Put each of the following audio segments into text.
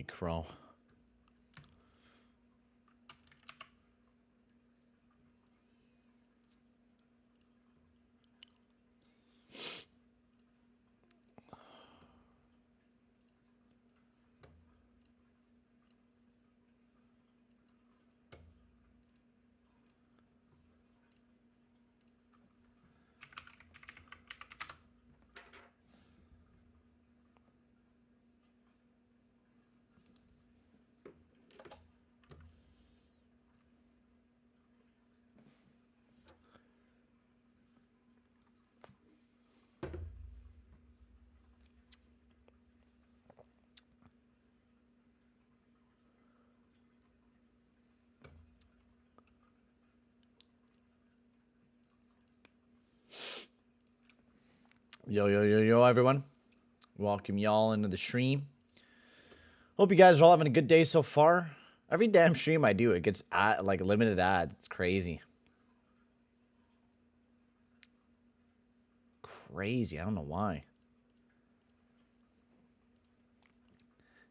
Holy crow. Yo, everyone. Welcome y'all into the stream. Hope you guys are all having a good day so far. Every damn stream I do, it gets like limited ads. It's crazy. Crazy. I don't know why.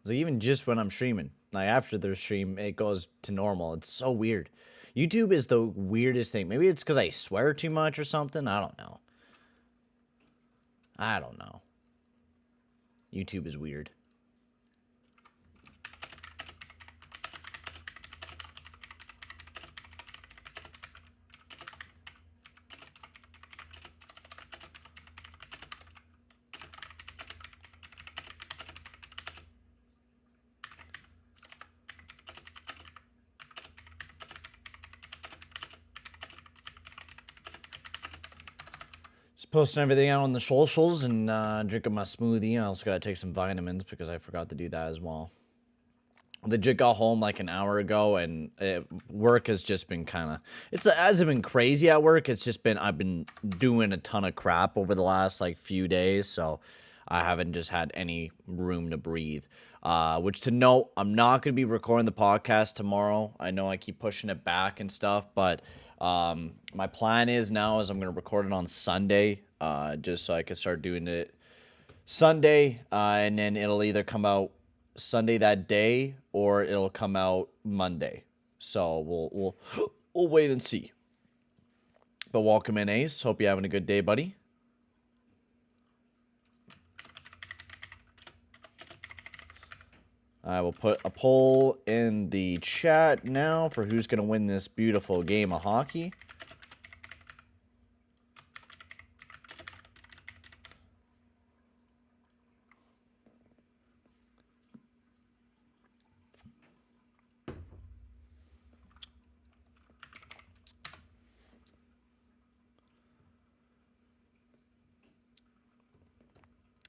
It's like even just when I'm streaming, like after the stream, it goes to normal. It's so weird. YouTube is the weirdest thing. Maybe it's because I swear too much or something. I don't know. YouTube is weird. Posting everything out on the socials and drinking my smoothie. I also gotta take some vitamins because I forgot to do that as well. Legit got home like an hour ago, and work has just been kind of. It hasn't been crazy at work. It's just been I've been doing a ton of crap over the last like few days, so I haven't just had any room to breathe. Which to note, I'm not gonna be recording the podcast tomorrow. I know I keep pushing it back and stuff, but. My plan is now I'm going to record it on Sunday, just so I can start doing it Sunday, and then it'll either come out Sunday that day or it'll come out Monday. So we'll wait and see. But welcome in, Ace. Hope you're having a good day, buddy. I will put a poll in the chat now for who's going to win this beautiful game of hockey.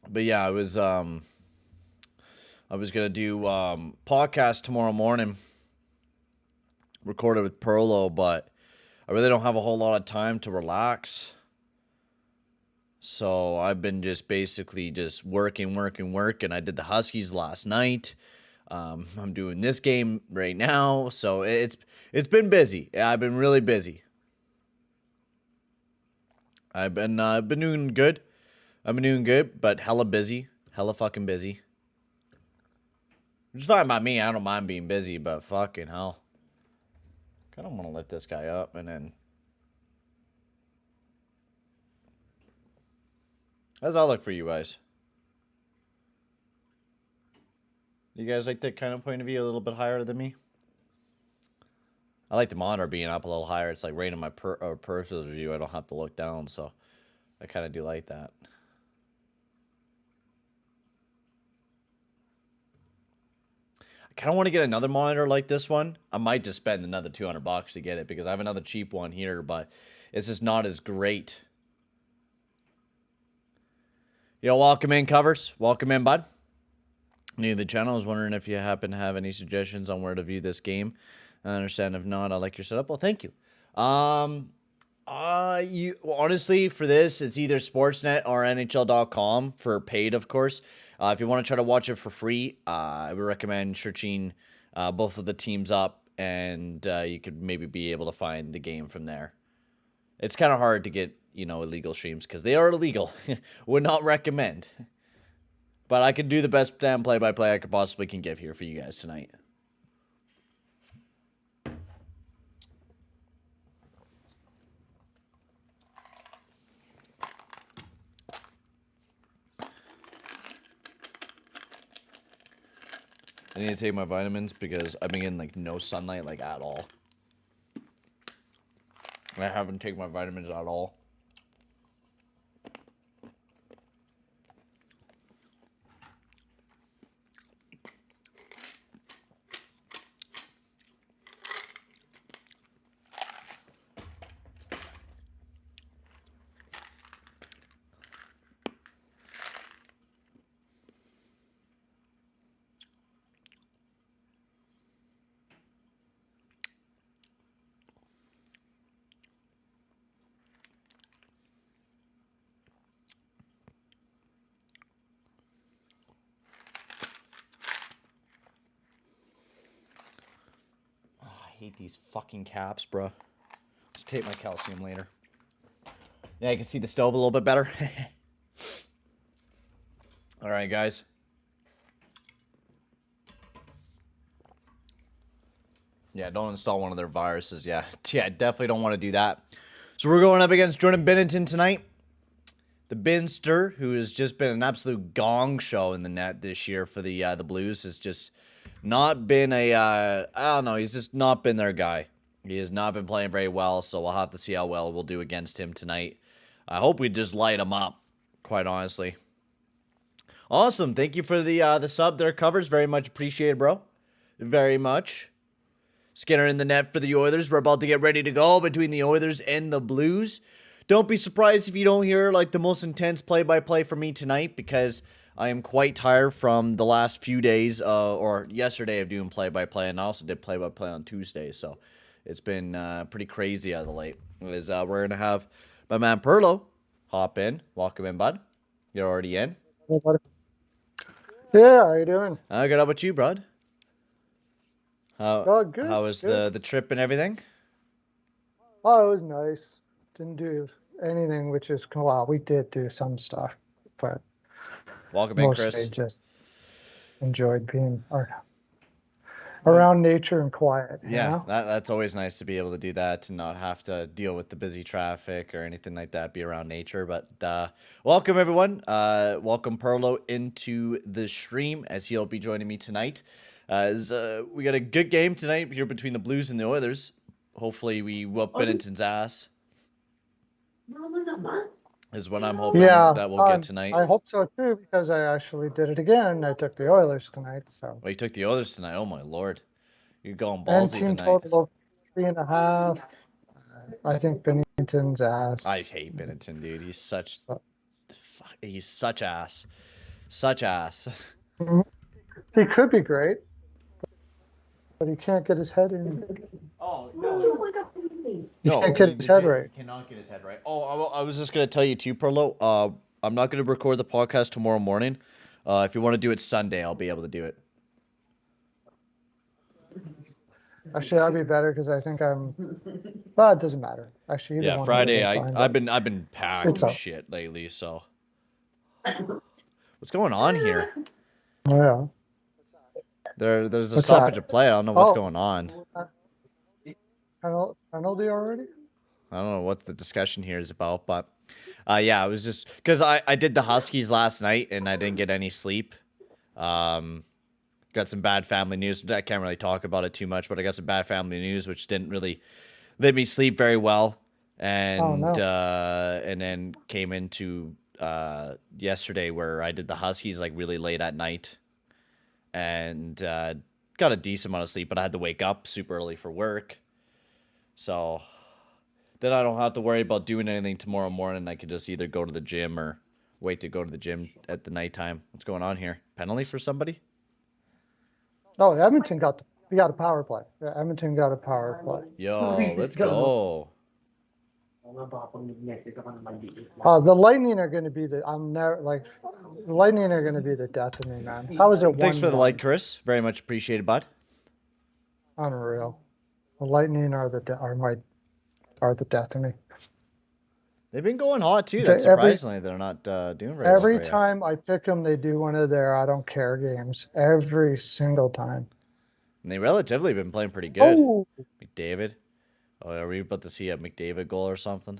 But yeah, I was going to do podcast tomorrow morning, recorded with Perlo, but I really don't have a whole lot of time to relax. So I've been just basically just working. I did the Huskies last night. I'm doing this game right now. So it's been busy. I've been really busy. I've been doing good. But hella busy. Hella fucking busy. Which is fine by me. I don't mind being busy, but fucking hell. Kind of want to lift this guy up and then. How's that look for you guys? You guys like that kind of point of view a little bit higher than me? I like the monitor being up a little higher. It's like right in my peripheral view. I don't have to look down, so I kind of do like that. I kind of want to get another monitor like this one. I might just spend another $200 to get it because I have another cheap one here, but it's just not as great. Yo, welcome in, Covers. Welcome in, bud. New to the channel. I was wondering if you happen to have any suggestions on where to view this game. I understand. If not, I like your setup. Well, thank you. You honestly, for this, it's either Sportsnet or NHL.com for paid, of course. If you want to try to watch it for free, I would recommend searching both of the teams up, and you could maybe be able to find the game from there. It's kind of hard to get, illegal streams because they are illegal. Would not recommend. But I could do the best damn play-by-play I could possibly can give here for you guys tonight. I need to take my vitamins because I've been getting like no sunlight like at all. I haven't taken my vitamins at all. I hate these fucking caps, bro. Just take my calcium later. Yeah, I can see the stove a little bit better. All right, guys. Yeah, don't install one of their viruses. Yeah, definitely don't want to do that. So we're going up against Jordan Binnington tonight. The Binster, who has just been an absolute gong show in the net this year for the Blues, has just not been a, I don't know, he's just not been their guy. He has not been playing very well, so we'll have to see how well we'll do against him tonight. I hope we just light him up, quite honestly. Awesome. Thank you for the sub there, Covers. Very much appreciated, bro. Very much. Skinner in the net for the Oilers. We're about to get ready to go between the Oilers and the Blues. Don't be surprised if you don't hear like the most intense play-by-play from me tonight because I am quite tired from the last few days or yesterday of doing play-by-play, and I also did play-by-play on Tuesday, so it's been pretty crazy as of late. We're going to have my man Perlo hop in. Welcome in, bud. You're already in. Hey, buddy. Yeah, how you doing? Good. How about you, bud? Good. How was good. the trip and everything? Oh, it was nice. Didn't do anything, which is well, we did do some stuff, but Welcome in, mostly Chris. just enjoyed being around nature and quiet. Yeah, you know? that's always nice to be able to do that, to not have to deal with the busy traffic or anything like that, be around nature. But welcome, everyone. Welcome Perlo into the stream as he'll be joining me tonight. We got a good game tonight here between the Blues and the Oilers. Hopefully we whoop Binnington's ass. Is what I'm hoping that we'll get tonight. I hope so too, because I actually did it again. I took the Oilers tonight. So. Well, you took the Oilers tonight. Oh my lord, you're going And ballsy team tonight. total of 3.5. I think Binnington's ass. I hate Binnington, dude. He's such ass. Such ass. He could be great, but he can't get his head in. Oh no. He can't get his head right. Cannot get his head right. Oh, I was just gonna tell you too, Perlo. I'm not gonna record the podcast tomorrow morning. If you want to do it Sunday, I'll be able to do it. Actually, that'd be better because I think I'm. Well, it doesn't matter. Actually, Yeah, Friday. I've been packed with shit lately. So, what's going on here? Yeah. There's a stoppage of play. I don't know what's going on. Penalty already? I don't know what the discussion here is about, but yeah, it was just because I did the Huskies last night and I didn't get any sleep. Got some bad family news. I can't really talk about it too much, but I got some bad family news which didn't really let me sleep very well, and and then came into yesterday where I did the Huskies like really late at night, and got a decent amount of sleep, but I had to wake up super early for work. So then I don't have to worry about doing anything tomorrow morning. I could just either go to the gym or wait to go to the gym at the nighttime. What's going on here? Penalty for somebody? No, Edmonton got a power play. Yeah, Edmonton got a power play. Yo, let's go. The Lightning are going to be the the Lightning are going to be the death of me, man. How is it? Thanks for the like, Chris. Very much appreciated, bud. Unreal. The Lightning are the death of me. They've been going hot too. They- That's surprisingly they're not doing very well Every for you. time I pick them, they do one of their I don't care games. Every single time. And they relatively been playing pretty good. Oh, McDavid. Oh, are we about to see a McDavid goal or something?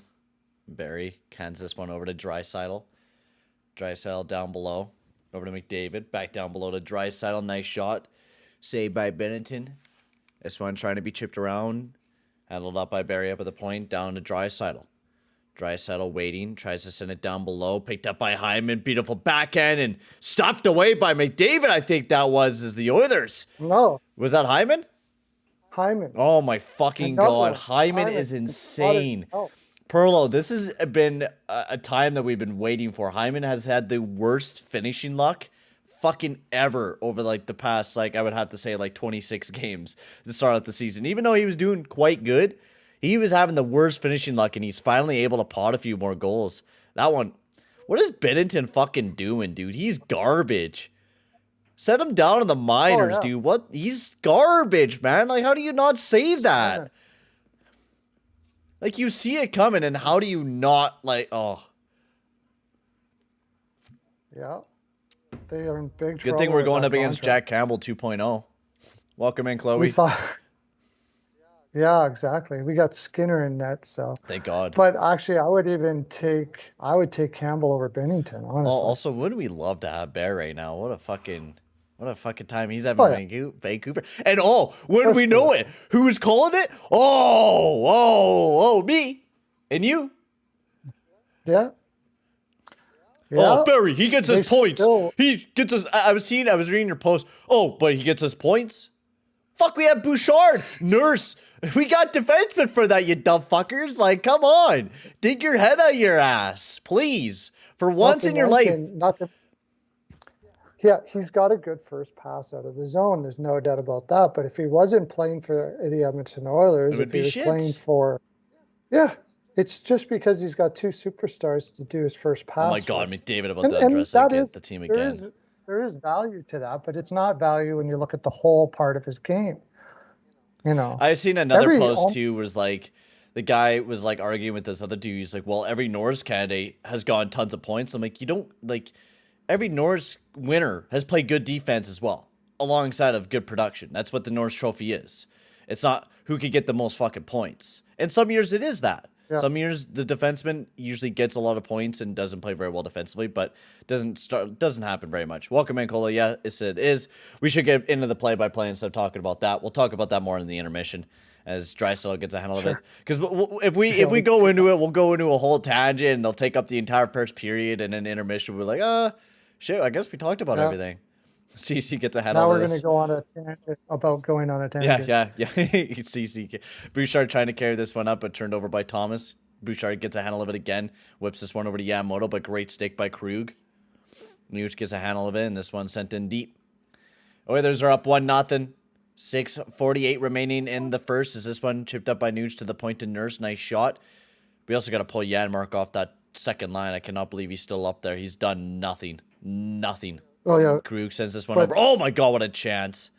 Barry hands this one over to Draisaitl. Draisaitl down below. Over to McDavid. Back down below to Draisaitl. Nice shot. Saved by Binnington. This one trying to be chipped around. Handled up by Barry up at the point. Down to Draisaitl. Draisaitl waiting. Tries to send it down below. Picked up by Hyman. Beautiful backhand. And stuffed away by McDavid, I think that was, is the Oilers. no. Was that Hyman? Hyman. Oh my fucking Another god. one. Hyman is insane. Perlo, this has been a time that we've been waiting for. Hyman has had the worst finishing luck fucking ever over like the past, like I would have to say like 26 games to start out the season. Even though he was doing quite good, he was having the worst finishing luck and he's finally able to pot a few more goals. That one, what is Binnington fucking doing, dude? He's garbage. Set him down in the minors, dude. What? He's garbage, man. Like, how do you not save that? Like, you see it coming, and how do you not, like, oh. Yeah. They are in big trouble. Good thing we're going up against Jack Campbell 2.0. Welcome in, Chloe. We thought. Yeah, exactly. We got Skinner in net, so. Thank God. But actually, I would take Campbell over Binnington, honestly. Also, wouldn't we love to have Bear right now? What a fucking time he's having in Vancouver. And when we know it, who is calling it? Me and you. Yeah. Oh, Barry, he gets his points. He gets his. I was reading your post. Oh, but he gets his points. Fuck, we have Bouchard, Nurse. We got defensemen for that, you dumb fuckers. Like, come on, dig your head out of your ass, please, for once in your life. Yeah, he's got a good first pass out of the zone. There's no doubt about that. But if he wasn't playing for the Edmonton Oilers, if he was playing for, it's just because he's got two superstars to do his first pass. Oh my God, McDavid about to address the team again. There is value to that, but it's not value when you look at the whole part of his game. You know, I've seen another post too, was like the guy was like arguing with this other dude. He's like, well, every Norris candidate has gotten tons of points. I'm like, you don't like. Every Norris winner has played good defense as well, alongside of good production. That's what the Norris Trophy is. It's not who could get the most fucking points. And some years it is that. Yeah. Some years the defenseman usually gets a lot of points and doesn't play very well defensively, but doesn't happen very much. Welcome in, Cola. Yeah, it is. We should get into the play-by-play instead of talking about that. We'll talk about that more in the intermission as Draisaitl gets a handle of it. Because if we go into it, we'll go into a whole tangent and they'll take up the entire first period, and then intermission we're like, shit, I guess we talked about everything. CC gets a handle. Now we're going to go on a tangent about going on a tangent. Yeah. CC. Bouchard trying to carry this one up, but turned over by Thomas. Bouchard gets a handle of it again. Whips this one over to Yamamoto, but great stick by Krug. Nuge gets a handle of it, and this one sent in deep. Oilers are up 1-0. 6:48 remaining in the first. Is this one chipped up by Nuge to the point to Nurse? Nice shot. We also got to pull Janmark off that second line. I cannot believe he's still up there. He's done nothing. Oh, yeah. Krug sends this one over. Oh, my God, what a chance.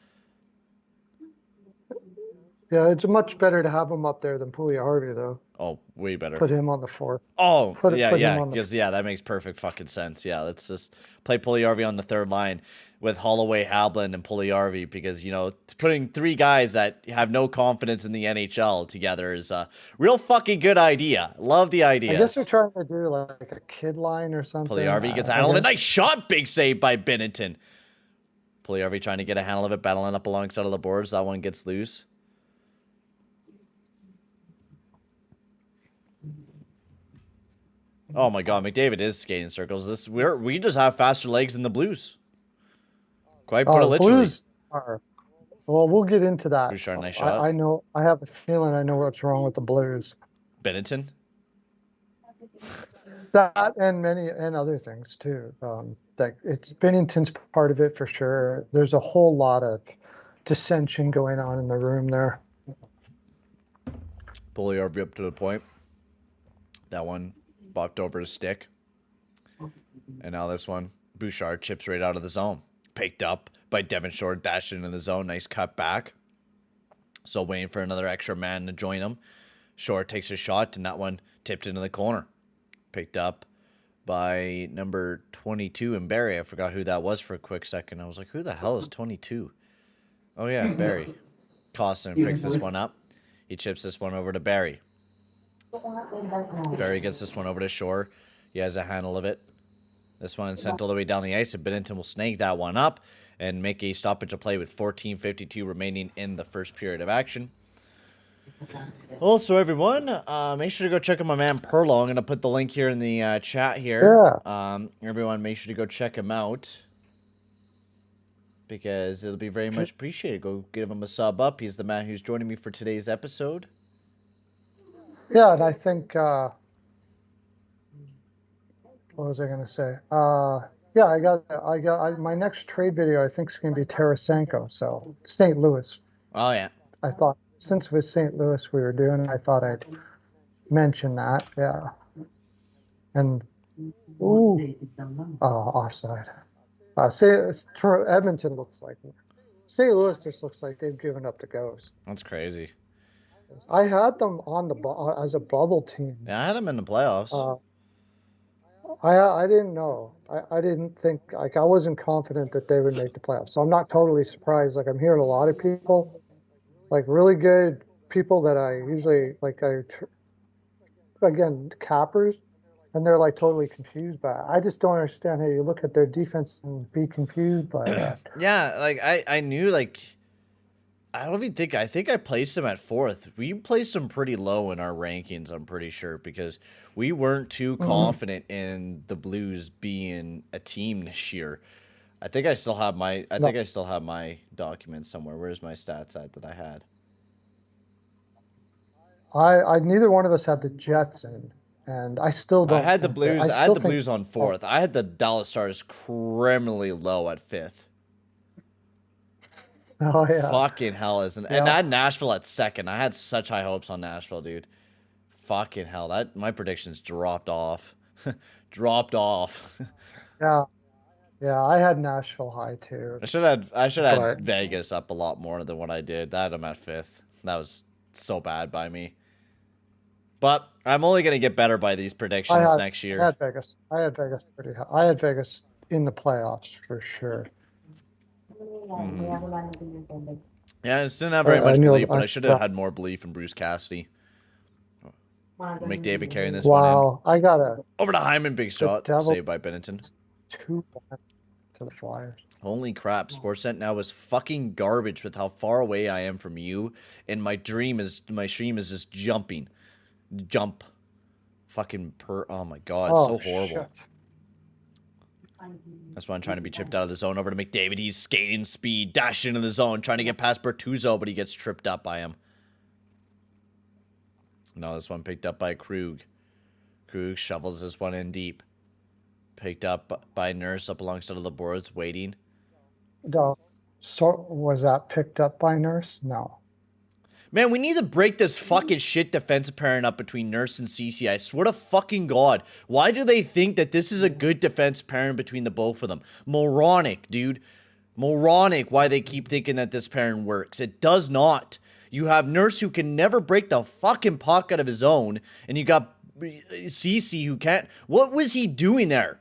Yeah, it's much better to have him up there than Puljujärvi, though. Oh, way better. Put him on the fourth. Oh, that makes perfect fucking sense. Yeah, let's just play Puljujärvi on the third line with Holloway, Hablund, and Puljujärvi because, putting three guys that have no confidence in the NHL together is a real fucking good idea. Love the idea. I guess they're trying to do like a kid line or something. Puljujärvi gets a handle of it. Nice shot. Big save by Binnington. Puljujärvi trying to get a handle of it, battling up alongside of the boards. That one gets loose. Oh my God, McDavid is skating circles. We just have faster legs than the Blues. Quite put it literally. Blues are, well, we'll get into that. Bouchard, nice shot. I know. I have a feeling I know what's wrong with the Blues. Binnington. That and other things too. It's Binnington's part of it for sure. There's a whole lot of dissension going on in the room there. Puljujärvi up to the point. That one bopped over his stick. And now this one, Bouchard chips right out of the zone. Picked up by Devon Shore, dashed into the zone. Nice cut back. So waiting for another extra man to join him. Shore takes a shot, and that one tipped into the corner. Picked up by number 22 in Barry. I forgot who that was for a quick second. I was like, who the hell is 22? Oh, yeah, Barry. Costin picks this one up. He chips this one over to Barry. Barry gets this one over to Shore. He has a handle of it. This one is sent all the way down the ice, and Edmonton will snag that one up and make a stoppage of play with 14:52 remaining in the first period of action. Also, everyone, make sure to go check out my man Perlo. I'm going to put the link here in the chat here. Yeah. Everyone, make sure to go check him out because it'll be very much appreciated. Go give him a sub up. He's the man who's joining me for today's episode. Yeah, and I think, what was I going to say? Yeah, I got my next trade video, I think, is going to be Tarasenko. So St. Louis. Oh, yeah. I thought since it was St. Louis we were doing, I thought I'd mention that. Yeah. And, offside. Edmonton looks like St. Louis just looks like they've given up the ghost. That's crazy. I had them on the as a bubble team. Yeah, I had them in the playoffs. I didn't know. I didn't think, like, I wasn't confident that they would make the playoffs. So I'm not totally surprised. Like, I'm hearing a lot of people, like really good people that I usually again, cappers, and they're like totally confused by it. I just don't understand how you look at their defense and be confused by that. Yeah, like I knew, like, I don't even think, I think I placed them at 4th. We placed them pretty low in our rankings, I'm pretty sure, because we weren't too confident in the Blues being a team this year. I think I still have my documents somewhere. Where's my stats at that I had? I neither one of us had the Jets in, and I still don't. I had the Blues. I had the Blues on 4th. I had the Dallas Stars criminally low at 5th. Oh yeah. Fucking hell, isn't it? Yeah. And I had Nashville at 2nd. I had such high hopes on Nashville, dude. Fucking hell, that my predictions dropped off. Dropped off. Yeah. Yeah, I had Nashville high too. I should have had Vegas up a lot more than what I did. That I'm at 5th. That was so bad by me. But I'm only gonna get better by these predictions next year. I had Vegas. I had Vegas pretty high. I had Vegas in the playoffs for sure. Yeah, I just didn't have very much belief, but I should have had more belief in Bruce Cassidy. McDavid carrying this one in. Wow, I got over to Hyman, big shot, saved by Binnington. 2 to the Flyers. Holy crap, Sportsnet now is fucking garbage with how far away I am from you, and my stream is just jumping. Jump. Fucking oh my god, so horrible. Shit. That's why I'm trying to be chipped out of the zone over to McDavid. He's skating speed, dashed into the zone, trying to get past Bertuzzo, but he gets tripped up by him. No, this one picked up by Krug. Krug shovels this one in deep. Picked up by Nurse up alongside of the boards, waiting. No. So was that picked up by Nurse? No. Man, we need to break this fucking shit defensive pairing up between Nurse and CC. I swear to fucking God. Why do they think that this is a good defense pairing between the both of them? Moronic, dude. Moronic why they keep thinking that this pairing works. It does not. You have Nurse who can never break the fucking puck out of his own, and you got CC who can't. What was he doing there?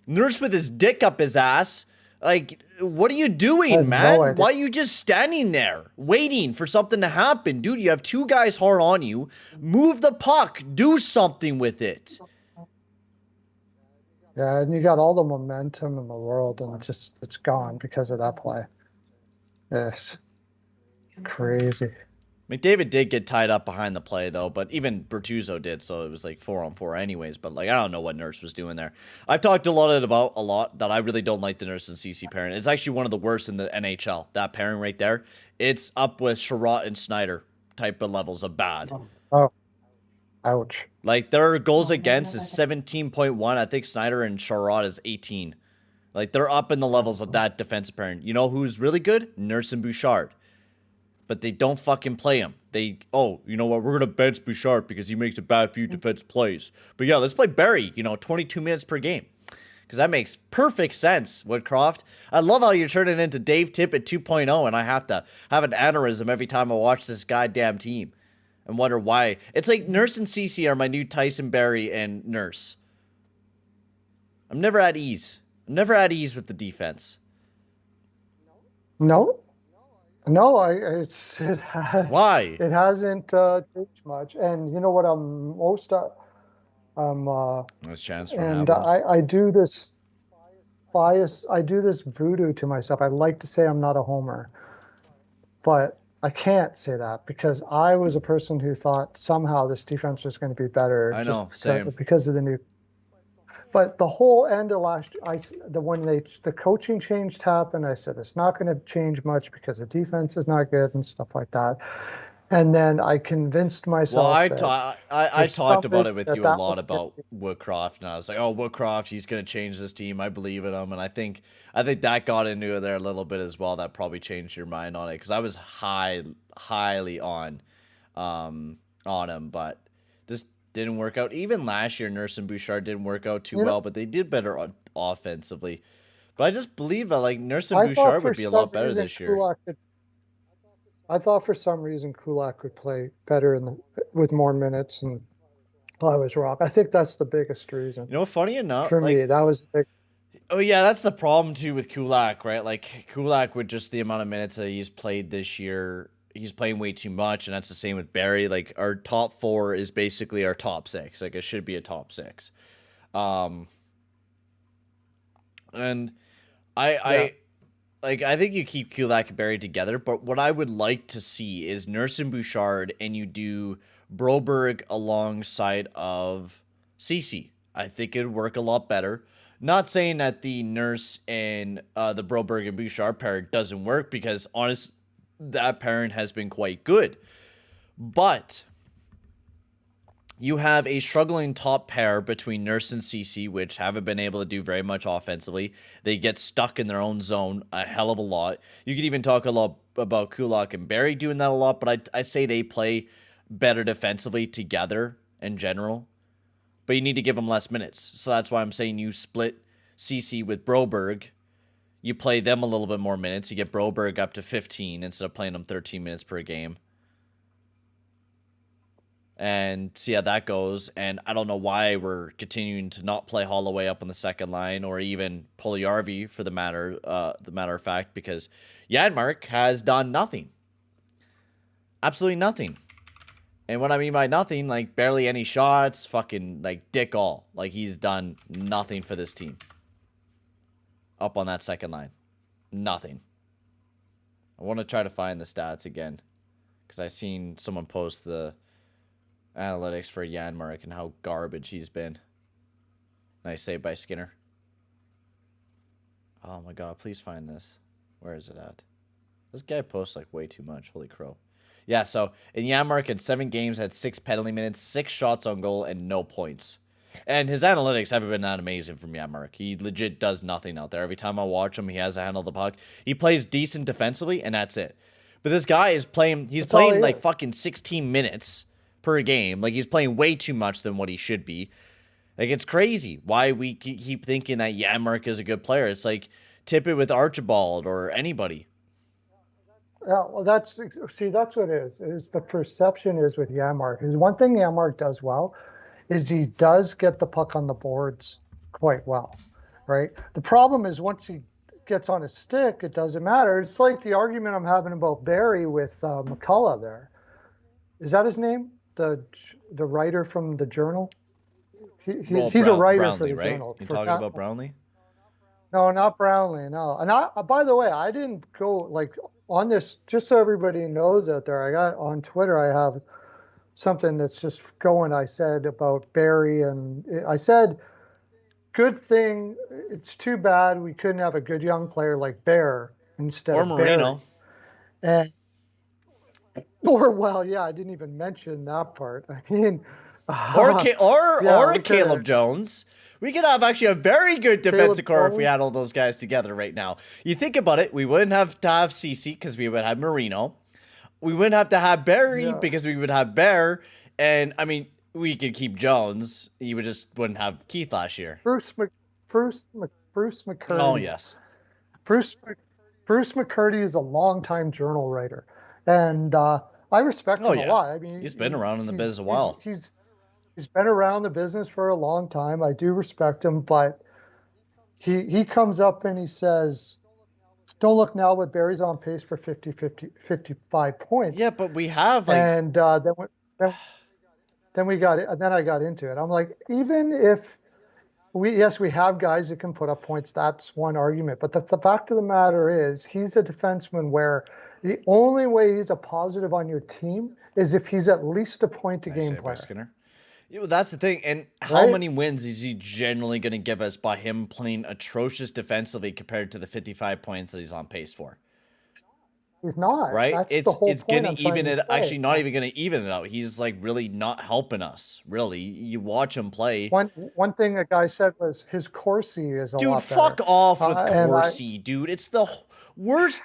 Nurse with his dick up his ass. Like, what are you doing, man? No, why are you just standing there waiting for something to happen? Dude, you have 2 guys hard on you. Move the puck. Do something with it. Yeah, and you got all the momentum in the world, and it's gone because of that play. Yes. Crazy. McDavid did get tied up behind the play, though, but even Bertuzzo did, so it was like 4-on-4 anyways. But, like, I don't know what Nurse was doing there. I've talked about a lot that I really don't like the Nurse and CC pairing. It's actually one of the worst in the NHL. That pairing right there, it's up with Sherratt and Snyder type of levels of bad. Oh, ouch. Like, their goals against is 17.1. I think Snyder and Sherratt is 18. Like, they're up in the levels of that defensive pairing. You know who's really good? Nurse and Bouchard. But they don't fucking play him. You know what? We're going to bench Bouchard because he makes a bad few defense plays. But yeah, let's play Barry, 22 minutes per game. Because that makes perfect sense, Woodcroft. I love how you're turning into Dave Tippett 2.0, and I have to have an aneurysm every time I watch this goddamn team and wonder why. It's like Nurse and CC are my new Tyson Barry and Nurse. I'm never at ease. I'm never at ease with the defense. No, no, Why? it hasn't changed much. And you know what I'm most Nice chance for and Hamlin. I do this bias. I do this voodoo to myself. I like to say I'm not a homer, but I can't say that because I was a person who thought somehow this defense was going to be better. I know, same. Because of the new. But the whole end of when the coaching change happened, I said it's not going to change much because the defense is not good and stuff like that. And then I convinced myself. Well, I talked about it with you a lot about Woodcroft, and I was like, "Oh, Woodcroft, he's going to change this team. I believe in him." And I think that got into there a little bit as well. That probably changed your mind on it because I was highly on him, but just didn't work out. Even last year, Nurse and Bouchard didn't work out too well, but they did better offensively. But I just believe that like Nurse and Bouchard would be a lot better this year. I thought for some reason Kulak would play better with more minutes, and I was wrong. I think that's the biggest reason. You know, funny enough, for me, that was the big. Oh yeah, that's the problem too with Kulak, right? Like Kulak, with just the amount of minutes that he's played this year, he's playing way too much, and that's the same with Barry. Like our top 4 is basically our top 6. Like it should be a top 6. And I think you keep Kulak and Barry together, but what I would like to see is Nurse and Bouchard, and you do Broberg alongside of Cece. I think it'd work a lot better. Not saying that the Nurse and the Broberg and Bouchard pair doesn't work, because honestly, that pairing has been quite good. But you have a struggling top pair between Nurse and Cece, which haven't been able to do very much offensively. They get stuck in their own zone a hell of a lot. You could even talk a lot about Kulak and Barry doing that a lot, but I say they play better defensively together in general. But you need to give them less minutes. So that's why I'm saying you split Cece with Broberg. You play them a little bit more minutes. You get Broberg up to 15 instead of playing them 13 minutes per game. And see how that goes. And I don't know why we're continuing to not play Holloway up on the second line, or even Puljujarvi for the matter of fact, because Janmark has done nothing. Absolutely nothing. And what I mean by nothing, like barely any shots, fucking like dick all. Like he's done nothing for this team. Up on that second line. Nothing. I want to try to find the stats again, because I seen someone post the analytics for Janmark and how garbage he's been. Nice save by Skinner. Oh my god, please find this. Where is it at? This guy posts like way too much. Holy crow. Yeah, so in Janmark in 7 games had 6 penalty minutes, 6 shots on goal, and no points. And his analytics haven't been that amazing from Janmark. He legit does nothing out there. Every time I watch him, he has to handle the puck. He plays decent defensively, and that's it. But this guy is playing, he's playing like fucking 16 minutes per game. Like he's playing way too much than what he should be. Like it's crazy why we keep thinking that Janmark is a good player. It's like tip it with Archibald or anybody. Yeah, well, that's what it is. Is the perception is with Janmark. Is one thing Janmark does well is he does get the puck on the boards quite well, right? The problem is once he gets on his stick, it doesn't matter. It's like the argument I'm having about Barry with McCullough there. Is that his name? The writer from the Journal? He's a writer Brownlee, for the right? Journal. You're talking about Brownlee? No, not Brownlee, no. And by the way, I didn't go like on this, just so everybody knows out there, I got on Twitter, I have something that's just going, I said about Barry, and I said, good thing, it's too bad we couldn't have a good young player like Bear instead of Marino. Barry. Well, yeah, I didn't even mention that part. I mean, or Caleb Jones. We could have actually a very good defensive core if we had all those guys together right now. You think about it, we wouldn't have to have Cece because we would have Marino. We wouldn't have to have Barry because we would have Bear. And, I mean, we could keep Jones. You wouldn't have Keith last year. Bruce McCurdy. Oh, yes. Bruce McCurdy is a longtime Journal writer. And I respect him a lot. I mean, he's been around in the business a while. He's been around the business for a long time. I do respect him, but he comes up and he says, "Don't look now, but Barry's on pace for 55 points." Yeah, but we have like, and then we got it. And then I got into it. I'm like, even if we have guys that can put up points. That's one argument. But the fact of the matter is, he's a defenseman where the only way he's a positive on your team is if he's at least a point a game player. Skinner. Yeah, well, that's the thing. And how Right? many wins is he generally going to give us by him playing atrocious defensively compared to the 55 points that he's on pace for? He's not. Right? That's It's the whole it's point gonna I'm trying even to it say. actually not even gonna even it out. He's like really not helping us. Really, you watch him play. One thing a guy said was his Corsi is a Dude, lot better. fuck off with Corsi, dude. It's the worst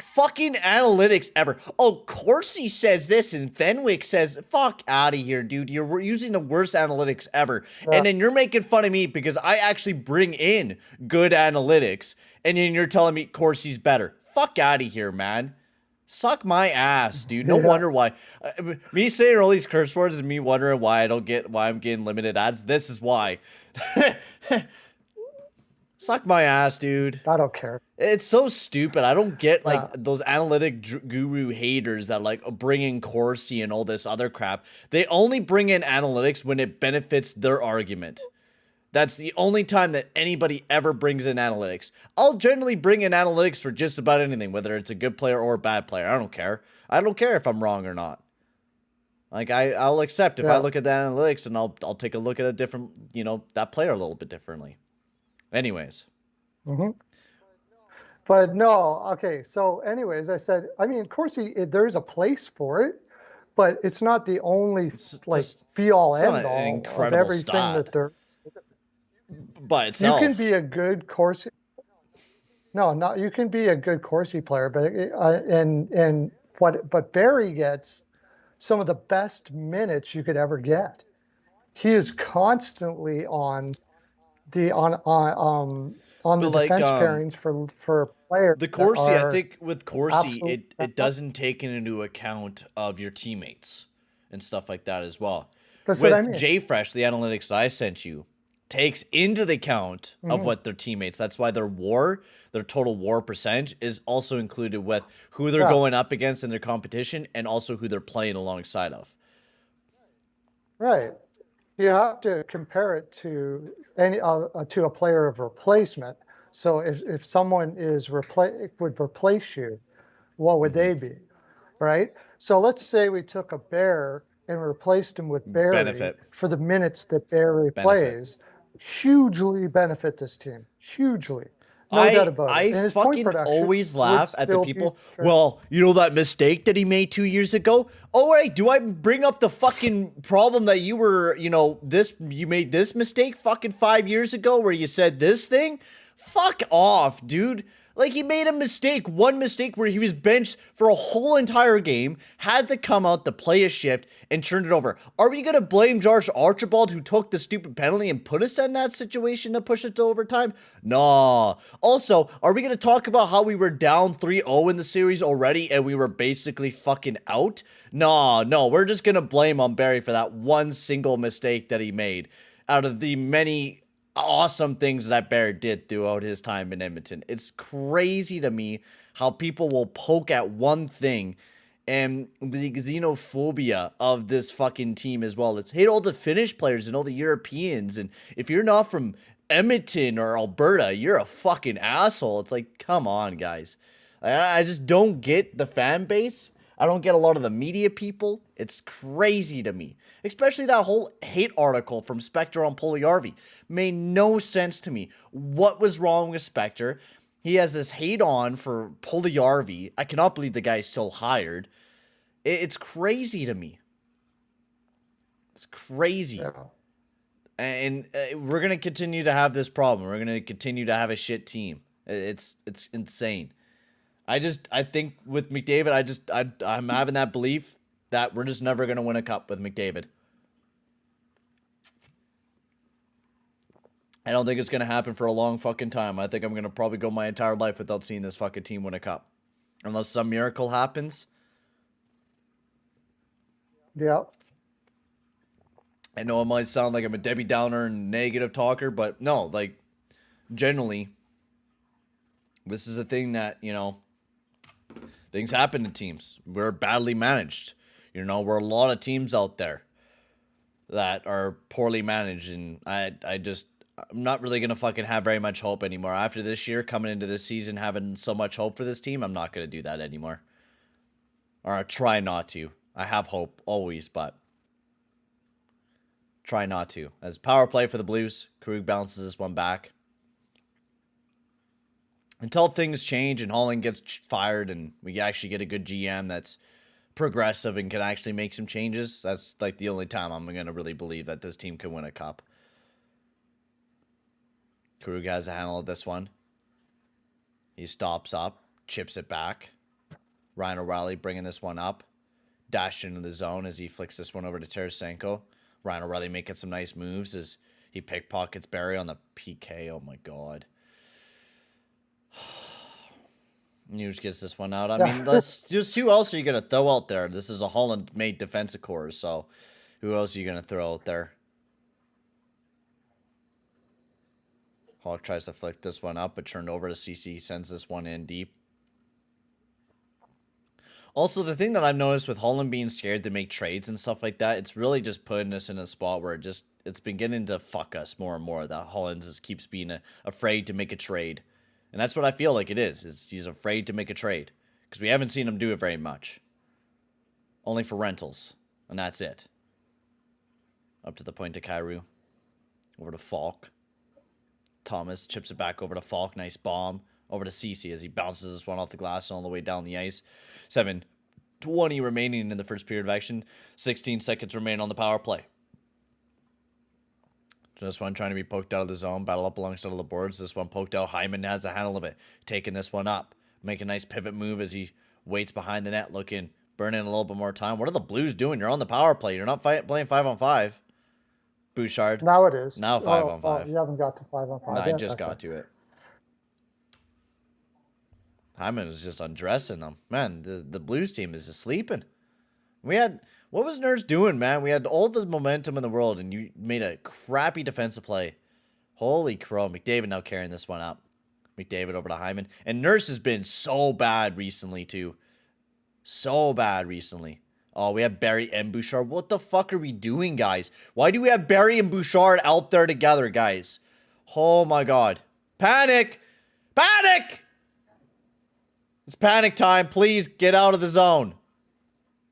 fucking analytics ever. Oh, Corsi says this and Fenwick says, fuck out of here, dude. You're using the worst analytics ever. Yeah. And then you're making fun of me because I actually bring in good analytics. And then you're telling me Corsi's better. Fuck out of here, man. Suck my ass, dude. No wonder why. Me saying all these curse words is me wondering why I'm getting limited ads. This is why. Suck my ass, dude. I don't care. It's so stupid. I don't get like those analytic guru haters that like bring in Corsi and all this other crap. They only bring in analytics when it benefits their argument. That's the only time that anybody ever brings in analytics. I'll generally bring in analytics for just about anything, whether it's a good player or a bad player. I don't care. I don't care if I'm wrong or not. Like I'll accept if I look at the analytics and I'll take a look at a different, that player a little bit differently. Anyways. Mm-hmm. But no, okay. So anyways, I said, I mean, of course, there's a place for it, but it's not the only be all end all of everything that there's. By itself. You can be a good Corsi. No, you can be a good Corsi player, but Barry gets some of the best minutes you could ever get. He is constantly on the defense pairings for players. The Corsi, I think with Corsi, it doesn't take into account of your teammates and stuff like that as well. That's with what I mean. JFresh, the analytics that I sent you takes into the account of what their teammates. That's why their total WAR percentage is also included with who they're going up against in their competition and also who they're playing alongside of. Right. You have to compare it to to a player of replacement. So if someone would replace you, what would they be? Right. So let's say we took a Bear and replaced him with Barry for the minutes that Barry plays. Hugely benefit this team. Hugely. No doubt about it. I fucking always laugh at the people. Well, you know that mistake that he made 2 years ago? Oh, wait, do I bring up the fucking problem that you were, you made this mistake fucking 5 years ago where you said this thing? Fuck off, dude. Like, he made a mistake, one mistake where he was benched for a whole entire game, had to come out to play a shift, and turned it over. Are we going to blame Josh Archibald, who took the stupid penalty and put us in that situation to push it to overtime? Nah. Also, are we going to talk about how we were down 3-0 in the series already, and we were basically fucking out? Nah, no, we're just going to blame on Barry for that one single mistake that he made out of the many awesome things that Bear did throughout his time in Edmonton. It's crazy to me how people will poke at one thing and the xenophobia of this fucking team as well. Let's hate all the Finnish players and all the Europeans. And if you're not from Edmonton or Alberta, you're a fucking asshole. It's like, come on, guys. I just don't get the fan base. I don't get a lot of the media people. It's crazy to me. Especially that whole hate article from Spectre on Puljujärvi. Made no sense to me. What was wrong with Spectre? He has this hate on for Puljujärvi. I cannot believe the guy's still hired. It's crazy to me. It's crazy. Yeah. And we're going to continue to have this problem. We're going to continue to have a shit team. It's insane. I think with McDavid, I'm having that belief that we're just never going to win a cup with McDavid. I don't think it's going to happen for a long fucking time. I think I'm going to probably go my entire life without seeing this fucking team win a cup. Unless some miracle happens. Yeah. I know it might sound like I'm a Debbie Downer and negative talker, but no, like, generally, this is a thing that, things happen to teams. We're badly managed. We're a lot of teams out there that are poorly managed, and I'm not really going to fucking have very much hope anymore. After this year, coming into this season, having so much hope for this team, I'm not going to do that anymore. Or I try not to. I have hope always, but try not to. As power play for the Blues, Krug bounces this one back. Until things change and Holland gets fired and we actually get a good GM that's progressive and can actually make some changes, that's like the only time I'm going to really believe that this team can win a cup. Krug has a handle of this one. He stops up, chips it back. Ryan O'Reilly bringing this one up. Dashed into the zone as he flicks this one over to Tarasenko. Ryan O'Reilly making some nice moves as he pickpockets Barry on the PK. Oh my god. News gets this one out. I mean, let's just, who else are you going to throw out there? This is a Holland-made defensive core, so who else are you going to throw out there? Hawk tries to flick this one up, but turned over to CC, sends this one in deep. Also, the thing that I've noticed with Holland being scared to make trades and stuff like that, it's really just putting us in a spot where it's beginning to fuck us more and more. That Holland just keeps being afraid to make a trade. And that's what I feel like it is he's afraid to make a trade. Because we haven't seen him do it very much. Only for rentals. And that's it. Up to the point to Kyrou. Over to Falk. Thomas chips it back over to Falk. Nice bomb. Over to Cece as he bounces this one off the glass all the way down the ice. 7:20 remaining in the first period of action. 16 seconds remain on the power play. This one trying to be poked out of the zone. Battle up alongside of the boards. This one poked out. Hyman has a handle of it. Taking this one up. Make a nice pivot move as he waits behind the net. Looking. Burning a little bit more time. What are the Blues doing? You're on the power play. You're not playing 5-on-5. Bouchard. Now it is. Now 5-on-5. You haven't got to 5-on-5. No, I just got to it. Hyman was just undressing them. Man, the Blues team is just sleeping. What was Nurse doing, man? We had all the momentum in the world, and you made a crappy defensive play. Holy crow. McDavid now carrying this one up. McDavid over to Hyman. And Nurse has been so bad recently, too. So bad recently. Oh, we have Barry and Bouchard. What the fuck are we doing, guys? Why do we have Barry and Bouchard out there together, guys? Oh, my God. Panic! Panic! It's panic time. Please get out of the zone.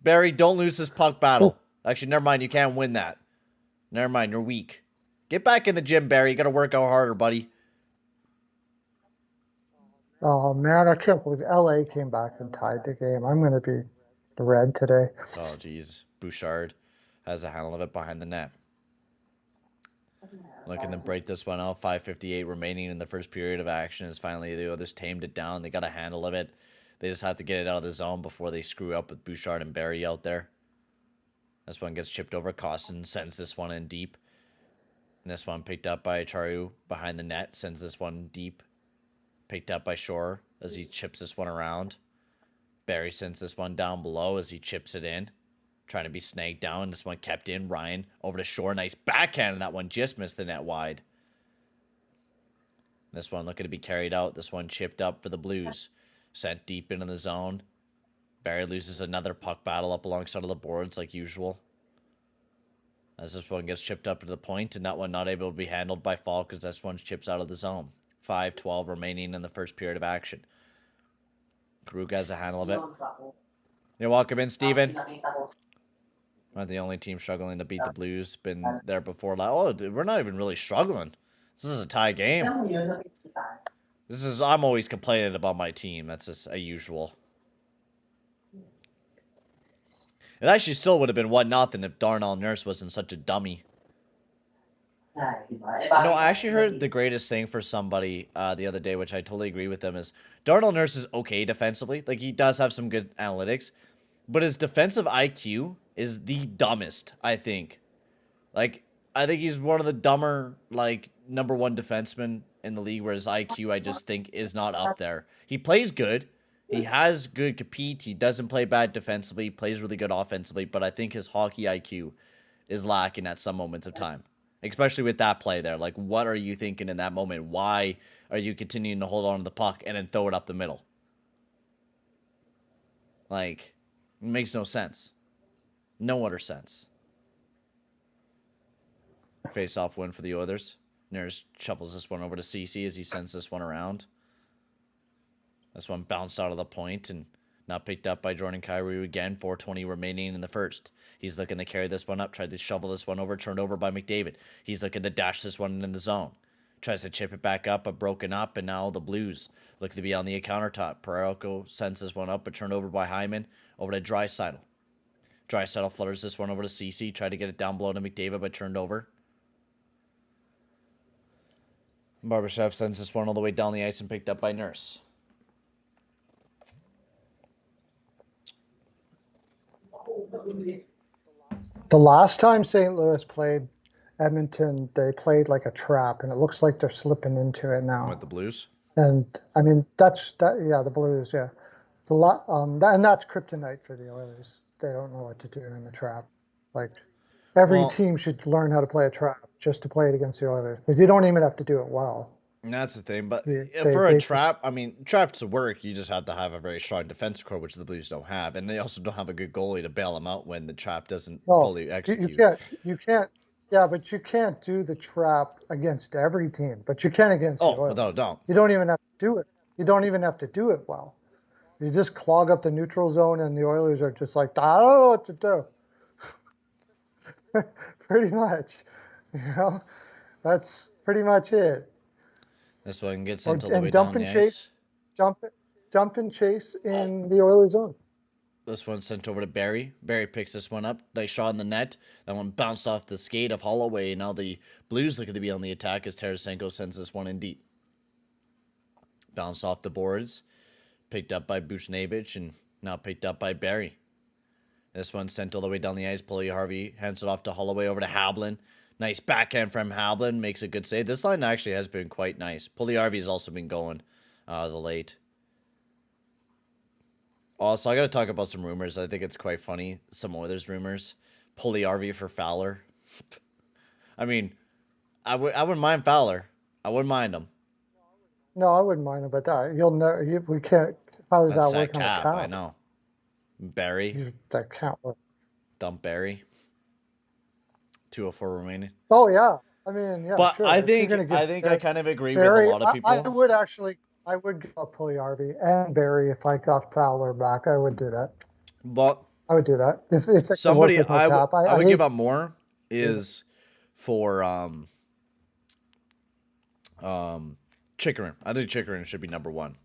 Barry, don't lose this puck battle. Actually, never mind. You can't win that. Never mind. You're weak. Get back in the gym, Barry. You got to work out harder, buddy. Oh, man. I can't believe LA came back and tied the game. I'm going to be red today. Oh, jeez. Bouchard has a handle of it behind the net. Looking to break this one out. 5:58 remaining in the first period of action as finally the others tamed it down. They got a handle of it. They just have to get it out of the zone before they screw up with Bouchard and Barry out there. This one gets chipped over. Costin sends this one in deep. And this one picked up by Charu behind the net. Sends this one deep. Picked up by Shore as he chips this one around. Barry sends this one down below as he chips it in. Trying to be snagged down. This one kept in. Ryan over to Shore. Nice backhand. And that one just missed the net wide. This one looking to be carried out. This one chipped up for the Blues. Sent deep into the zone. Barry loses another puck battle up alongside of the boards like usual. As this one gets chipped up to the point, and that one not able to be handled by Falk as this one chips out of the zone. 5:12 remaining in the first period of action. Krug has a handle of it. You're welcome in, Steven. Not the only team struggling to beat the Blues. Been there before. Oh, dude, we're not even really struggling. This is a tie game. I'm always complaining about my team. That's just a usual. It actually still would have been 1-0 if Darnell Nurse wasn't such a dummy. No, I actually heard the greatest thing for somebody the other day, which I totally agree with them, is Darnell Nurse is okay defensively. Like, he does have some good analytics. But his defensive IQ is the dumbest, I think. Like, I think he's one of the dumber, like, number one defensemen in the league, where his IQ, I just think, is not up there. He plays good. He has good compete. He doesn't play bad defensively. He plays really good offensively. But I think his hockey IQ is lacking at some moments of time. especially with that play there. Like, what are you thinking in that moment? Why are you continuing to hold on to the puck and then throw it up the middle? Like, it makes no sense. No other sense. Face-off win for the Oilers. Nurse shuffles this one over to CC as he sends this one around. This one bounced out of the point and not picked up by Jordan Kyrou again. 4:20 remaining in the first. He's looking to carry this one up. Tried to shovel this one over. Turned over by McDavid. He's looking to dash this one in the zone. Tries to chip it back up, but broken up. And now the Blues look to be on the countertop. Perlo sends this one up, but turned over by Hyman. Over to Draisaitl. Draisaitl flutters this one over to CC. Tried to get it down below to McDavid, but turned over. Barbashev sends this one all the way down the ice and picked up by Nurse. The last time St. Louis played Edmonton, they played like a trap, and it looks like they're slipping into it now. With the Blues? And I mean, the Blues, yeah. And that's kryptonite for the Oilers. They don't know what to do in the trap. Like, every team should learn how to play a trap just to play it against the Oilers, because you don't even have to do it well. And that's the thing. But for a trap, I mean, traps to work, you just have to have a very strong defense core, which the Blues don't have. And they also don't have a good goalie to bail them out when the trap doesn't fully execute. You can't. Yeah, but you can't do the trap against every team. But you can against the Oilers. Without a doubt. You don't even have to do it. You don't even have to do it well. You just clog up the neutral zone, and the Oilers are just like, I don't know what to do. Pretty much. That's pretty much it. This one gets into the way down the ice. Dump and chase in the Oilers zone. This one's sent over to Barry. Barry picks this one up. Nice shot in the net. That one bounced off the skate of Holloway. Now the Blues look to be on the attack as Tarasenko sends this one in deep. Bounced off the boards. Picked up by Buchnevich and now picked up by Barry. This one's sent all the way down the ice. Puljujärvi hands it off to Holloway over to Hablin. Nice backhand from Hablin. Makes a good save. This line actually has been quite nice. Puljujärvi has also been going the late. Also, I got to talk about some rumors. I think it's quite funny. Some Oilers rumors. Puljujärvi for Fowler. I mean, I wouldn't mind Fowler. I wouldn't mind him. No, I wouldn't mind about that. You'll know. We can't. How does that work on the cap? I know. Barry. That can't work. Dump Barry. 204 remaining. Oh yeah, I mean, yeah. But sure. I think I kind of agree with a lot of people. I would give up Puljujärvi and Barry if I got Fowler back. I would do that. But I would do that if somebody I would give up more is for Chikrin. I think Chikrin should be number one.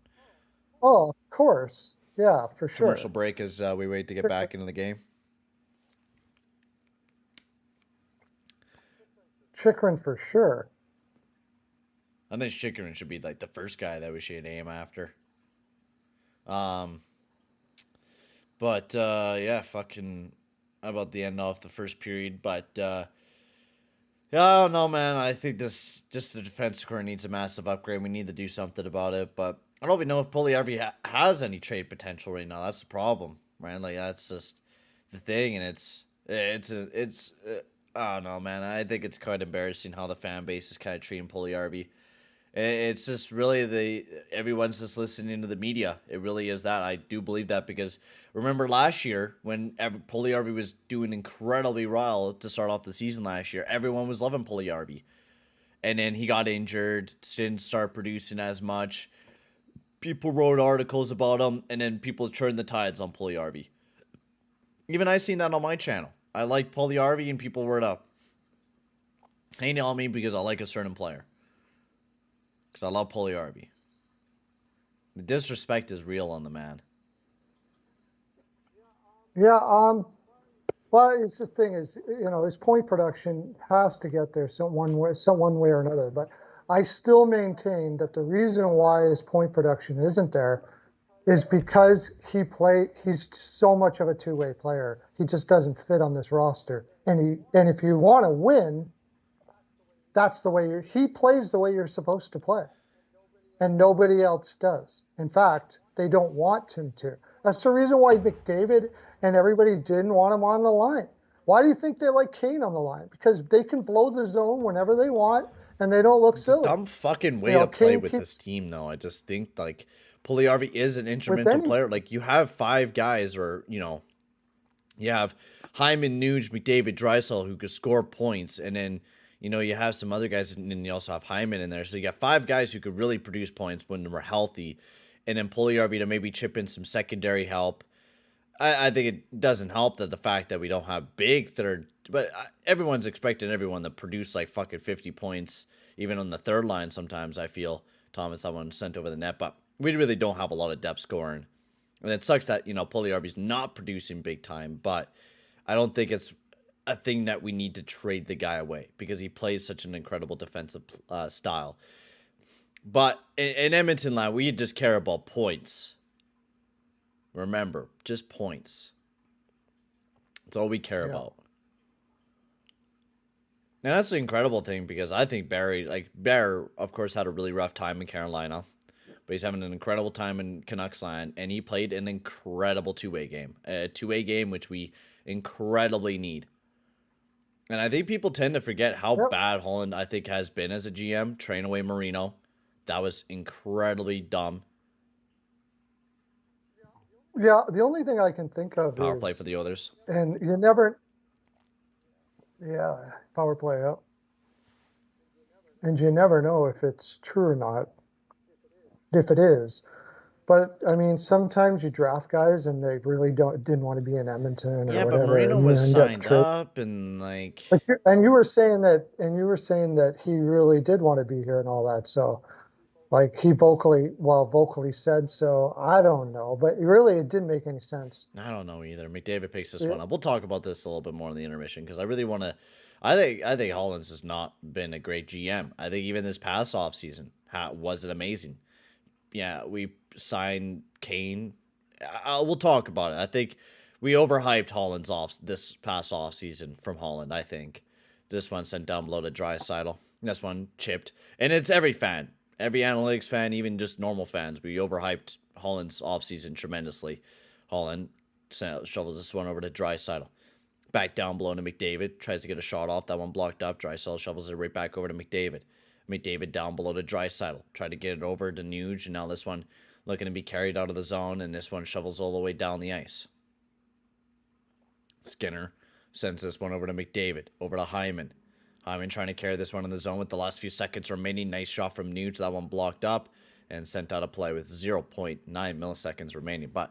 Oh, of course, yeah, for sure. Commercial break as we wait to get back into the game. Chikrin for sure. I think Chikrin should be like the first guy that we should aim after. But yeah, fucking about the end off the first period. But yeah, I don't know, man. I think the defense core needs a massive upgrade. We need to do something about it. But I don't even know if Puljujärvi has any trade potential right now. That's the problem, right? Like that's just the thing, and it's I don't know, man. I think it's quite embarrassing how the fan base is kind of treating Puljujärvi. It's just really everyone's just listening to the media. It really is that. I do believe that because remember last year when Puljujärvi was doing incredibly well to start off the season last year, everyone was loving Puljujärvi. And then he got injured, didn't start producing as much. People wrote articles about him, and then people turned the tides on Puljujärvi. Even I seen that on my channel. I like Puljujärvi, and people were up. Hating on me because I like a certain player. Because I love Puljujärvi. The disrespect is real on the man. Yeah, well, it's the thing is, his point production has to get there one way or another. But I still maintain that the reason why his point production isn't there is because he's so much of a two-way player. He just doesn't fit on this roster. And if you want to win, that's the way he plays the way you're supposed to play. And nobody else does. In fact, they don't want him to. That's the reason why McDavid and everybody didn't want him on the line. Why do you think they like Kane on the line? Because they can blow the zone whenever they want, and they don't look It's silly. a dumb fucking way to play Kane with this team, though. I just think, like, Puljujärvi is an instrumental player. Like, you have 5 guys, or, you have Hyman, Nuge, McDavid, Draisaitl, who could score points, and then, you have some other guys, and then you also have Hyman in there. So you got 5 guys who could really produce points when we're healthy, and then Puljujärvi to maybe chip in some secondary help. I think it doesn't help that the fact that we don't have big third, but everyone's expecting everyone to produce like fucking 50 points, even on the third line. Sometimes I feel Thomas, someone sent over the net, but we really don't have a lot of depth scoring. And it sucks that, Puljujärvi's not producing big time, but I don't think it's a thing that we need to trade the guy away because he plays such an incredible defensive style. But in Edmonton line, we just care about points. Remember, just points. That's all we care about. And that's the incredible thing because I think Bear, of course, had a really rough time in Carolina. But he's having an incredible time in Canucks line. And he played an incredible two-way game. A two-way game which we incredibly need. And I think people tend to forget how bad Holland, I think, has been as a GM. Train away Marino. That was incredibly dumb. Yeah, the only thing I can think of power play for the Oilers. And you never... Yeah, power play up. And you never know if it's true or not, if it is. But, I mean, sometimes you draft guys and they really didn't want to be in Edmonton or whatever. But Marino was signed up and, like... And you were saying that he really did want to be here and all that, so... Like, he vocally said so. I don't know. But really, it didn't make any sense. I don't know either. McDavid picks this one up. We'll talk about this a little bit more in the intermission because I really want to... I think Holland's has not been a great GM. I think even this past offseason, was it amazing? Yeah, we signed Kane. We'll talk about it. I think we overhyped Holland's this past offseason from Holland, I think. This one sent down below to Draisaitl. This one chipped. And it's every fan. Every analytics fan, even just normal fans, we overhyped Holland's offseason tremendously. Holland shovels this one over to Draisaitl. Back down below to McDavid. Tries to get a shot off. That one blocked up. Draisaitl shovels it right back over to McDavid. McDavid down below to Draisaitl. Tried to get it over to Nuge. And now this one looking to be carried out of the zone. And this one shovels all the way down the ice. Skinner sends this one over to McDavid. Over to Hyman. Hyman trying to carry this one in the zone with the last few seconds remaining. Nice shot from Nuge. That one blocked up and sent out of play with 0.9 milliseconds remaining. But,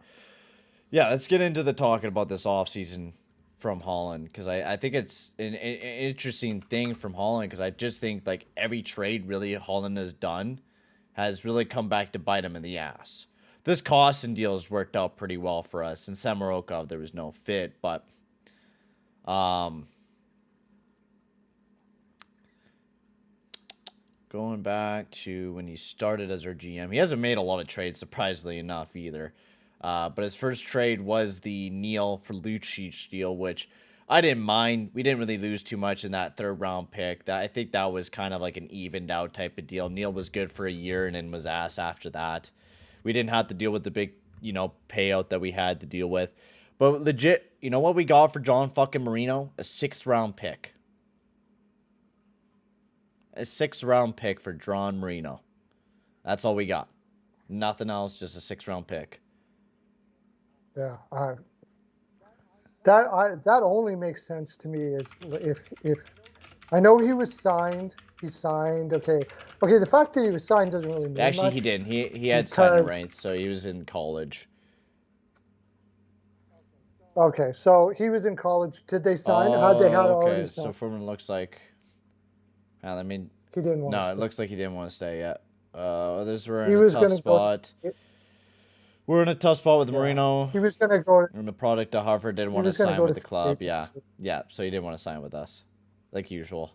yeah, let's get into the talking about this offseason from Holland. Because I think it's an interesting thing from Holland. Because I just think, like, every trade really Holland has done has really come back to bite him in the ass. This Kostin deal has worked out pretty well for us. In Samorukov, there was no fit. But, going back to when he started as our GM, he hasn't made a lot of trades, surprisingly enough, either. But his first trade was the Neil for Lucic deal, which I didn't mind. We didn't really lose too much in that third-round pick. I think that was kind of like an evened-out type of deal. Neil was good for a year and then was ass after that. We didn't have to deal with the big, payout that we had to deal with. But legit, you know what we got for John fucking Marino? A 6th-round pick. A 6th-round pick for John Marino. That's all we got. Nothing else, just a 6th-round pick. Yeah, that only makes sense to me is if I know he was signed. He signed. Okay. The fact that he was signed doesn't really mean Actually, much. he didn't. He had signing rights, so he was in college. Okay, so he was in college. Did they sign? How'd they already signed? So Furman looks like. He didn't want to stay. It looks like he didn't want to stay yet. We're in a tough spot. We're in a tough spot with Marino. He was going to go. And the product of Harvard didn't want to sign with the club. Yeah. So he didn't want to sign with us, like usual.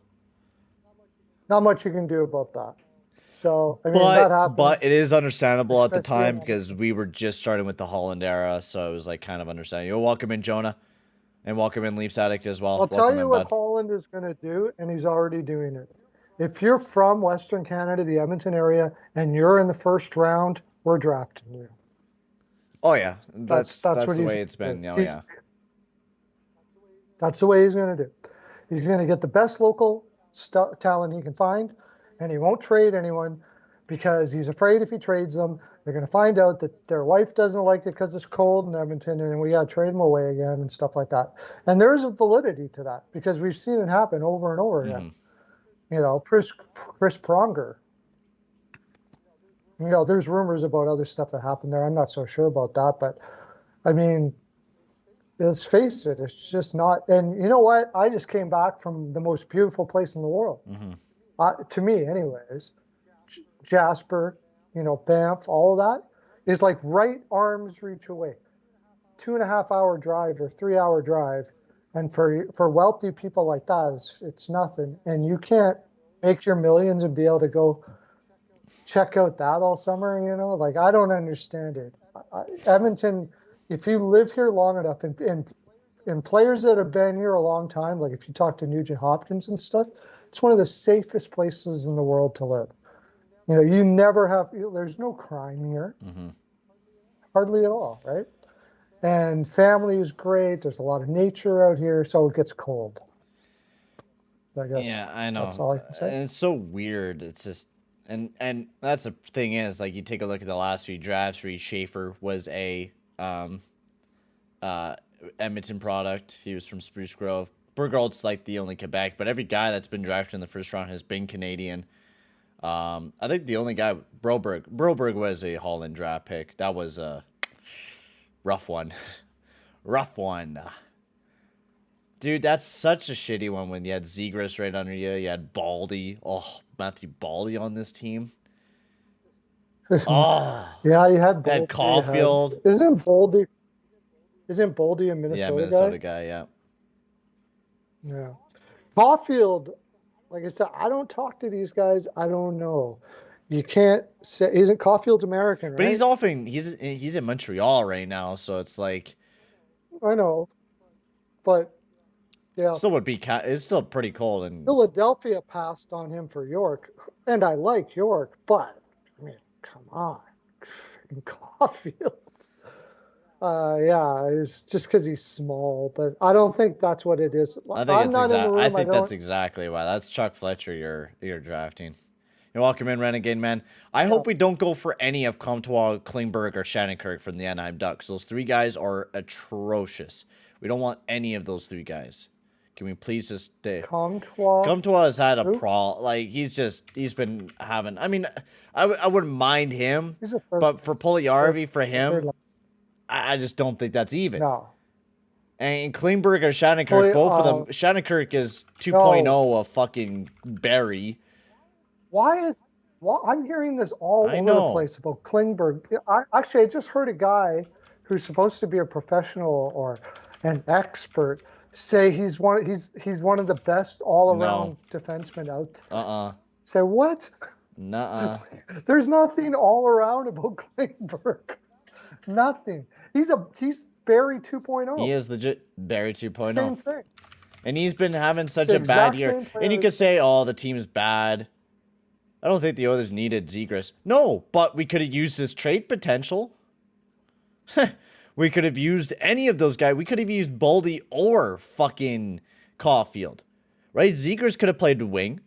Not much you can do about that. So that happens. But it is understandable at the time because we were just starting with the Holland era, so it was like kind of understanding. You'll welcome in Jonah, and welcome in Leafs Addict as well. I'll tell you what Holland is going to do, and he's already doing it. If you're from Western Canada, the Edmonton area, and you're in the first round, we're drafting you. Oh yeah, that's the way it's been. Oh yeah, That's the way he's going to do. He's going to get the best local talent he can find, and he won't trade anyone because he's afraid if he trades them, they're going to find out that their wife doesn't like it because it's cold in Edmonton, and we got to trade them away again and stuff like that. And there is a validity to that because we've seen it happen over and over again. You know, Chris Pronger. You know, there's rumors about other stuff that happened there. I'm not so sure about that, but I mean, let's face it, it's just not. And you know what? I just came back from the most beautiful place in the world. To me, anyways. Jasper, you know, Banff, all of that is like right arm's reach away. 2.5 hour drive or 3 hour drive. And for wealthy people like that, it's nothing. And you can't make your millions and be able to go check out that all summer, you know? Like, I don't understand it. Edmonton, if you live here long enough, and players that have been here a long time, like if you talk to Nugent Hopkins and stuff, it's one of the safest places in the world to live. You know, you never have, there's no crime here. Hardly at all, right? And family is great. There's a lot of nature out here, so it gets cold. I guess. Yeah, I know. That's all I can say. And it's so weird. It's just, and that's the thing is, like, you take a look at the last few drafts. Reed Schaefer was a Edmonton product. He was from Spruce Grove. Bergault's like the only Quebec, but every guy that's been drafted in the first round has been Canadian. I think the only guy, Broberg was a Holland draft pick. That was a rough one. Rough one. Dude, that's such a shitty one when you had Zegras right under you. You had Baldy. Oh, Matthew Baldy on this team. Oh. Yeah, you had Baldy. Had Caulfield. Isn't Baldy a Minnesota guy? Yeah, Minnesota guy, yeah. Yeah. Caulfield, like I said, I don't talk to these guys. I don't know. You can't say, isn't Caulfield's American, right? But he's in Montreal right now, so it's like, I know, but yeah, still would be it's still pretty cold. And Philadelphia passed on him for York, and I like York, but I mean, come on, Caulfield. Yeah, it's just because he's small, but I don't think that's what it is. I think that's exactly why. That's Chuck Fletcher you're drafting. You're welcome in, Renegade Man. I hope we don't go for any of Comtois, Klingberg, or Shattenkirk from the Anaheim Ducks. Those three guys are atrocious. We don't want any of those three guys. Can we please just stay? Comtois has had a problem. Like, he's been having. I mean, I wouldn't mind him, but for Puljujarvi, for him, I just don't think that's even. No. And Klingberg or Shattenkirk, both of them. Shattenkirk is 2.0 of fucking Barry. I'm hearing this all over the place about Klingberg. Actually, I just heard a guy who's supposed to be a professional or an expert say he's one of the best all-around defensemen out there. Say what? Nuh-uh. There's nothing all around about Klingberg. Nothing. He's Barry 2.0. He is legit Barry 2.0. Same thing. And he's been having such a bad year. And you could say, oh, the team's bad. I don't think the Oilers needed Zegras. No, but we could have used his trade potential. We could have used any of those guys. We could have used Baldy or fucking Caulfield. Right? Zegras could have played the wing.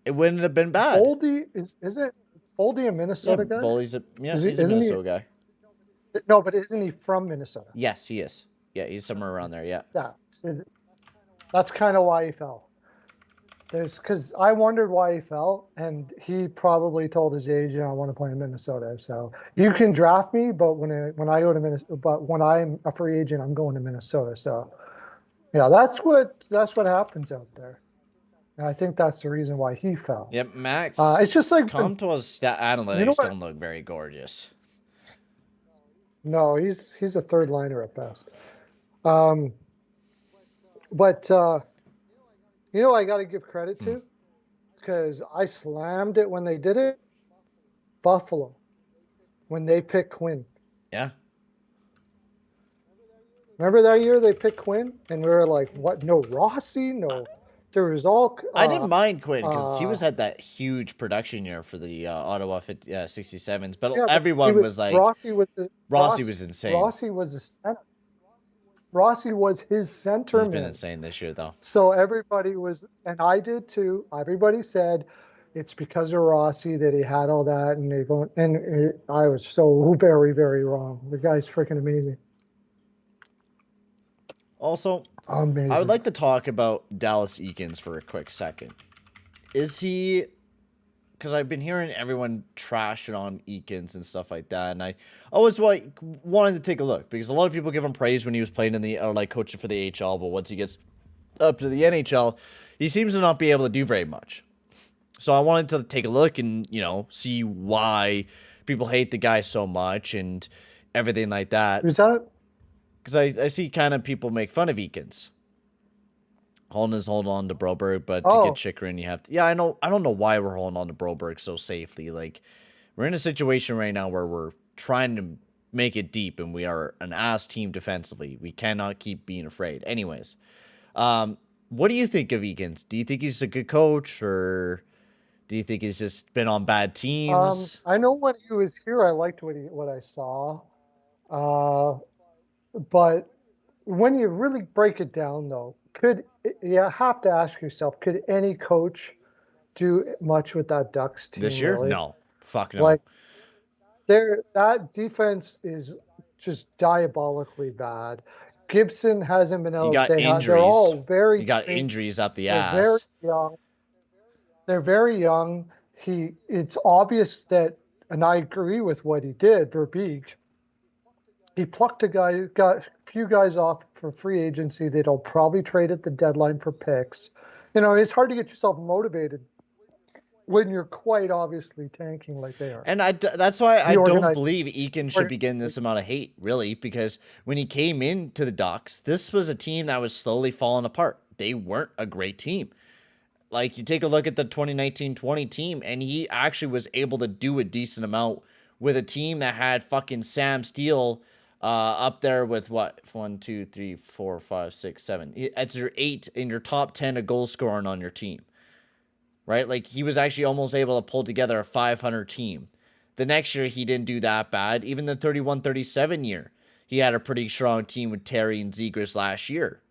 It wouldn't have been bad. Baldy, is it Baldy a Minnesota guy? Baldy's he's a Minnesota guy. No, but isn't he from Minnesota? Yes, he is. Yeah, he's somewhere around there, yeah. Yeah. That's kind of why he fell. Because I wondered why he fell, and he probably told his agent, "I want to play in Minnesota." So you can draft me, but when I go to Minnesota, but when I'm a free agent, I'm going to Minnesota. So yeah, that's what happens out there. And I think that's the reason why he fell. Yep, Max. It's just like Comtois stat analytics don't look very gorgeous. No, he's a third liner at best. But I got to give credit to, because I slammed it when they did it. Buffalo, when they picked Quinn. Yeah. Remember that year they picked Quinn, and we were like, "What? No Rossi? No." There was all. I didn't mind Quinn because he had that huge production year for the Ottawa 67s, but everyone was like, Rossi was insane. Rossi was a center. Rossi was his centerman. He's been insane this year, though. So everybody was, and I did too. Everybody said it's because of Rossi that he had all that, and I was so very, very wrong. The guy's freaking amazing. Also, amazing. I would like to talk about Dallas Eakins for a quick second. Is he? Because I've been hearing everyone trashing on Eakins and stuff like that, and I always wanted to take a look because a lot of people give him praise when he was playing in the coaching for the AHL, but once he gets up to the NHL, he seems to not be able to do very much. So I wanted to take a look and see why people hate the guy so much and everything like that. Is that? Because I see kind of people make fun of Eakins. Holding on to Broberg, but to get Chychrun, you have to. Yeah, I know. I don't know why we're holding on to Broberg so safely. Like, we're in a situation right now where we're trying to make it deep, and we are an ass team defensively. We cannot keep being afraid. Anyways, what do you think of Eakins? Do you think he's a good coach, or do you think he's just been on bad teams? I know when he was here, I liked what I saw, but when you really break it down, though, you have to ask yourself, could any coach do much with that Ducks team this year? Really? No. Fuck no. Like, that defense is just diabolically bad. Gibson hasn't been able. You got injuries. They're all very. You got injuries up the ass. Very young. They're very young. It's obvious that, and I agree with what he did, Verbeek. He plucked got a few guys off for free agency that he'll probably trade at the deadline for picks. It's hard to get yourself motivated when you're quite obviously tanking like they are. And that's why I don't believe Eakins should be getting this amount of hate, really, because when he came into the Ducks, this was a team that was slowly falling apart. They weren't a great team. Like, you take a look at the 2019-20 team, and he actually was able to do a decent amount with a team that had fucking Sam Steele up there with what? 1, 2, 3, 4, 5, 6, 7. It's your 8 in your top 10 of goal scoring on your team. Right? Like, he was actually almost able to pull together a 500 team. The next year, he didn't do that bad. Even the 31-37 year, he had a pretty strong team with Terry and Zegras last year.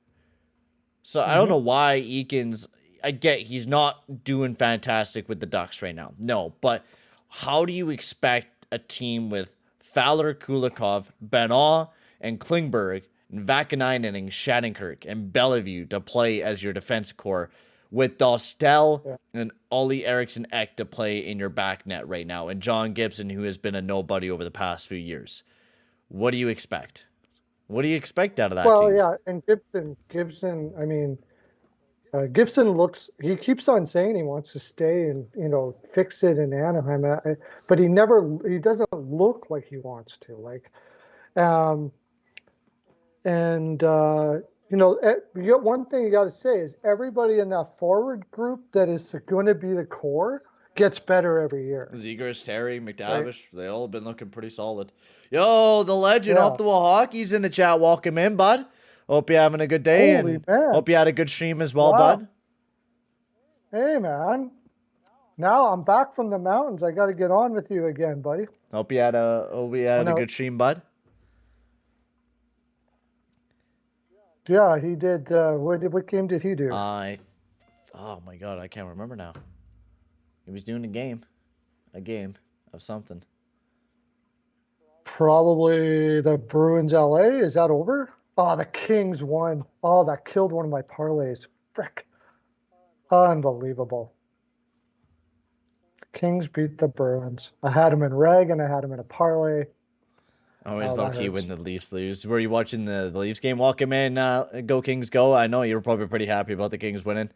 So I don't know why Eakins, I get he's not doing fantastic with the Ducks right now. No, but how do you expect a team with Fowler, Kulikov, Benoit, and Klingberg, and Vakanainen, and Shattenkirk, and Bellevue to play as your defense core with Dostal and Ollie Eriksson Ek to play in your back net right now, and John Gibson, who has been a nobody over the past few years? What do you expect? What do you expect out of that team? Well, yeah, and Gibson, I mean, Gibson he keeps on saying he wants to stay and, fix it in Anaheim, but he doesn't look like he wants to. One thing you got to say is everybody in that forward group that is going to be the core gets better every year. Zegras, Terry, McTavish, They all have been looking pretty solid. Yo, the legend off the wall hockey's in the chat. Welcome in, bud. Hope you're having a good day. Holy man. Hope you had a good stream as well, bud. Hey, man. Now I'm back from the mountains. I got to get on with you again, buddy. Hope you had a good stream, bud. Yeah, he did. What game did he do? Oh my God, I can't remember now. He was doing a game of something. Probably the Bruins LA. Is that over? Oh, the Kings won. Oh, that killed one of my parlays. Frick. Unbelievable. Kings beat the Bruins. I had them in reg and I had them in a parlay. Always lucky when the Leafs lose. Were you watching the Leafs game? Welcome in. Go Kings, go. I know you were probably pretty happy about the Kings winning.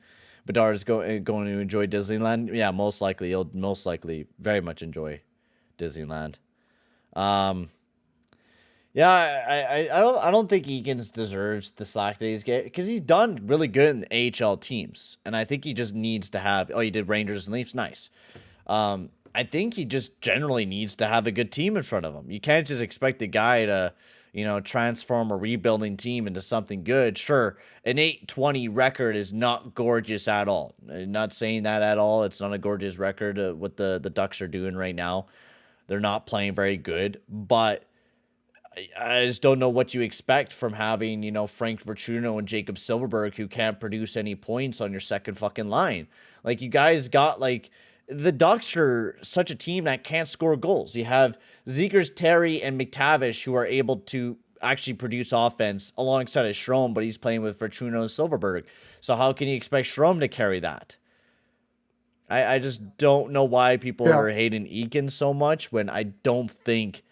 Bedard is going to enjoy Disneyland. Yeah, most likely. He'll most likely very much enjoy Disneyland. Yeah, I don't think Eakins deserves the slack that he's getting because he's done really good in the AHL teams, and I think he just needs to have. Oh, he did Rangers and Leafs, nice. I think he just generally needs to have a good team in front of him. You can't just expect the guy to, transform a rebuilding team into something good. Sure, an 8-20 record is not gorgeous at all. I'm not saying that at all. It's not a gorgeous record. What the Ducks are doing right now, they're not playing very good, but I just don't know what you expect from having, Frank Vertuno and Jacob Silverberg who can't produce any points on your second fucking line. Like, you guys got, like, the Ducks are such a team that can't score goals. You have Zegers, Terry, and McTavish who are able to actually produce offense alongside of Strome, but he's playing with Vertuno and Silverberg. So how can you expect Strome to carry that? I just don't know why people are hating Eakin so much when I don't think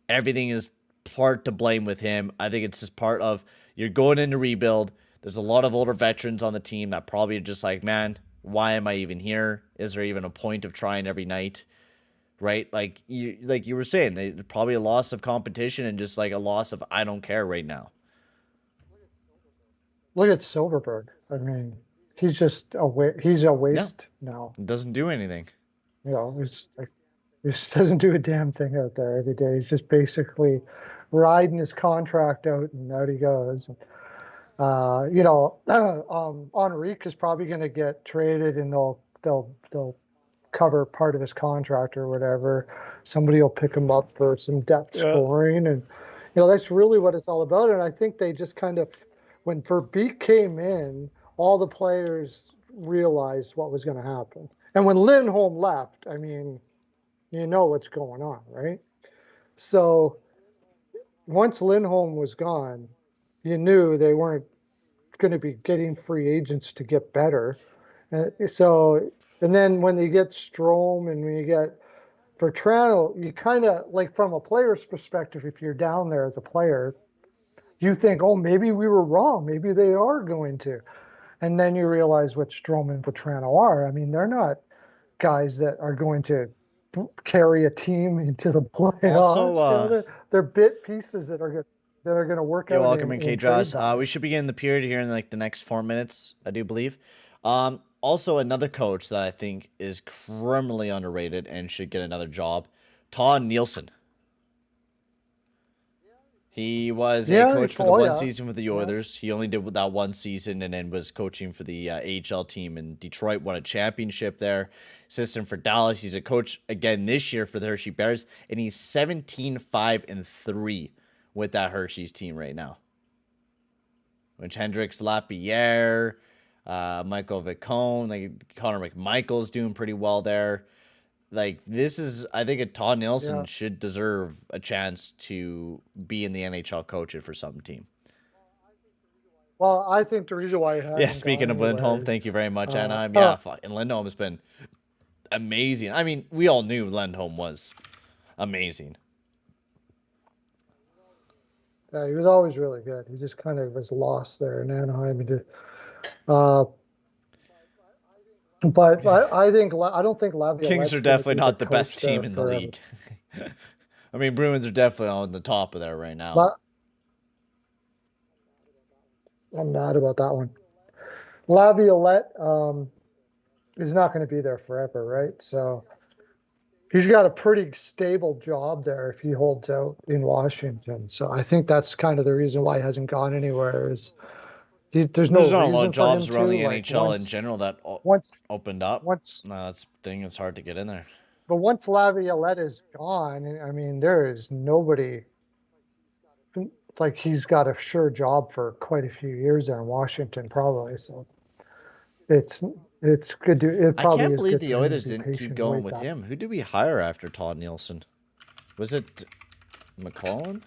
everything is part to blame with him. I think it's just part of you're going into rebuild. There's a lot of older veterans on the team that probably are just like, man, why am I even here? Is there even a point of trying every night? Right? Like you were saying, probably a loss of competition and just like a loss of I don't care right now. Look at Silverberg. I mean, he's just he's a waste now. It doesn't do anything. It's like he just doesn't do a damn thing out there every day. He's just basically riding his contract out, and out he goes. Henrique is probably going to get traded, and they'll cover part of his contract or whatever. Somebody will pick him up for some depth scoring, and that's really what it's all about. And I think they just kind of, when Verbeek came in, all the players realized what was going to happen. And when Lindholm left, I mean, you know what's going on, right? So once Lindholm was gone, you knew they weren't going to be getting free agents to get better. And then when you get Strome and when you get Bertrand, you kind of, like, from a player's perspective, if you're down there as a player, you think, oh, maybe we were wrong. Maybe they are going to. And then you realize what Strome and Bertrand are. I mean, they're not guys that are going to carry a team into the playoffs. Also, they're bit pieces that are going to work out. You're welcome, in K-Draws. We should begin the period here in like the next 4 minutes, I do believe. Also, another coach that I think is criminally underrated and should get another job, Todd Nielsen. He was a coach for the one season with the Oilers. He only did that one season and then was coaching for the AHL team in Detroit, won a championship there. Assistant for Dallas. He's a coach again this year for the Hershey Bears, and he's 17-5-3 with that Hershey's team right now. Which Hendricks Lapierre, Michael Vicone, like Connor McMichael's doing pretty well there. Like, this is, I think a Todd Nielsen should deserve a chance to be in the NHL coaching for some team. Well, I think the reason why he hasn't speaking of Lindholm, thank you very much, Anaheim. Fucking Lindholm has been amazing. I mean, we all knew Lindholm was amazing. Yeah, he was always really good. He just kind of was lost there in Anaheim. But I don't think Laviolette. Kings are definitely not the best team in the league. I mean, Bruins are definitely on the top of there right now. I'm mad about that one. Laviolette is not going to be there forever, right? So he's got a pretty stable job there if he holds out in Washington. So I think that's kind of the reason why he hasn't gone anywhere. There's not a lot of jobs around the NHL in general that opened up. That's the thing. It's hard to get in there. But once Laviolette is gone, I mean, there is nobody. Like, he's got a sure job for quite a few years there in Washington, probably. So it's good to. It probably I can't believe the Oilers didn't keep going with him. Who did we hire after Todd Nielsen? Was it McCollum?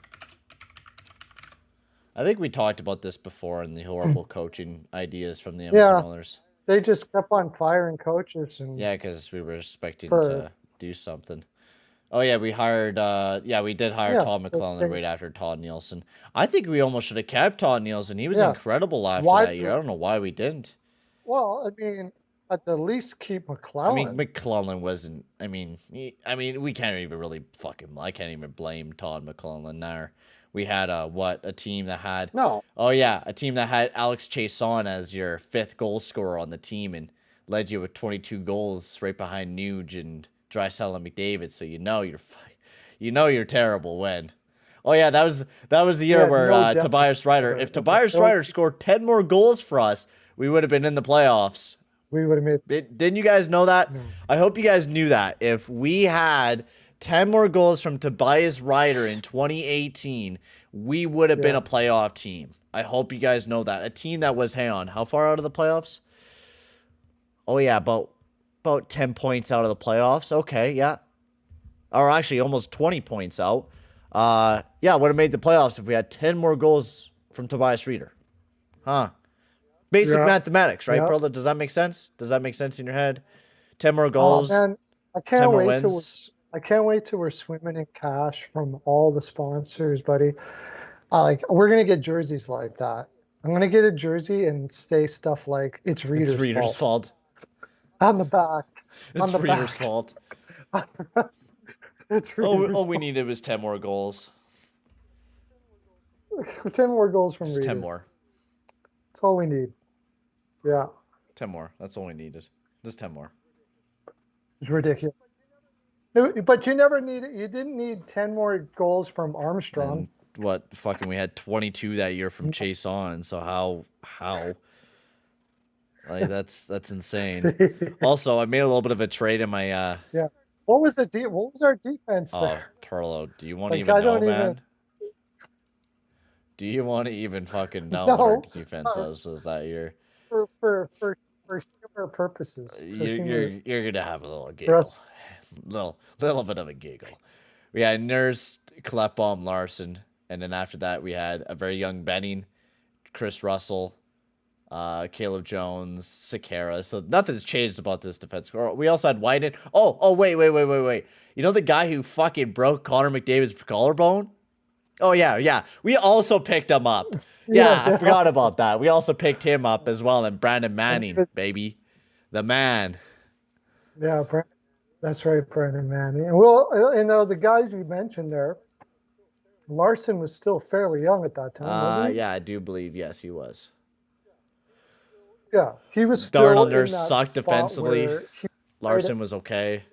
I think we talked about this before in the horrible coaching ideas from the Edmonton Oilers. They just kept on firing coaches. Because we were expecting to do something. Oh, yeah, we hired, we did hire Todd McClellan right after Todd Nielsen. I think we almost should have kept Todd Nielsen. He was incredible after that year. I don't know why we didn't. Well, I mean, at the least keep McClellan. I mean, McClellan wasn't, we can't even really I can't even blame Todd McClellan there. We had a team that had a team that had Alex Chason as your fifth goal scorer on the team and led you with 22 goals right behind Nuge and Draisaitl and McDavid. So you're terrible when. Oh yeah, that was the year where Tobias Ryder. If Tobias Ryder scored 10 more goals for us, we would have been in the playoffs. We would have made. Didn't you guys know that? No. I hope you guys knew that. If we had 10 more goals from Tobias Ryder in 2018, we would have been a playoff team. I hope you guys know that. A team that was, hang on, how far out of the playoffs? Oh, yeah, about 10 points out of the playoffs. Okay, yeah. Or actually, almost 20 points out. Yeah, would have made the playoffs if we had 10 more goals from Tobias Ryder. Huh. Basic mathematics, right, Perlo? Does that make sense? Does that make sense in your head? 10 more goals, man, I 10 can't more wait wins. I can't wait till we're swimming in cash from all the sponsors, buddy. We're gonna get jerseys like that. I'm gonna get a jersey and say stuff like it's Reader's fault. On the back. It's Reader's fault. It's Reader's all we needed was 10 more goals. 10 more goals from Just Reader. 10 more. That's all we need. Yeah. 10 more. That's all we needed. Just 10 more. It's ridiculous. But you never needed. You didn't need 10 more goals from Armstrong. And what fucking we had 22 that year from Chase on. So how? Like that's insane. Also, I made a little bit of a trade in my yeah. What was our defense there? Perlo, do you want to even know, man? Do you want to even fucking know what our defense was that year? For humor purposes. You're gonna have a little giggle. Little bit of a giggle. We had Nurse, Kleppbaum, Larson, and then after that we had a very young Benning, Chris Russell, Caleb Jones, Sekera. So nothing's changed about this defense. We also had Wyden. Oh, wait. You know the guy who fucking broke Connor McDavid's collarbone? Oh, yeah. We also picked him up. Yeah, I forgot about that. We also picked him up as well. And Brandon Manning, baby. The man. Yeah, that's right, Brandon Manning. And well, the guys you mentioned there, Larson was still fairly young at that time, wasn't he? Yeah, I do believe, yes, he was. Yeah, he was still Darnell Nurse sucked defensively. Larson was okay.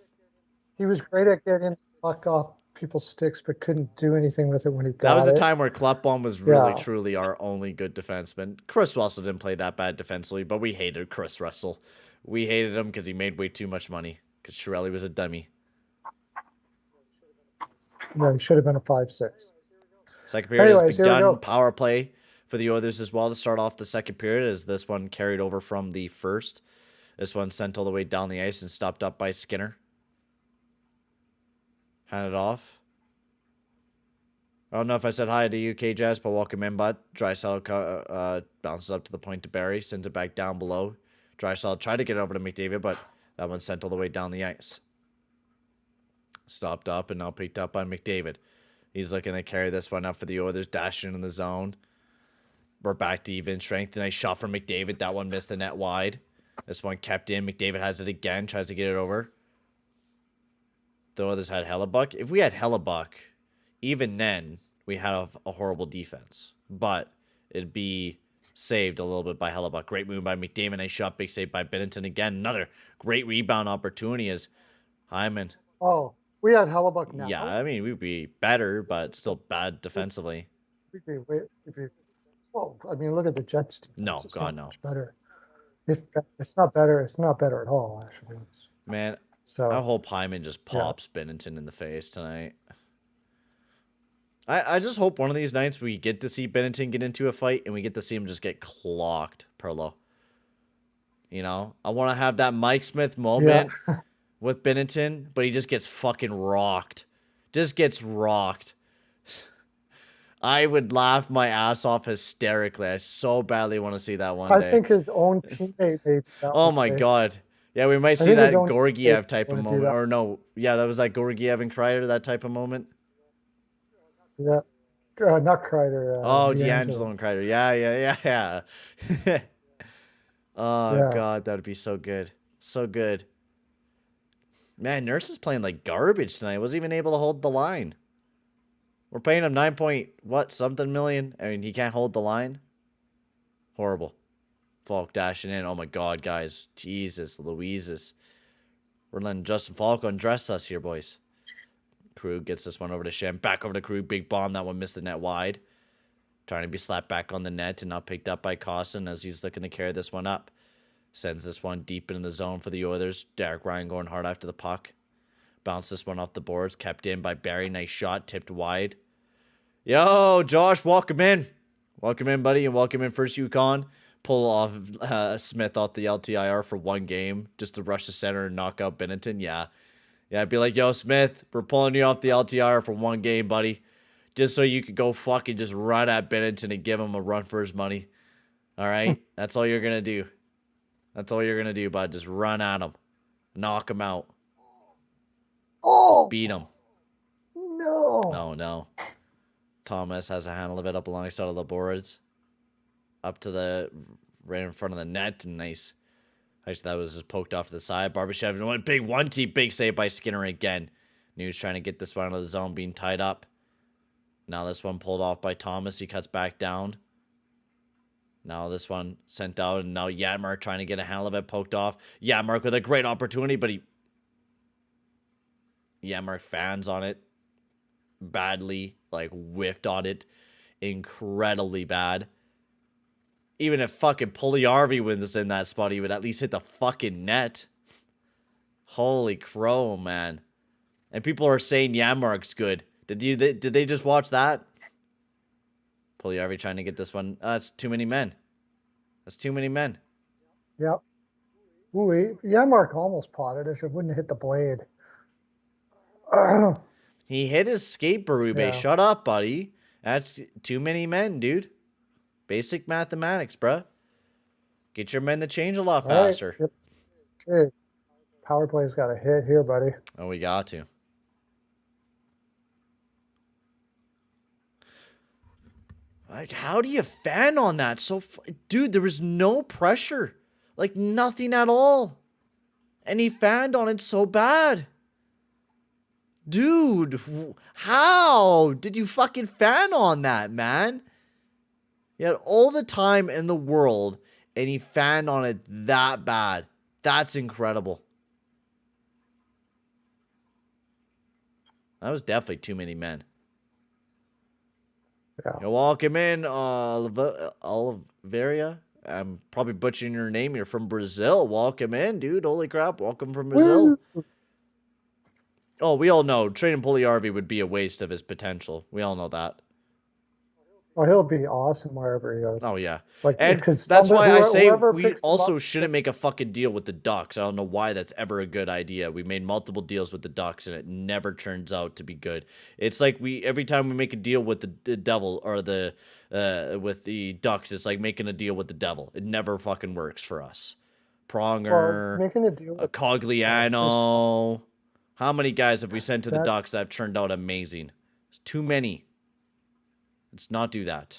He was great at getting the puck off people's sticks, but couldn't do anything with it when he got it. That was the time where Kleppbaum was really, truly our only good defenseman. Chris Russell didn't play that bad defensively, but we hated Chris Russell. We hated him because he made way too much money, because Chiarelli was a dummy. Yeah, he should have been a 5-6. Second period has begun. Power play for the Oilers as well to start off the second period, as this one carried over from the first. This one sent all the way down the ice and stopped up by Skinner. Handed off. I don't know if I said hi to you, K-Jazz, but welcome in, bud. Draisaitl bounces up to the point to Barry, sends it back down below. Draisaitl tried to get over to McDavid, but that one sent all the way down the ice. Stopped up and now picked up by McDavid. He's looking to carry this one up for the Oilers, dashing in the zone. We're back to even strength. Nice shot from McDavid. That one missed the net wide. This one kept in. McDavid has it again. Tries to get it over. The Oilers had Hellebuck. If we had Hellebuck, even then, we had a horrible defense. But it'd be saved a little bit by Hellebuck. Great move by McDavid. Nice shot. Big save by Binnington again. Another great rebound opportunity is Hyman. Oh, we had Hellebuck now. Yeah, I mean, we'd be better, but still bad defensively. Well, I mean, look at the Jets team. No, God, no. Much better. It's not better. It's not better at all, actually. Man, I hope Hyman just pops Binnington in the face tonight. I just hope one of these nights we get to see Binnington get into a fight and we get to see him just get clocked, Perlo. You know, I want to have that Mike Smith moment with Binnington, but he just gets fucking rocked. Just gets rocked. I would laugh my ass off hysterically. I so badly want to see that one day. I think his own teammate made that. Oh my God. Yeah, we might see that Gorgiev type of moment. Or no, yeah, that was like Gorgiev and Kreider, that type of moment. Yeah. Not Kreider. D'Angelo and Kreider. Yeah. God, that would be so good. So good. Man, Nurse is playing like garbage tonight. Wasn't even able to hold the line. We're paying him $9 million. I mean, he can't hold the line. Horrible. Falk dashing in. Oh my God, guys. Jesus, Louises. We're letting Justin Falk undress us here, boys. Krug gets this one over to Shem. Back over to Krug. Big bomb. That one missed the net wide. Trying to be slapped back on the net and not picked up by Costin as he's looking to carry this one up. Sends this one deep into the zone for the Oilers. Derek Ryan going hard after the puck. Bounced this one off the boards. Kept in by Barry. Nice shot. Tipped wide. Yo, Josh, welcome in. Welcome in, buddy, and welcome in First Yukon. Pull off Smith off the LTIR for one game just to rush the center and knock out Bennington. Yeah. Yeah, I'd be like, yo, Smith, we're pulling you off the LTIR for one game, buddy. Just so you could go fucking just run at Bennington and give him a run for his money. All right? That's all you're going to do. That's all you're going to do, bud. Just run at him. Knock him out. Oh! Beat him. No. No. Thomas has a handle of it up alongside of the boards. Up to the... right in front of the net. And nice. Actually, that was just poked off to the side. Barbashev went big 1-T. Big save by Skinner again. News trying to get this one out of the zone, being tied up. Now this one pulled off by Thomas. He cuts back down. Now this one sent out. And now Yatmark trying to get a handle of it. Poked off. Yatmark with a great opportunity, but Yatmark fans on it. Badly. Like, whiffed on it. Incredibly bad. Even if fucking Puljujärvi was in that spot, he would at least hit the fucking net. Holy crow, man. And people are saying Yatmark's good. Did they just watch that? Puljujärvi trying to get this one. That's too many men. That's too many men. Yep. Ooh, Yatmark almost potted if it wouldn't have hit the blade. He hit his skate, Berube. Yeah. Shut up, buddy. That's too many men, dude. Basic mathematics, bruh. Get your men to change a lot faster. Right. Okay. Power play's got a hit here, buddy. Oh, we got to. Like, how do you fan on that? Dude, there was no pressure. Like, nothing at all. And he fanned on it so bad. Dude, how did you fucking fan on that, man? You had all the time in the world, and he fanned on it that bad. That's incredible. That was definitely too many men. Yeah. You're welcome in, Oliveira. I'm probably butchering your name. You're from Brazil. Welcome in, dude. Holy crap. Welcome from Brazil. Oh, we all know trading Puljujärvi would be a waste of his potential. We all know that. Oh, he'll be awesome wherever he goes. Oh, yeah. Like, and that's why I say we also shouldn't make a fucking deal with the Ducks. I don't know why that's ever a good idea. We made multiple deals with the Ducks, and it never turns out to be good. It's like every time we make a deal with the Devil or with the Ducks, it's like making a deal with the Devil. It never fucking works for us. Pronger, making a deal with Cogliano. How many guys have we sent to the Ducks that have turned out amazing? It's too many. Let's not do that.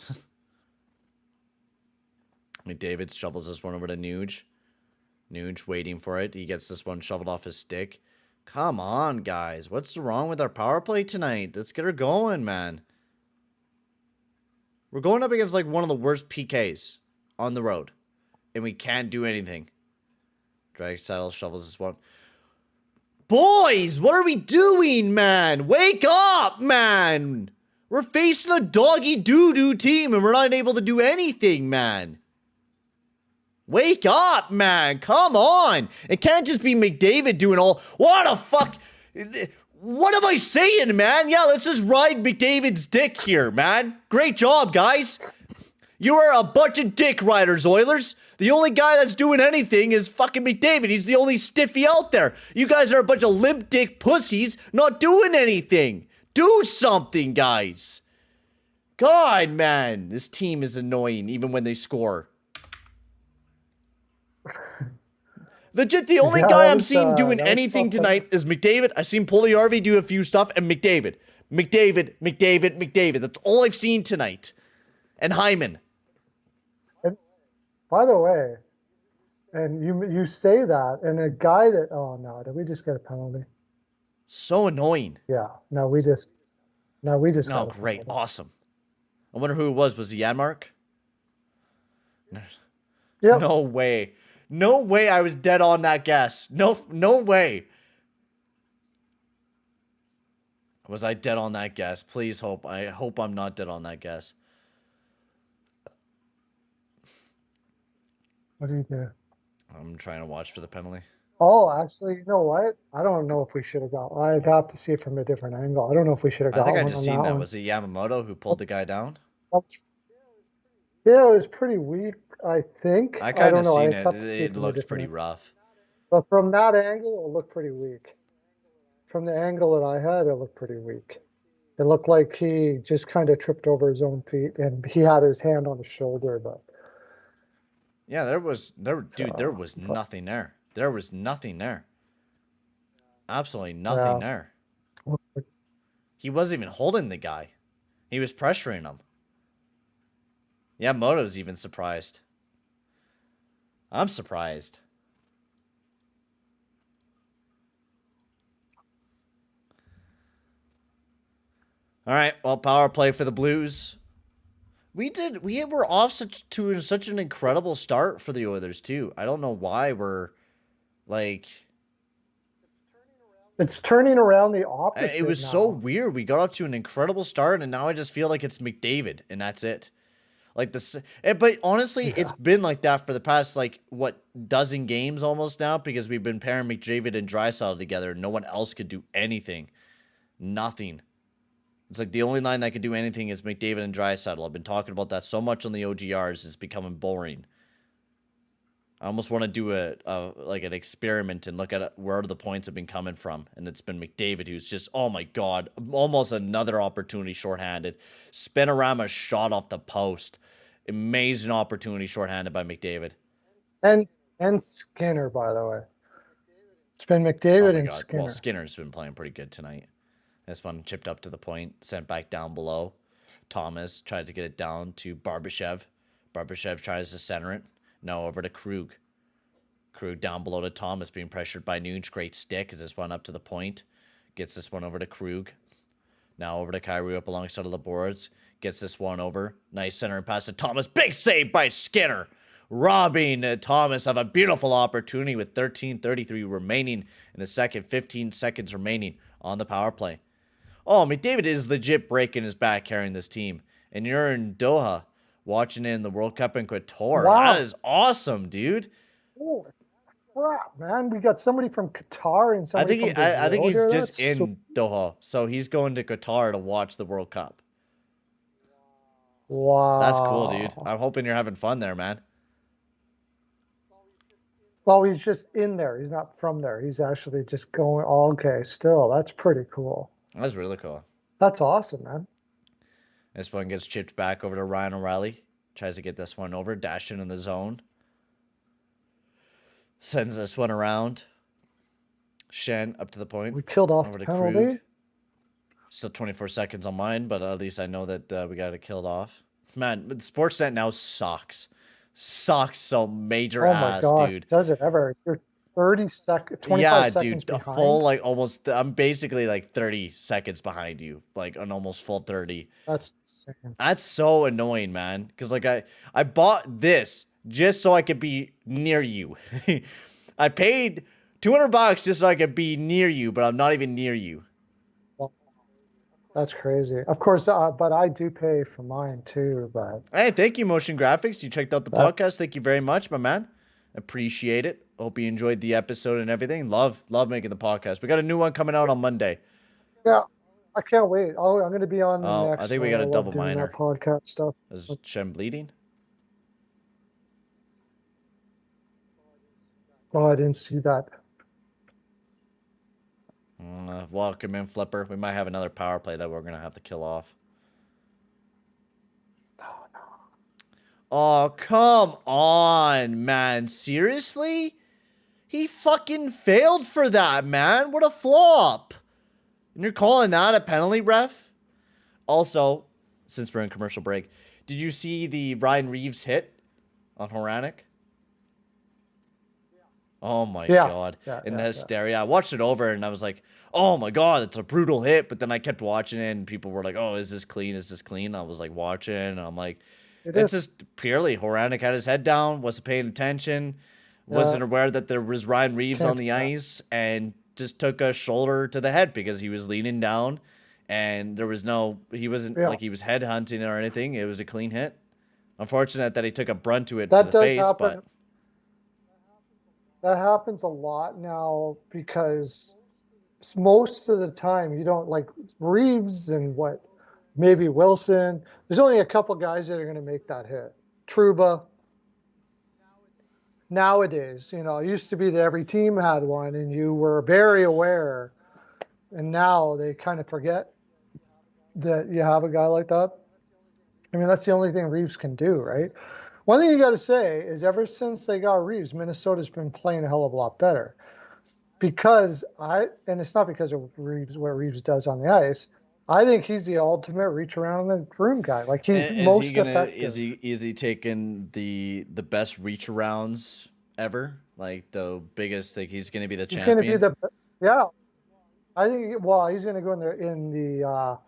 McDavid shovels this one over to Nuge. Nuge waiting for it. He gets this one shoveled off his stick. Come on, guys. What's wrong with our power play tonight? Let's get her going, man. We're going up against like one of the worst PKs on the road. And we can't do anything. Drag Saddle shovels this one. Boys, what are we doing, man? Wake up, man. We're facing a doggy doo-doo team and we're not able to do anything, man. Wake up, man. Come on. It can't just be McDavid doing all... What the fuck? What am I saying, man? Yeah, let's just ride McDavid's dick here, man. Great job, guys. You are a bunch of dick riders, Oilers. The only guy that's doing anything is fucking McDavid. He's the only stiffy out there. You guys are a bunch of limp dick pussies not doing anything. Do something, guys. God, man. This team is annoying even when they score. Legit, the only guy I'm seeing doing anything tonight is McDavid. I've seen Puljujärvi do a few stuff, and McDavid. McDavid. That's all I've seen tonight. And Hyman. And by the way, and you say that, and a guy that... Oh, no. Did we just get a penalty? So annoying. Yeah. No, we just... Oh, great. Awesome. I wonder who it was. Was it Janmark? Yep. No way. No way I was dead on that guess. No way. Was I dead on that guess? Please hope. I hope I'm not dead on that guess. What do you do? I'm trying to watch for the penalty. Oh, actually, you know what? I don't know if we should have got. I'd have to see it from a different angle. I don't know if we should have I think got I one just on seen that that. one. Was it Yamamoto who pulled the guy down? Yeah, it was pretty weak, I think. I I kind don't of know. seen I'd it. have to see it It from a looked different pretty angle. rough. But from that angle, it looked pretty weak. From the angle that I had, it looked pretty weak. It looked like he just kind of tripped over his own feet, and he had his hand on his shoulder. But Yeah, dude, there so, was but nothing there. There was nothing there. Absolutely nothing yeah, there. He wasn't even holding the guy. He was pressuring him. Yeah, Moto's even surprised. I'm surprised. All right, well, power play for the Blues. We were off such an incredible start for the Oilers too. I don't know why we're like it's turning around the it opposite was so now. weird. We got off to an incredible start and now I just feel like it's McDavid and that's it. Like but honestly, it's Yeah, been like that for the past like what dozen games almost now because we've been pairing McDavid and Draisaitl together. No one else could do anything. Nothing. It's like the only line that could do anything is McDavid and Draisaitl. I've been talking about that so much on the OGRs, it's becoming boring. I almost want to do like an experiment and look at where the points have been coming from, and it's been McDavid who's just oh my god, almost another opportunity shorthanded, Spinorama shot off the post, amazing opportunity shorthanded by McDavid. and Skinner, by the way, it's been Oh McDavid my and god, well Skinner. Skinner's been playing pretty good tonight. This one chipped up to the point, sent back down below. Thomas tried to get it down to Barbashev. Barbashev tries to center it. Now over to Krug. Krug down below to Thomas, being pressured by Nuge. Great stick as this one up to the point. Gets this one over to Krug. Now over to Kyrie up alongside of the boards. Gets this one over. Nice center and pass to Thomas. Big save by Skinner. Robbing Thomas of a beautiful opportunity with 13:33 remaining in the second. 15 seconds remaining on the power play. Oh, McDavid is legit breaking his back carrying this team. And you're in Doha watching it in the World Cup in Qatar. That Wow. is awesome, dude. Holy crap, man. We got somebody from Qatar and somebody from I think Brazil he's here. just That's so in Doha. So he's going to Qatar to watch the World Cup. That's cool, dude. wow. I'm hoping you're having fun there, man. Well, he's just in there. He's not from there. He's actually just going, oh, okay, still. That's pretty cool. That's really cool. That's awesome, man. This one gets chipped back over to Ryan O'Reilly. Tries to get this one over. Dashing in the zone. Sends this one around. Shen up to the point. We killed off Over the to Krug. penalty. Still 24 seconds on mine, but at least I know that we got it killed off. Man, Sportsnet now sucks. Sucks so major Oh my ass, God. dude. Does it ever? You're 30 seconds, 25 Yeah, seconds dude, a behind. full like almost. I'm basically like 30 seconds behind you, like an almost full 30. That's insane. That's so annoying, man. Because like I bought this just so I could be near you. I paid $200 just so I could be near you, but I'm not even near you. Well, that's crazy. Of course, but I do pay for mine too. But Hey, thank you, Motion Graphics. You checked out the that, podcast. Thank you very much, my man. Appreciate it. Hope you enjoyed the episode and everything. Love making the podcast. We got a new one coming out on Monday. yeah, I can't wait. Oh, I'm going to be on the Oh, next I think we one. got I a love double doing minor. that podcast stuff. Is Shem bleeding? Oh, I didn't see that. Welcome in, Flipper. We might have another power play that we're going to have to kill off. Oh, come on, man. Seriously? He fucking failed for that, man. What a flop. And you're calling that a penalty, ref? Also, since we're in commercial break, did you see the Ryan Reeves hit on Horanek? Oh my God. In the hysteria. I watched it over and I was like, oh my God, it's a brutal hit. But then I kept watching it and people were like, oh, is this clean? Is this clean? I was like watching and I'm like, it's just purely Horanek had his head down, wasn't paying attention, wasn't aware that there was Ryan Reeves on the ice and just took a shoulder to the head because he was leaning down and there was he wasn't like he was head hunting or anything. It was a clean hit. Unfortunate that he took a brunt to it to the face, but that happens a lot now because most of the time you don't like Reeves and what maybe Wilson. There's only a couple guys that are going to make that hit. Truba. Nowadays, it used to be that every team had one and you were very aware. And now they kind of forget that you have a guy like that. I mean, that's the only thing Reeves can do, right? One thing you got to say is ever since they got Reeves, Minnesota's been playing a hell of a lot better. And it's not because of Reeves, what Reeves does on the ice. I think he's the ultimate reach around the room guy. Like he's most effective. Is he taking the best reach arounds ever? Like the biggest? Like he's gonna be the champion. He's gonna be yeah. I think. Well, he's gonna go in the.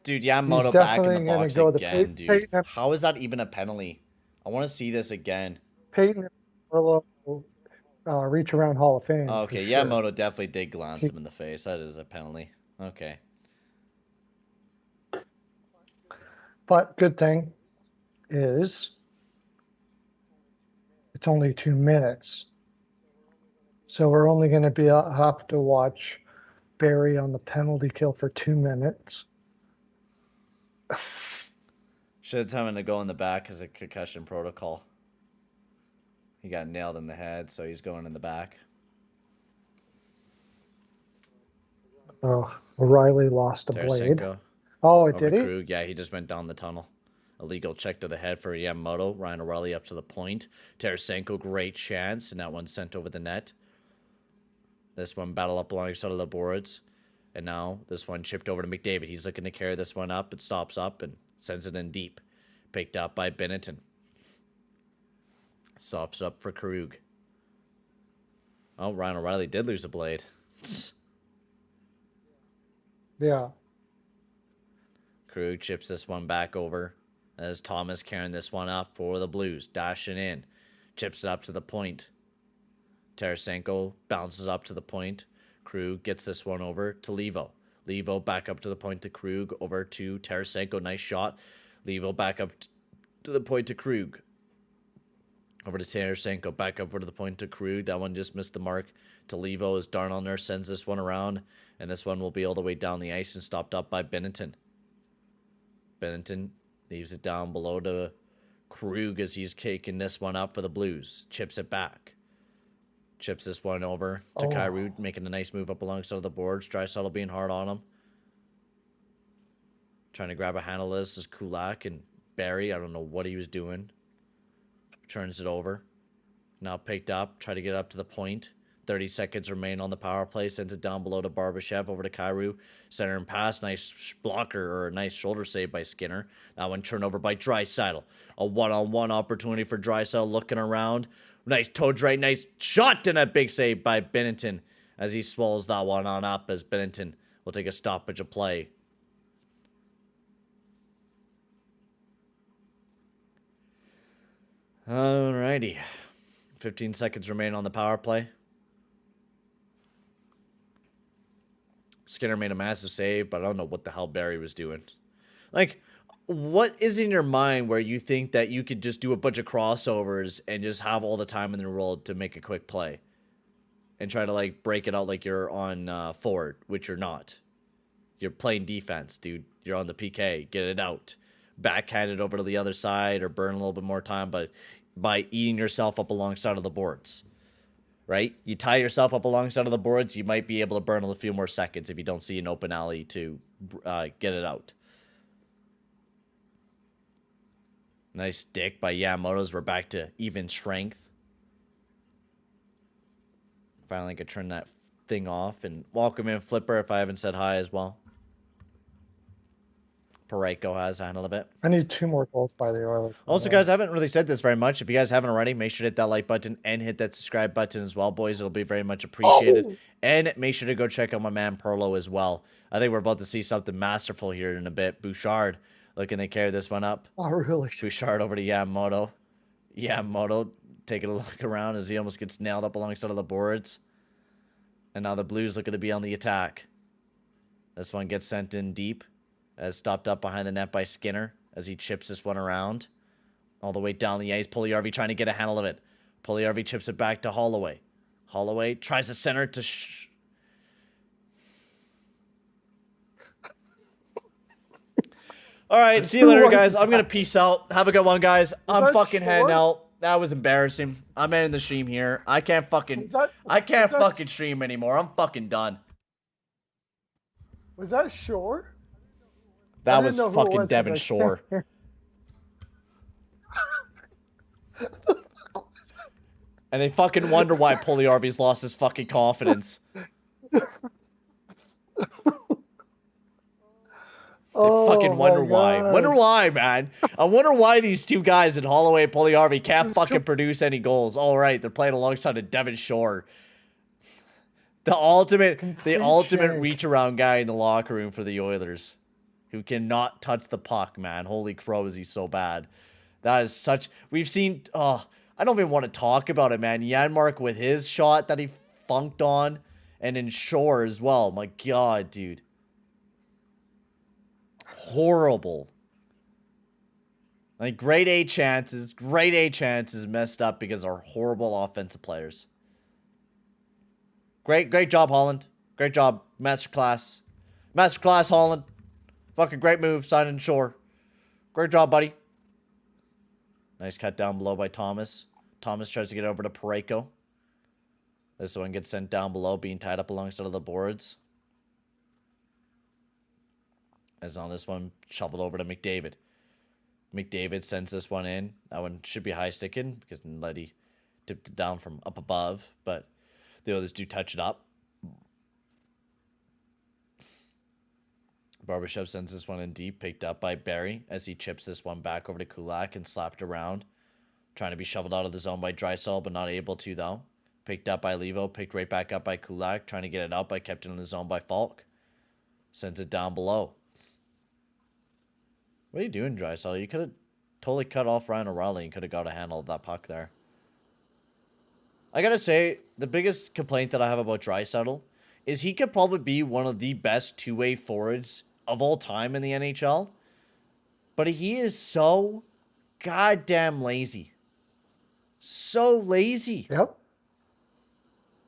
Dude, Yamamoto back in the box again, dude. Payton, how is that even a penalty? I want to see this again. Payton and Perlo, reach around Hall of Fame. Okay, Yamamoto definitely did glance him in the face. That is a penalty. Okay. But good thing is it's only 2 minutes. So we're only going to have to watch Barry on the penalty kill for 2 minutes. Should tell him to go in the back as a concussion protocol. He got nailed in the head, so he's going in the back. Oh, O'Reilly lost a blade. Oh, did he? Krug. Yeah, he just went down the tunnel. Illegal check to the head for Yamamoto. Ryan O'Reilly up to the point. Tarasenko, great chance, and that one sent over the net. This one battle up alongside of the boards. And now this one chipped over to McDavid. He's looking to carry this one up. It stops up and sends it in deep. Picked up by Binnington. Stops up for Krug. Oh, Ryan O'Reilly did lose a blade. Yeah. Krug chips this one back over as Thomas carrying this one up for the Blues. Dashing in. Chips it up to the point. Tarasenko bounces up to the point. Krug gets this one over to Levo. Levo back up to the point to Krug. Over to Tarasenko. Nice shot. Levo back up to the point to Krug. Over to Tarasenko. Back over to the point to Krug. That one just missed the mark to Levo as Darnell sends this one around. And this one will be all the way down the ice and stopped up by Binnington. Binnington leaves it down below to Krug as he's kicking this one up for the Blues. Chips it back. Chips this one over to Kyrou, making a nice move up alongside the boards. Draisaitl being hard on him. Trying to grab a handle of this is Kulak and Barry. I don't know what he was doing. Turns it over. Now picked up. Try to get up to the point. 30 seconds remain on the power play. Sends it down below to Barbashev. Over to Kyrou. Center and pass. Nice blocker or a nice shoulder save by Skinner. That one turned over by Draisaitl. A one-on-one opportunity for Draisaitl looking around. Nice toe drag. Nice shot and a big save by Binnington as he swallows that one on up as Binnington will take a stoppage of play. Alrighty. 15 seconds remain on the power play. Skinner made a massive save, but I don't know what the hell Barry was doing. Like, what is in your mind where you think that you could just do a bunch of crossovers and just have all the time in the world to make a quick play and try to like break it out like you're on forward, which you're not. You're playing defense, dude. You're on the PK. Get it out. Backhand it over to the other side or burn a little bit more time, but by eating yourself up alongside of the boards, right? You tie yourself up alongside of the boards, you might be able to burn a few more seconds if you don't see an open alley to get it out. Nice stick by Yamamoto's. We're back to even strength. Finally could turn that thing off. And welcome in, Flipper, if I haven't said hi as well. Parayko has a handle of it. I need 2 more goals by the Oilers. Also, guys, I haven't really said this very much. If you guys haven't already, make sure to hit that like button and hit that subscribe button as well, boys. It'll be very much appreciated. Oh. And make sure to go check out my man Perlo as well. I think we're about to see something masterful here in a bit. Bouchard looking to carry this one up. Oh, really? Bouchard over to Yamamoto. Yamamoto taking a look around as he almost gets nailed up alongside of the boards. And now the Blues looking to be on the attack. This one gets sent in deep. As stopped up behind the net by Skinner as he chips this one around. All the way down the ice. Puljujärvi trying to get a handle of it. Puljujärvi chips it back to Holloway. Holloway tries to center to All right, see you later, guys. I'm going to peace out. Have a good one, guys. I'm fucking heading out. That was embarrassing. I'm ending the stream here. I can't fucking stream anymore. I'm fucking done. Was that Shore? That was fucking Devin Shore. And they fucking wonder why Puljujärvi's lost his fucking confidence. They fucking wonder why. Wonder why, man. I wonder why these two guys in Holloway and Puljujärvi can't fucking produce any goals. All right, they're playing alongside a Devin Shore. The ultimate reach around guy in the locker room for the Oilers, who cannot touch the puck, man. Holy crow, is he so bad? That is such. We've seen. Oh, I don't even want to talk about it, man. Janmark with his shot that he funked on, and in Shore as well. My God, dude. Horrible. Like grade A chances messed up because they're horrible offensive players. Great job, Holland. Great job, masterclass, Holland. Fucking great move, signing Shore. Great job, buddy. Nice cut down below by Thomas. Thomas tries to get over to Parayko. This one gets sent down below, being tied up alongside of the boards. As on this one, shoveled over to McDavid. McDavid sends this one in. That one should be high sticking because Letty tipped it down from up above, but the others do touch it up. Barbashev sends this one in deep, picked up by Barry as he chips this one back over to Kulak and slapped around. Trying to be shoveled out of the zone by Draisaitl, but not able to, though. Picked up by Levo, picked right back up by Kulak, trying to get it out, but kept it in the zone by Falk. Sends it down below. What are you doing, Draisaitl? You could have totally cut off Ryan O'Reilly and could have got a handle of that puck there. I gotta say, the biggest complaint that I have about Draisaitl is he could probably be one of the best two-way forwards of all time in the NHL. But he is so goddamn lazy. So lazy. Yep.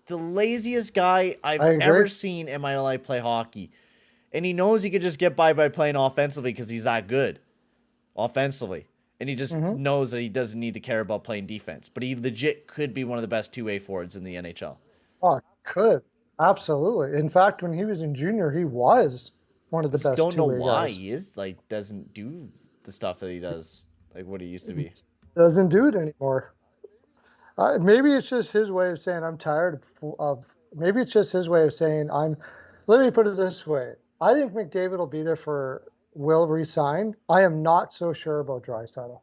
The laziest guy I've ever seen in my life play hockey. And he knows he could just get by playing offensively because he's that good. Offensively. And he just knows that he doesn't need to care about playing defense. But he legit could be one of the best two-way forwards in the NHL. Oh, could. Absolutely. In fact, when he was in junior, he was one of the best two-way guys. Don't know why he is, like, doesn't do the stuff that he does, like what he used to be. Doesn't do it anymore. Maybe it's just his way of saying I'm tired of. Maybe it's just his way of saying I'm. Let me put it this way. I think McDavid will resign. I am not so sure about Draisaitl.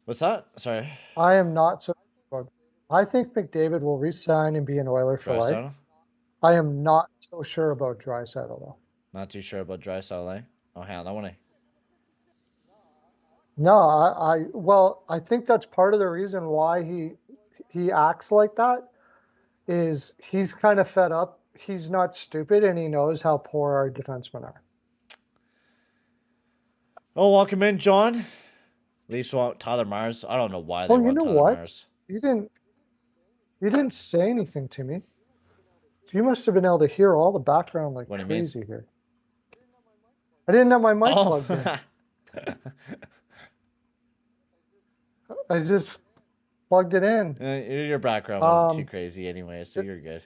What's that? Sorry. I am not so sure. I think McDavid will resign and be an Oiler for life. I am not so sure about Draisaitl, though. Not too sure about Draisaitl, eh? Oh, hell, I want to. No, well, I think that's part of the reason why he acts like that is he's kind of fed up. He's not stupid, and he knows how poor our defensemen are. Oh, welcome in, John. Leafs want Tyler Myers. I don't know why they want Tyler Myers. You didn't say anything to me. You must have been able to hear all the background like crazy here. I didn't have my mic plugged in. I just plugged it in. Your background wasn't too crazy anyway, so you're good.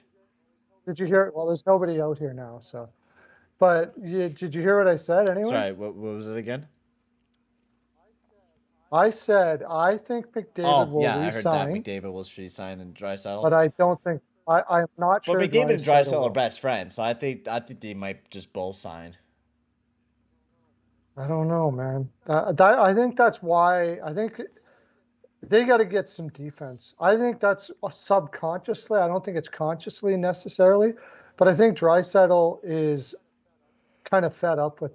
Did you hear it? Well, there's nobody out here now, so. But did you hear what I said anyway? Sorry, what was it again? I said I think McDavid will resign. I heard that McDavid will resign and Draisaitl. But I don't think I'm not sure. But McDavid and Draisaitl are best friends, so I think they might just both sign. I don't know, man. I think that's why. I think they got to get some defense. I think that's subconsciously. I don't think it's consciously necessarily, but I think Draisaitl is kind of fed up with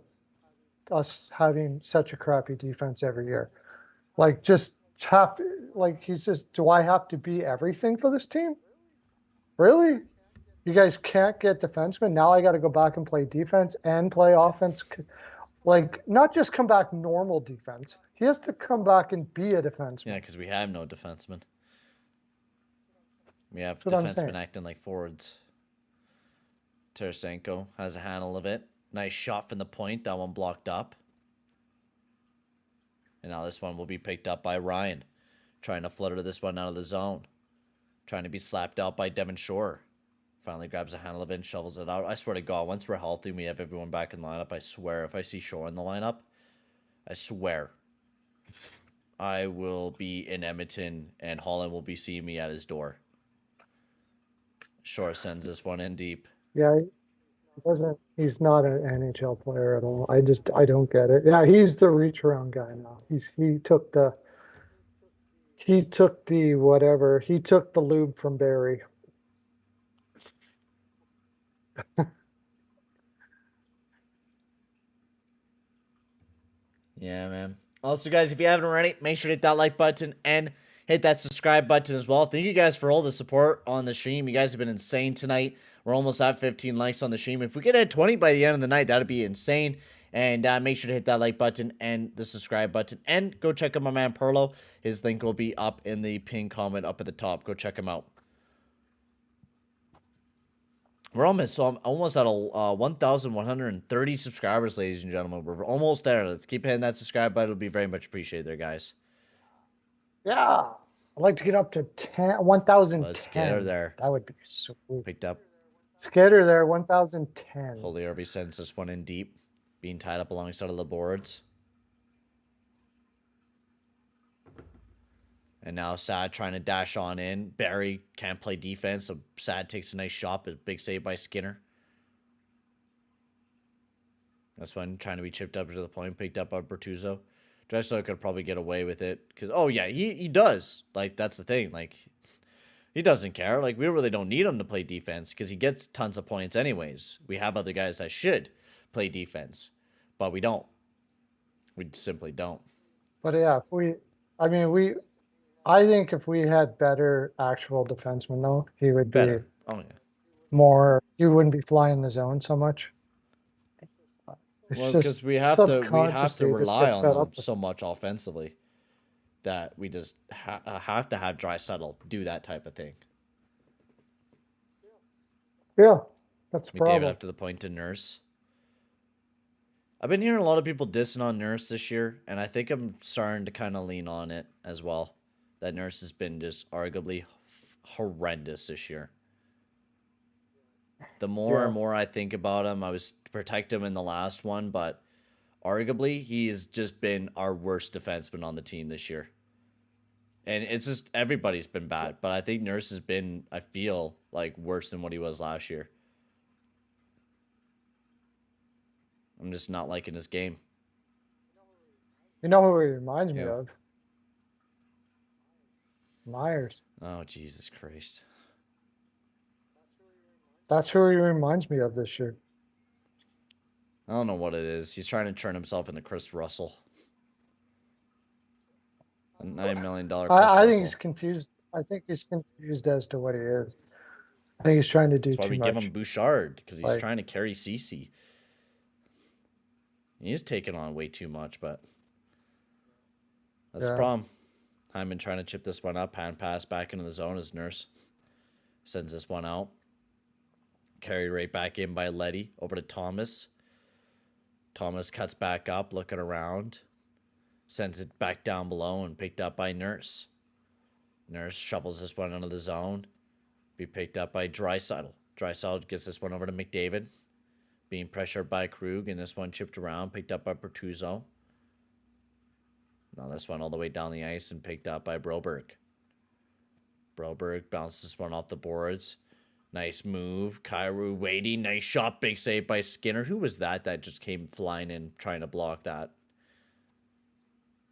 us having such a crappy defense every year. Like, he's just, do I have to be everything for this team? Really? You guys can't get defensemen? Now I got to go back and play defense and play offense. Like, not just come back normal defense. He has to come back and be a defenseman. Yeah, because we have no defenseman. We have That's what I'm defensemen saying. acting like forwards. Tarasenko has a handle of it. Nice shot from the point. That one blocked up. And now this one will be picked up by Ryan. Trying to flutter this one out of the zone. Trying to be slapped out by Devin Shore. Finally grabs a handle of it and shovels it out. I swear to God, once we're healthy and we have everyone back in the lineup, I swear, if I see Shore in the lineup, I swear, I will be in Edmonton and Holland will be seeing me at his door. Shore sends this one in deep. Yeah, he doesn't. He's not an NHL player at all. I don't get it. Yeah, he's the reach around guy now. He took the whatever. He took the lube from Barry. Yeah, man. Also, guys, if you haven't already, make sure to hit that like button and hit that subscribe button as well. Thank you guys for all the support on the stream. You guys have been insane tonight. We're almost at 15 likes on the stream. If we get at 20 by the end of the night, that'd be insane. And make sure to hit that like button and the subscribe button. And go check out my man Perlo. His link will be up in the pinned comment up at the top. Go check him out. We're almost at 1,130 subscribers, ladies and gentlemen. We're almost there. Let's keep hitting that subscribe button. It'll be very much appreciated there, guys. Yeah. I'd like to get up to 1,010. Let's get her there. That would be sweet. Picked up. Let's get her there, 1,010. Holy Irving sends this one in deep. Being tied up alongside of the boards. And now Sad trying to dash on in. Barry can't play defense, so Sad takes a nice shot, but big save by Skinner. This one trying to be chipped up to the point, picked up by Bertuzzo. Drexler could probably get away with it. Because, oh yeah, he does. Like, that's the thing. Like, he doesn't care. Like, we really don't need him to play defense because he gets tons of points anyways. We have other guys that should play defense, but we don't. We simply don't. But yeah, I think if we had better actual defensemen, though, he would be more. He wouldn't be flying the zone so much. Well, because we have to rely on them so much offensively that we just have to have Draisaitl do that type of thing. Yeah, that's the problem. David up to the point to Nurse. I've been hearing a lot of people dissing on Nurse this year, and I think I'm starting to kind of lean on it as well. That Nurse has been just arguably horrendous this year. The more and more I think about him, I was to protect him in the last one, but arguably he's just been our worst defenseman on the team this year. And it's just everybody's been bad, but I think Nurse has been, I feel like, worse than what he was last year. I'm just not liking his game. You know who he reminds me of? Myers. Oh, Jesus Christ. That's who he reminds me of this year. I don't know what it is. He's trying to turn himself into Chris Russell. A $9 million Chris I think he's confused. I think he's confused as to what he is. I think he's trying to do too much. That's why we give him Bouchard, because he's trying to carry Cece. He's taking on way too much, but that's the problem. Hyman trying to chip this one up. Hand pass back into the zone as Nurse sends this one out. Carried right back in by Letty. Over to Thomas. Thomas cuts back up, looking around. Sends it back down below and picked up by Nurse. Nurse shovels this one into the zone. Be picked up by Draisaitl. Draisaitl gets this one over to McDavid. Being pressured by Krug, and this one chipped around, picked up by Bertuzzo. Now this one all the way down the ice and picked up by Broberg. Broberg bounces this one off the boards. Nice move. Kyrou waiting. Nice shot. Big save by Skinner. Who was that just came flying in trying to block that?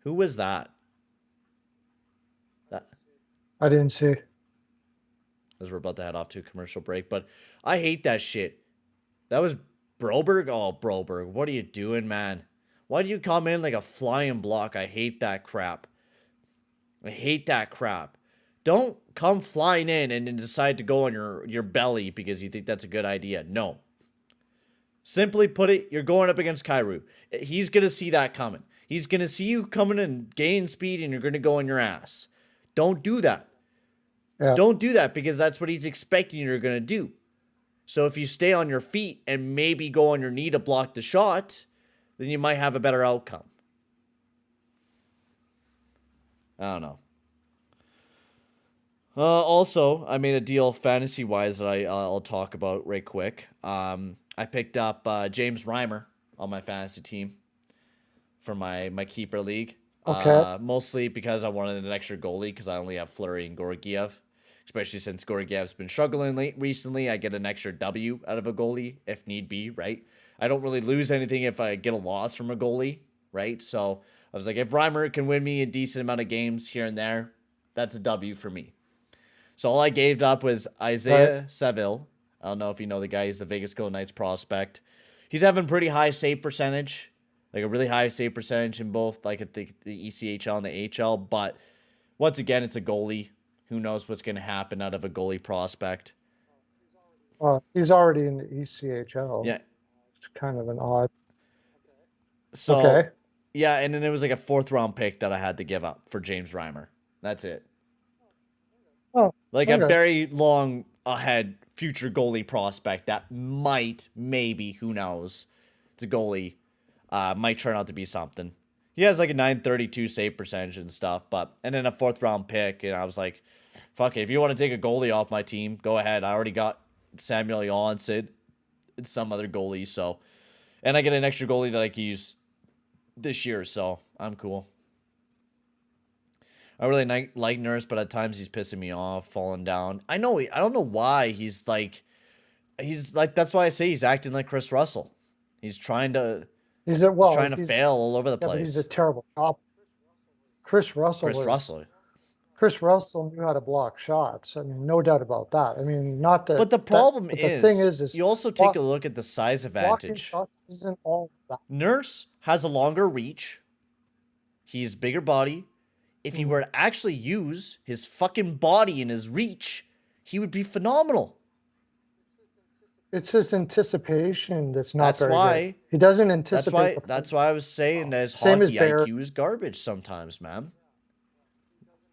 Who was that? I didn't see. As we're about to head off to a commercial break. But I hate that shit. That was Broberg? Oh, Broberg. What are you doing, man? Why do you come in like a flying block? I hate that crap. I hate that crap. Don't come flying in and then decide to go on your belly because you think that's a good idea. No. Simply put it, you're going up against Kyrou. He's going to see that coming. He's going to see you coming and gain speed and you're going to go on your ass. Don't do that. Yeah. Don't do that because that's what he's expecting you're going to do. So if you stay on your feet and maybe go on your knee to block the shot, then you might have a better outcome. I don't know. Also, I made a deal fantasy-wise that I'll talk about right quick. I picked up James Reimer on my fantasy team for my keeper league. Okay. Mostly because I wanted an extra goalie because I only have Fleury and Georgiev. Especially since Georgiev's been struggling recently, I get an extra W out of a goalie if need be, right? I don't really lose anything if I get a loss from a goalie, right? So I was like, if Reimer can win me a decent amount of games here and there, that's a W for me. So all I gave up was Isaiah Saville. I don't know if you know the guy. He's the Vegas Golden Knights prospect. He's having pretty high save percentage, like a really high save percentage in both, like at the ECHL and the AHL. But once again, it's a goalie. Who knows what's going to happen out of a goalie prospect? He's already in the ECHL. Yeah. It's kind of an odd. So, okay. Yeah, and then it was like a 4th-round pick that I had to give up for James Reimer. That's it. Oh, like a very long ahead future goalie prospect that maybe, who knows, it's a goalie, might turn out to be something. He has like a 932 save percentage and stuff, and then a 4th-round pick, and I was like, fuck it, if you want to take a goalie off my team, go ahead. I already got Samuel Janssen and some other goalies, so, and I get an extra goalie that I can use this year, so I'm cool. I really like Nurse, but at times he's pissing me off, falling down. I don't know why he's like, that's why I say he's acting like Chris Russell. He's trying to fail all over the place. But he's a terrible cop. Chris Russell knew how to block shots. I mean, no doubt about that. I mean, not that. But the problem is, the thing is you also take a look at the size advantage. Shots isn't all that. Nurse has a longer reach. He's bigger body. If he were to actually use his fucking body and his reach, he would be phenomenal. It's his anticipation that's not very good. He doesn't anticipate. That's why I was saying that his hockey IQ is garbage sometimes, man.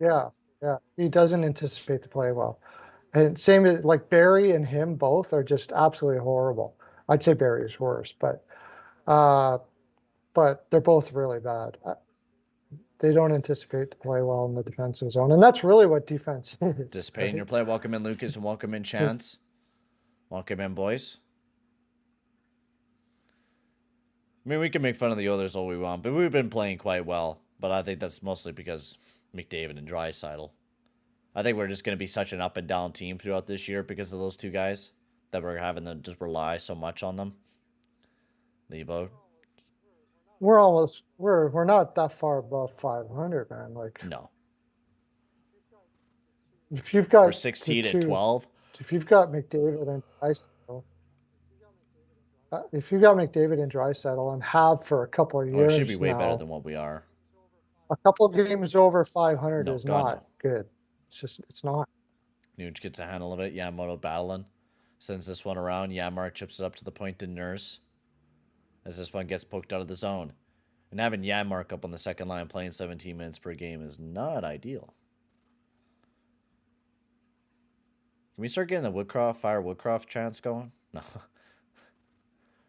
Yeah. He doesn't anticipate to play well. And same as like Barry and him both are just absolutely horrible. I'd say Barry is worse, but they're both really bad. They don't anticipate to play well in the defensive zone, and that's really what defense is. Anticipating your play. Welcome in, Lucas, and welcome in, Chance. Welcome in, boys. I mean, we can make fun of the others all we want, but we've been playing quite well. But I think that's mostly because McDavid and Draisaitl. I think we're just going to be such an up and down team throughout this year because of those two guys that we're having to just rely so much on them. Levo. We're not that far above 500, man. Like no. If you've got we're 16 and 12. If you've got McDavid and Draisaitl, and have for a couple of years, it should be way better than what we are. A couple of games over 500 is not good. It's not. Nuge gets a handle of it. Yamamoto battling. Sends this one around. Yamar chips it up to the point to Nurse. As this one gets poked out of the zone. And having Yanmark up on the second line playing 17 minutes per game is not ideal. Can we start getting the Woodcroft chance going? No.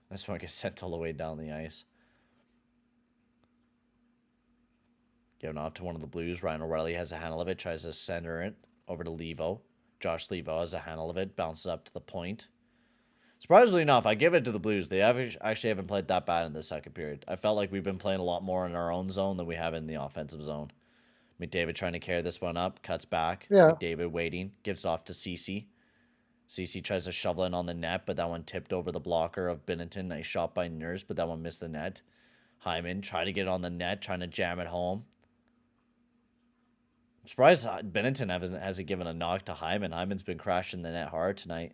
This one gets sent all the way down the ice. Giving off to one of the Blues. Ryan O'Reilly has a handle of it. Tries to center it over to Levo. Josh Levo has a handle of it. Bounces up to the point. Surprisingly enough, I give it to the Blues. They actually haven't played that bad in the second period. I felt like we've been playing a lot more in our own zone than we have in the offensive zone. McDavid trying to carry this one up. Cuts back. Yeah. McDavid waiting. Gives off to Ceci. Ceci tries to shovel it on the net, but that one tipped over the blocker of Binnington. Nice shot by Nurse, but that one missed the net. Hyman trying to get it on the net. Trying to jam it home. I'm surprised Binnington hasn't given a knock to Hyman. Hyman's been crashing the net hard tonight.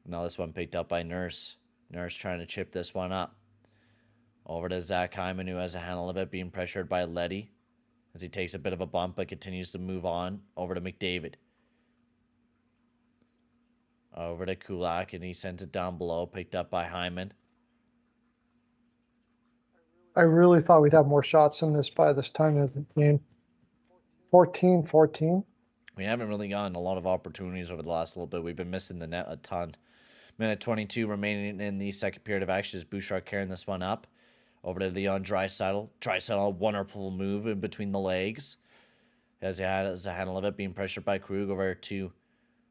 Now this one picked up by Nurse. Nurse trying to chip this one up. Over to Zach Hyman, who has a handle of it, being pressured by Leddy. As he takes a bit of a bump, but continues to move on. Over to McDavid. Over to Kulak, and he sends it down below, picked up by Hyman. I really thought we'd have more shots in this by this time of the game. 14-14. We haven't really gotten a lot of opportunities over the last little bit. We've been missing the net a ton. Minute 22 remaining in the second period of action. Is Bouchard carrying this one up over to Leon Draisaitl. Draisaitl, wonderful move in between the legs. As he has a handle of it, being pressured by Krug over to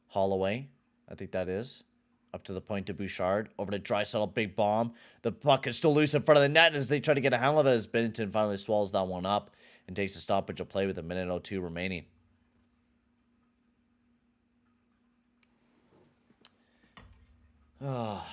Holloway. I think that is. Up to the point to Bouchard. Over to Draisaitl, big bomb. The puck is still loose in front of the net as they try to get a handle of it. As Binnington finally swallows that one up and takes a stoppage of play with a minute 02 remaining. Oh.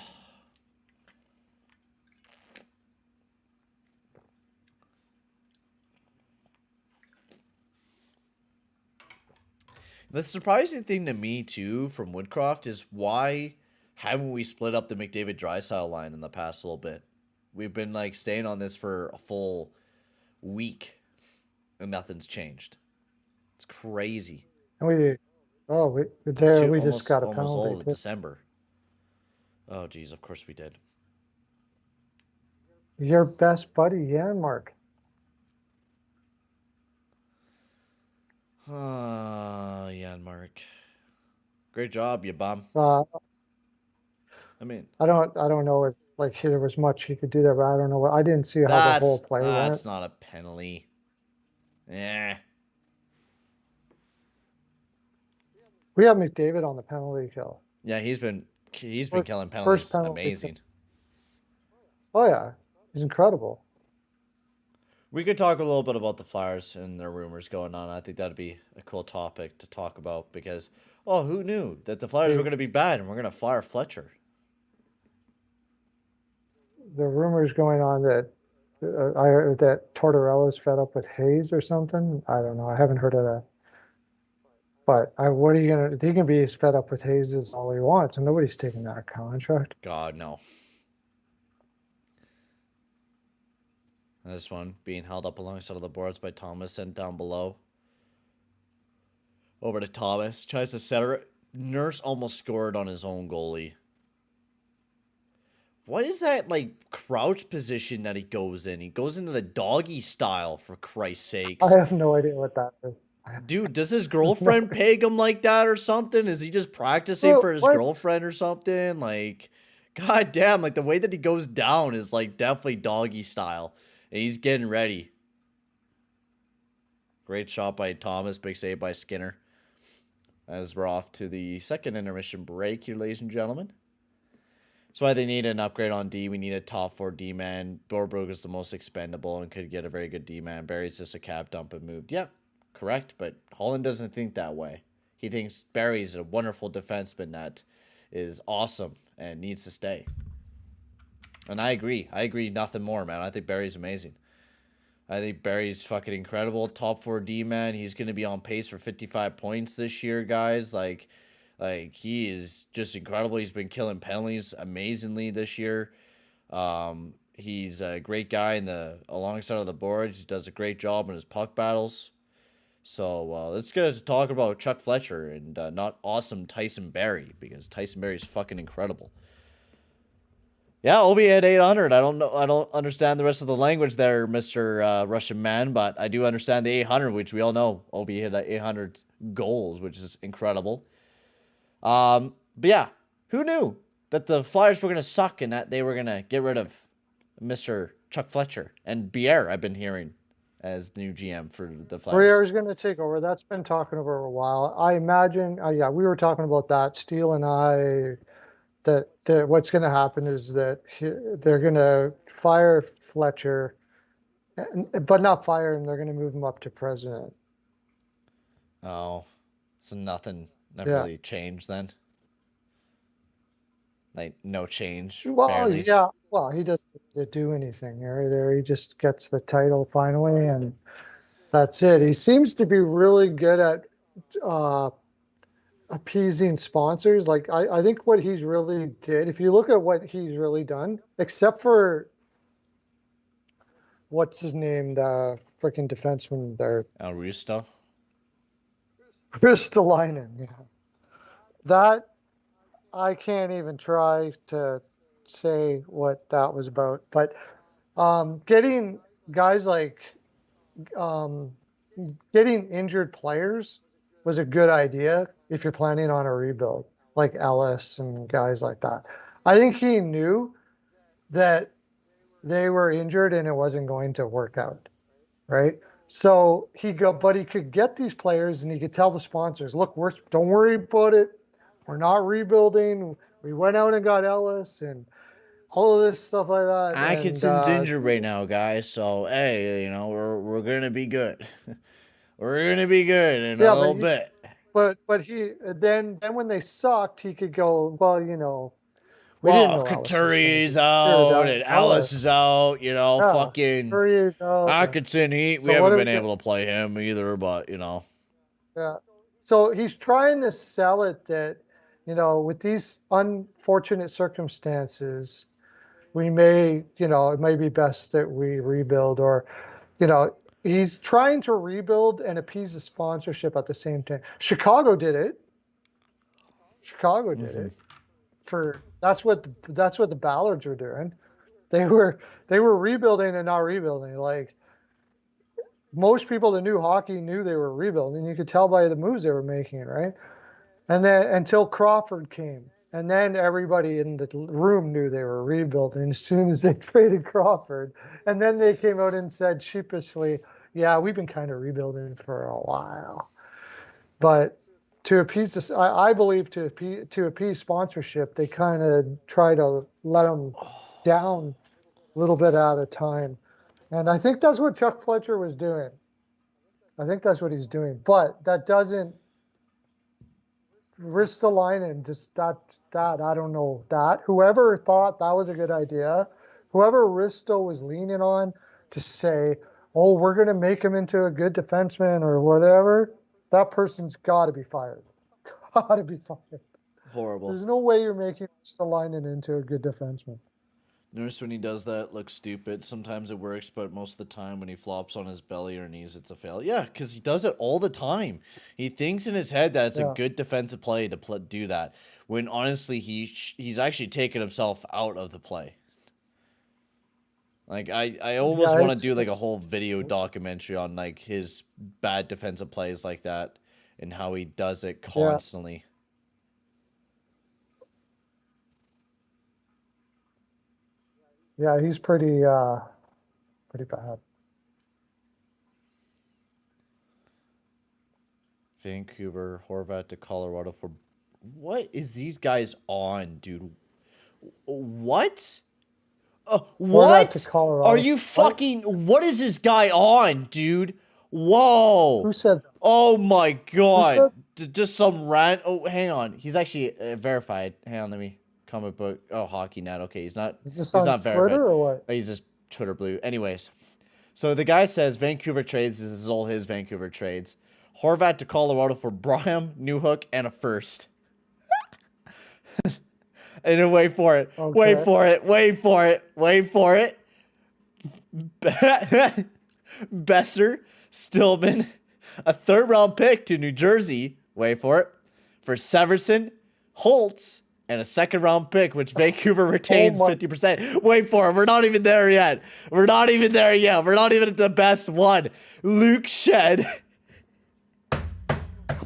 The surprising thing to me, too, from Woodcroft is why haven't we split up the McDavid-Draisaitl line in the past little bit? We've been, like, staying on this for a full week, and nothing's changed. It's crazy. We just got a penalty. Almost all of December. Oh, geez, of course we did. Your best buddy, Janmark. Janmark. Great job, you bum. I don't know if there was much he could do there, but I don't know. I didn't see how the whole play went. That's not a penalty. Yeah. We have McDavid on the penalty kill. Yeah, he's been killing penalties. Amazing. Oh yeah, he's incredible. We could talk a little bit about the Flyers and their rumors going on. I think that'd be a cool topic to talk about because, who knew that the Flyers were going to be bad and we're going to fire Fletcher? The rumors going on that that Tortorella's fed up with Hayes or something. I don't know. I haven't heard of that. But what are you gonna? He can be fed up with Hayes as all he wants, and nobody's taking that contract. God no. This one being held up alongside of the boards by Thomas and down below. Over to Thomas. Tries to center it. Nurse almost scored on his own goalie. What is that, crouch position that he goes in? He goes into the doggy style, for Christ's sakes. I have no idea what that is. Dude, does his girlfriend peg him like that or something? Is he just practicing for his girlfriend or something? God damn, the way that he goes down is, definitely doggy style. And he's getting ready. Great shot by Thomas. Big save by Skinner. As we're off to the second intermission break here, ladies and gentlemen. That's why they need an upgrade on D. We need a top 4 D-man. Borbrook is the most expendable and could get a very good D-man. Barry's just a cap dump and moved. Yep, correct. But Holland doesn't think that way. He thinks Barry's a wonderful defenseman that is awesome and needs to stay. And I agree. I agree nothing more, man. I think Barry's amazing. I think Barry's fucking incredible. Top 4 D-man. He's going to be on pace for 55 points this year, guys. He is just incredible. He's been killing penalties amazingly this year. He's a great guy alongside of the boards. He does a great job in his puck battles. So let's get to talk about Chuck Fletcher and not awesome Tyson Barrie, because Tyson Barrie's fucking incredible. Yeah, Ovi had 800. I don't understand the rest of the language there, Mr. Russian man, but I do understand the 800, which we all know. Ovi hit 800 goals, which is incredible. But yeah, who knew that the Flyers were going to suck and that they were going to get rid of Mr. Chuck Fletcher and Bier, I've been hearing, as the new GM for the Flyers. Bier's going to take over. That's been talking over a while. I imagine, we were talking about that, Steele and I, that what's going to happen is that they're going to fire Fletcher, but not fire him. They're going to move him up to president. Oh, so nothing really changed then? No change? Well, barely. yeah. Well, he doesn't do anything there. He just gets the title finally, and that's it. He seems to be really good at appeasing sponsors. I think what he's really did, if you look at what he's really done, except for what's his name, the freaking defenseman there, Rusto? Kristalainen, yeah. That I can't even try to say what that was about. But getting guys like getting injured players was a good idea if you're planning on a rebuild, like Ellis and guys like that. I think he knew that they were injured and it wasn't going to work out, right? So but he could get these players and he could tell the sponsors, look, don't worry about it. We're not rebuilding. We went out and got Ellis and all of this stuff like that. Atkinson's injured right now, guys. So hey, we're gonna be good. We're gonna be good in a little bit. But then when they sucked, he could go, well, Couturier's out and Ellis is out. Fucking Atkinson. We haven't been able to play him either, but Yeah. So he's trying to sell it that, with these unfortunate circumstances, we may, it may be best that we rebuild, or, he's trying to rebuild and appease the sponsorship at the same time. Chicago did it. That's what the Ballards were doing. They were rebuilding and not rebuilding. Like, most people that knew hockey knew they were rebuilding. You could tell by the moves they were making, right? And then until Crawford came, and then everybody in the room knew they were rebuilding as soon as they traded Crawford. And then they came out and said sheepishly, yeah, we've been kind of rebuilding for a while. But to appease this, I believe to appease sponsorship, they kind of try to let them down a little bit at a time. And I think that's what Chuck Fletcher was doing. I think that's what he's doing. But that doesn't Ristolainen, just that I don't know that. Whoever thought that was a good idea, whoever Risto was leaning on to say, oh, we're going to make him into a good defenseman or whatever, that person's got to be fired. Got to be fired. Horrible. There's no way you're making Ristolainen into a good defenseman. Notice when he does that, looks stupid. Sometimes it works, but most of the time when he flops on his belly or knees, it's a fail. Yeah, because he does it all the time. He thinks in his head that it's a good defensive play to do that, when honestly he's actually taken himself out of the play. Like, I almost want to do like a whole video documentary on like his bad defensive plays like that and how he does it constantly. Yeah, he's pretty bad. Vancouver, Horvat to Colorado for... What is these guys on, dude? What? What? Are you fucking... What is this guy on, dude? Whoa. Who said that? Oh, my God. Just some rant. Oh, hang on. He's actually verified. Hang on, let me... Comic book. Oh, Hockey Net. Okay, he's not. He's not verified. Twitter or what? He's just Twitter blue. Anyways, so the guy says Vancouver trades. This is all his Vancouver trades. Horvat to Colorado for Braham, Newhook, and a first. And then wait for it. Okay. Wait for it. Besser, Stillman, a 3rd round pick to New Jersey. Wait for it. For Severson, Holtz, and a 2nd round pick, which Vancouver retains 50%. Wait for it. We're not even there yet. We're not even at the best one. Luke Shed.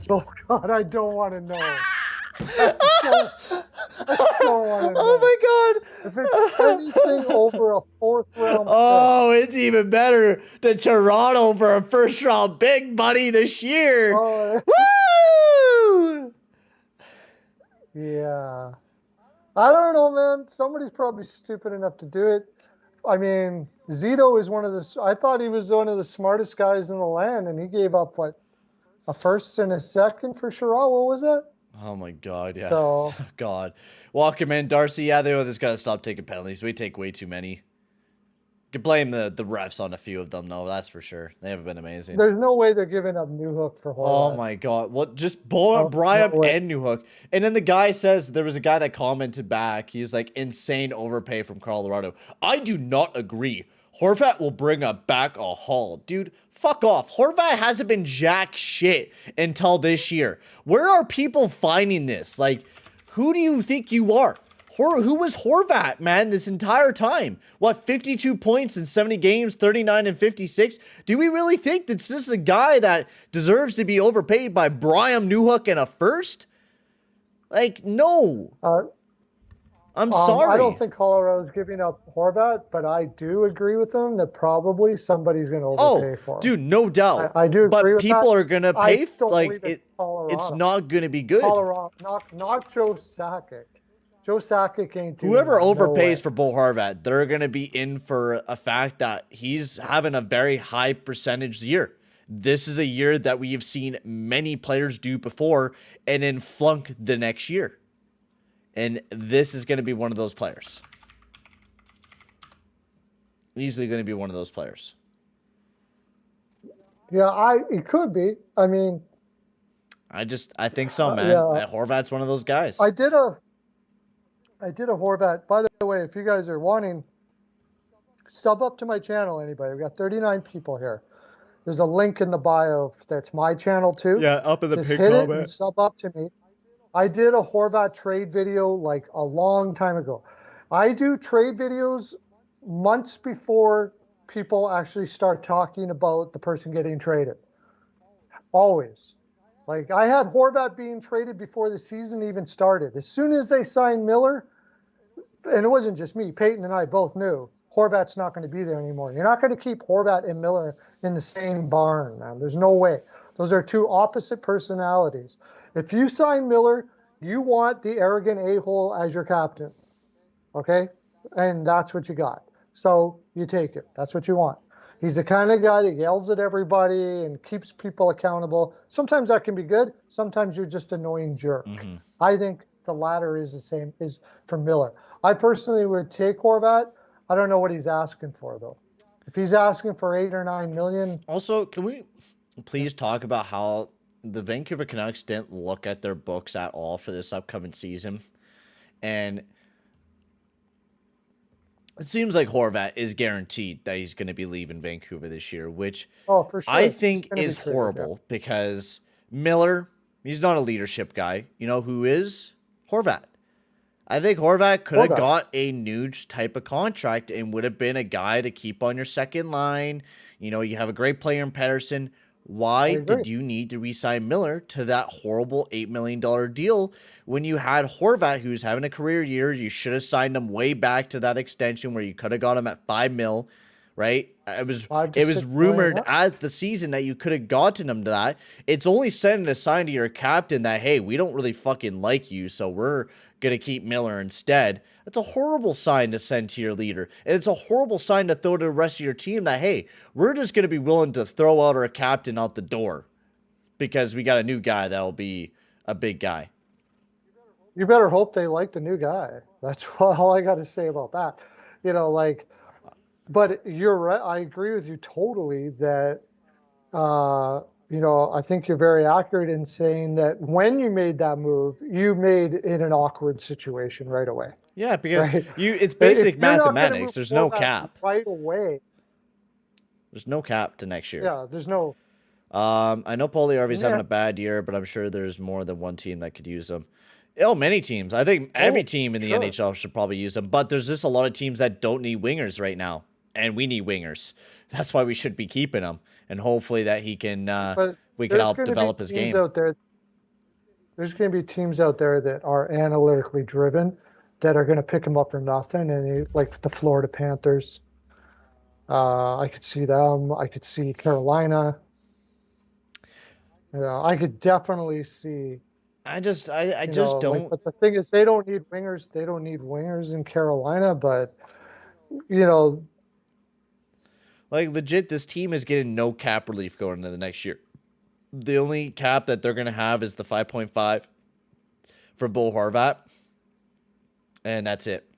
Oh, God, I don't want to know. I don't want to know. Oh, my God. If it's anything over a 4th round pick. It's even better than Toronto for a 1st round pick, buddy, this year. Oh, woo! Yeah. I don't know, man. Somebody's probably stupid enough to do it. I mean, Zito is I thought he was one of the smartest guys in the land, and he gave up, what, a 1st and a 2nd for Sherrod? What was that? Oh, my God, yeah. So, God. Walk him in. Darcy, yeah, they just got to stop taking penalties. We take way too many. Could blame the refs on a few of them, though. That's for sure. They haven't been amazing. There's no way they're giving up Newhook for Horvat. Oh, my God. What? Just Bryant and Newhook. And then the guy says, there was a guy that commented back. He was like, insane overpay from Colorado. I do not agree. Horvat will bring back a haul. Dude, fuck off. Horvat hasn't been jack shit until this year. Where are people finding this? Like, who do you think you are? Who was Horvat, man, this entire time? What, 52 points in 70 games, 39 and 56? Do we really think that this is a guy that deserves to be overpaid by Brian Newhook and a first? Like, no. I'm sorry. I don't think Colorado's giving up Horvat, but I do agree with them that probably somebody's going to overpay for him. Dude, no doubt. I do agree with that. But people are going to pay. Like, it's not going to be good. Colorado, not Joe Sakic. Joe Sakic ain't doing Whoever that, overpays no for Bo Horvat, they're going to be in for a fact that he's having a very high percentage year. This is a year that we have seen many players do before and then flunk the next year. And this is going to be one of those players. Easily going to be one of those players. Yeah, it could be. I mean, I think so, man. Yeah. Horvat's one of those guys. I did a Horvat. By the way, if you guys are wanting, sub up to my channel, anybody. We've got 39 people here. There's a link in the bio that's my channel too. Yeah, up in the Just pin hit comment. it and sub up to me. I did a Horvat trade video like a long time ago. I do trade videos months before people actually start talking about the person getting traded. Always. Like, I had Horvat being traded before the season even started. As soon as they signed Miller, and it wasn't just me, Payton and I both knew Horvat's not going to be there anymore. You're not going to keep Horvat and Miller in the same barn, man. There's no way. Those are two opposite personalities. If you sign Miller, you want the arrogant a-hole as your captain, okay? And that's what you got. So you take it. That's what you want. He's the kind of guy that yells at everybody and keeps people accountable. Sometimes that can be good. Sometimes you're just an annoying jerk. Mm-hmm. I think the latter is the same is for Miller. I personally would take Horvat. I don't know what he's asking for, though. If he's asking for $8 or $9 million. Also, can we please talk about how the Vancouver Canucks didn't look at their books at all for this upcoming season? And it seems like Horvat is guaranteed that he's going to be leaving Vancouver this year, which for sure. I think is horrible because Miller, he's not a leadership guy. You know who is? Horvat. I think Horvat could have got a Nuge type of contract and would have been a guy to keep on your second line. You know, you have a great player in Pettersson. Why did you need to re-sign Miller to that horrible $8 million deal when you had Horvat, who's having a career year? You should have signed him way back to that extension where you could have got him at $5 million, right? It was rumored at the season that you could have gotten him to that. It's only sending a sign to your captain that, hey, we don't really fucking like you, so we're going to keep Miller instead. That's a horrible sign to send to your leader. And it's a horrible sign to throw to the rest of your team that, hey, we're just going to be willing to throw out our captain out the door because we got a new guy that'll be a big guy. You better hope they like the new guy. That's all I got to say about that. You know, like, but you're right. I agree with you totally that, you know, I think you're very accurate in saying that when you made that move, you made it an awkward situation right away. Yeah, because it's basic mathematics. There's no cap. Right away. There's no cap to next year. Yeah, there's no. I know Puljujärvi's having a bad year, but I'm sure there's more than one team that could use him. Oh, many teams. I think every team in the NHL should probably use him, but there's just a lot of teams that don't need wingers right now, and we need wingers. That's why we should be keeping him, and hopefully that he can we can help develop his game. There's going to be teams out there that are analytically driven that are going to pick him up for nothing, and like the Florida Panthers. I could see them. I could see Carolina. I could definitely see. I just don't. Like, but the thing is, they don't need wingers. They don't need wingers in Carolina. But you know, like legit, this team is getting no cap relief going into the next year. The only cap that they're going to have is the 5.5 for Bo Horvat, and that's it.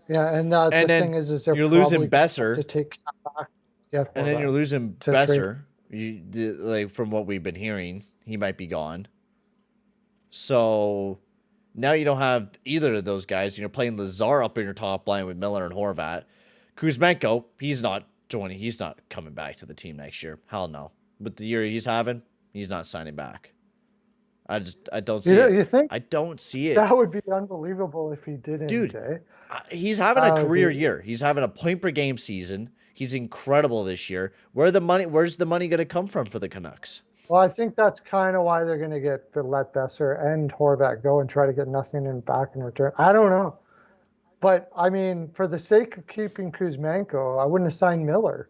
Yeah, and the thing is they're you're losing Besser to take back. Yeah, and then you're losing Besser. Like from what we've been hearing, he might be gone. So now you don't have either of those guys. You're playing Lazar up in your top line with Miller and Horvat. Kuzmenko, he's not joining. He's not coming back to the team next year. Hell no. With the year he's having, he's not signing back. I don't see it. You think I don't see it. that would be unbelievable if he didn't, Dude, eh? he's having a career year. He's having a point per game season. He's incredible this year. Where's the money going to come from for the Canucks? Well, I think that's kind of why they're going to let Besser and Horvat go and try to get nothing back in return. I don't know. But, I mean, for the sake of keeping Kuzmenko, I wouldn't have signed Miller.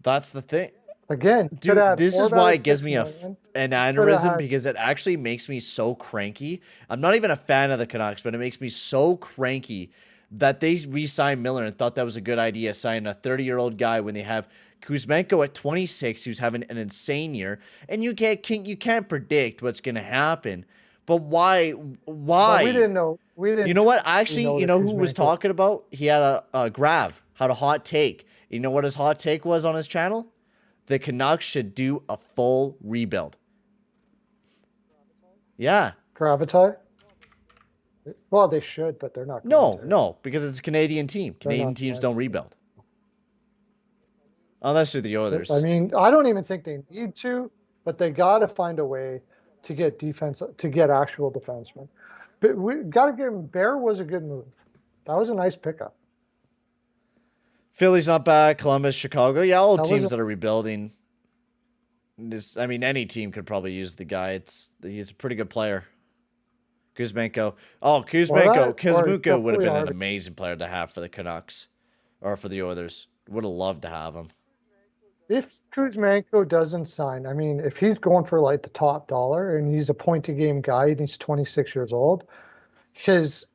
That's the thing. Again, dude, this is why it gives me an aneurysm because it actually makes me so cranky. I'm not even a fan of the Canucks, but it makes me so cranky that they re-signed Miller and thought that was a good idea, signing a 30-year-old guy when they have Kuzmenko at 26, who's having an insane year, and you can't predict what's going to happen. But why? But we didn't know. You know what? Actually, you know who was talking about? He had a Grav had a hot take. You know what his hot take was on his channel? The Canucks should do a full rebuild. Yeah. Gravitaire? Well, they should, but they're not. No, because it's a Canadian team. Canadian teams don't rebuild. Unless they're the Oilers. I mean, I don't even think they need to, but they got to find a way to get actual defensemen. But we got to give him. Bear was a good move. That was a nice pickup. Philly's not bad. Columbus, Chicago. Yeah, all teams that are rebuilding. I mean, any team could probably use the guy. He's a pretty good player. Kuzmenko. Oh, Kuzmenko would have been an amazing player to have for the Canucks or for the Oilers. Would have loved to have him. If Kuzmenko doesn't sign, I mean, if he's going for like the top dollar and he's a point-a-game guy and he's 26 years old, he's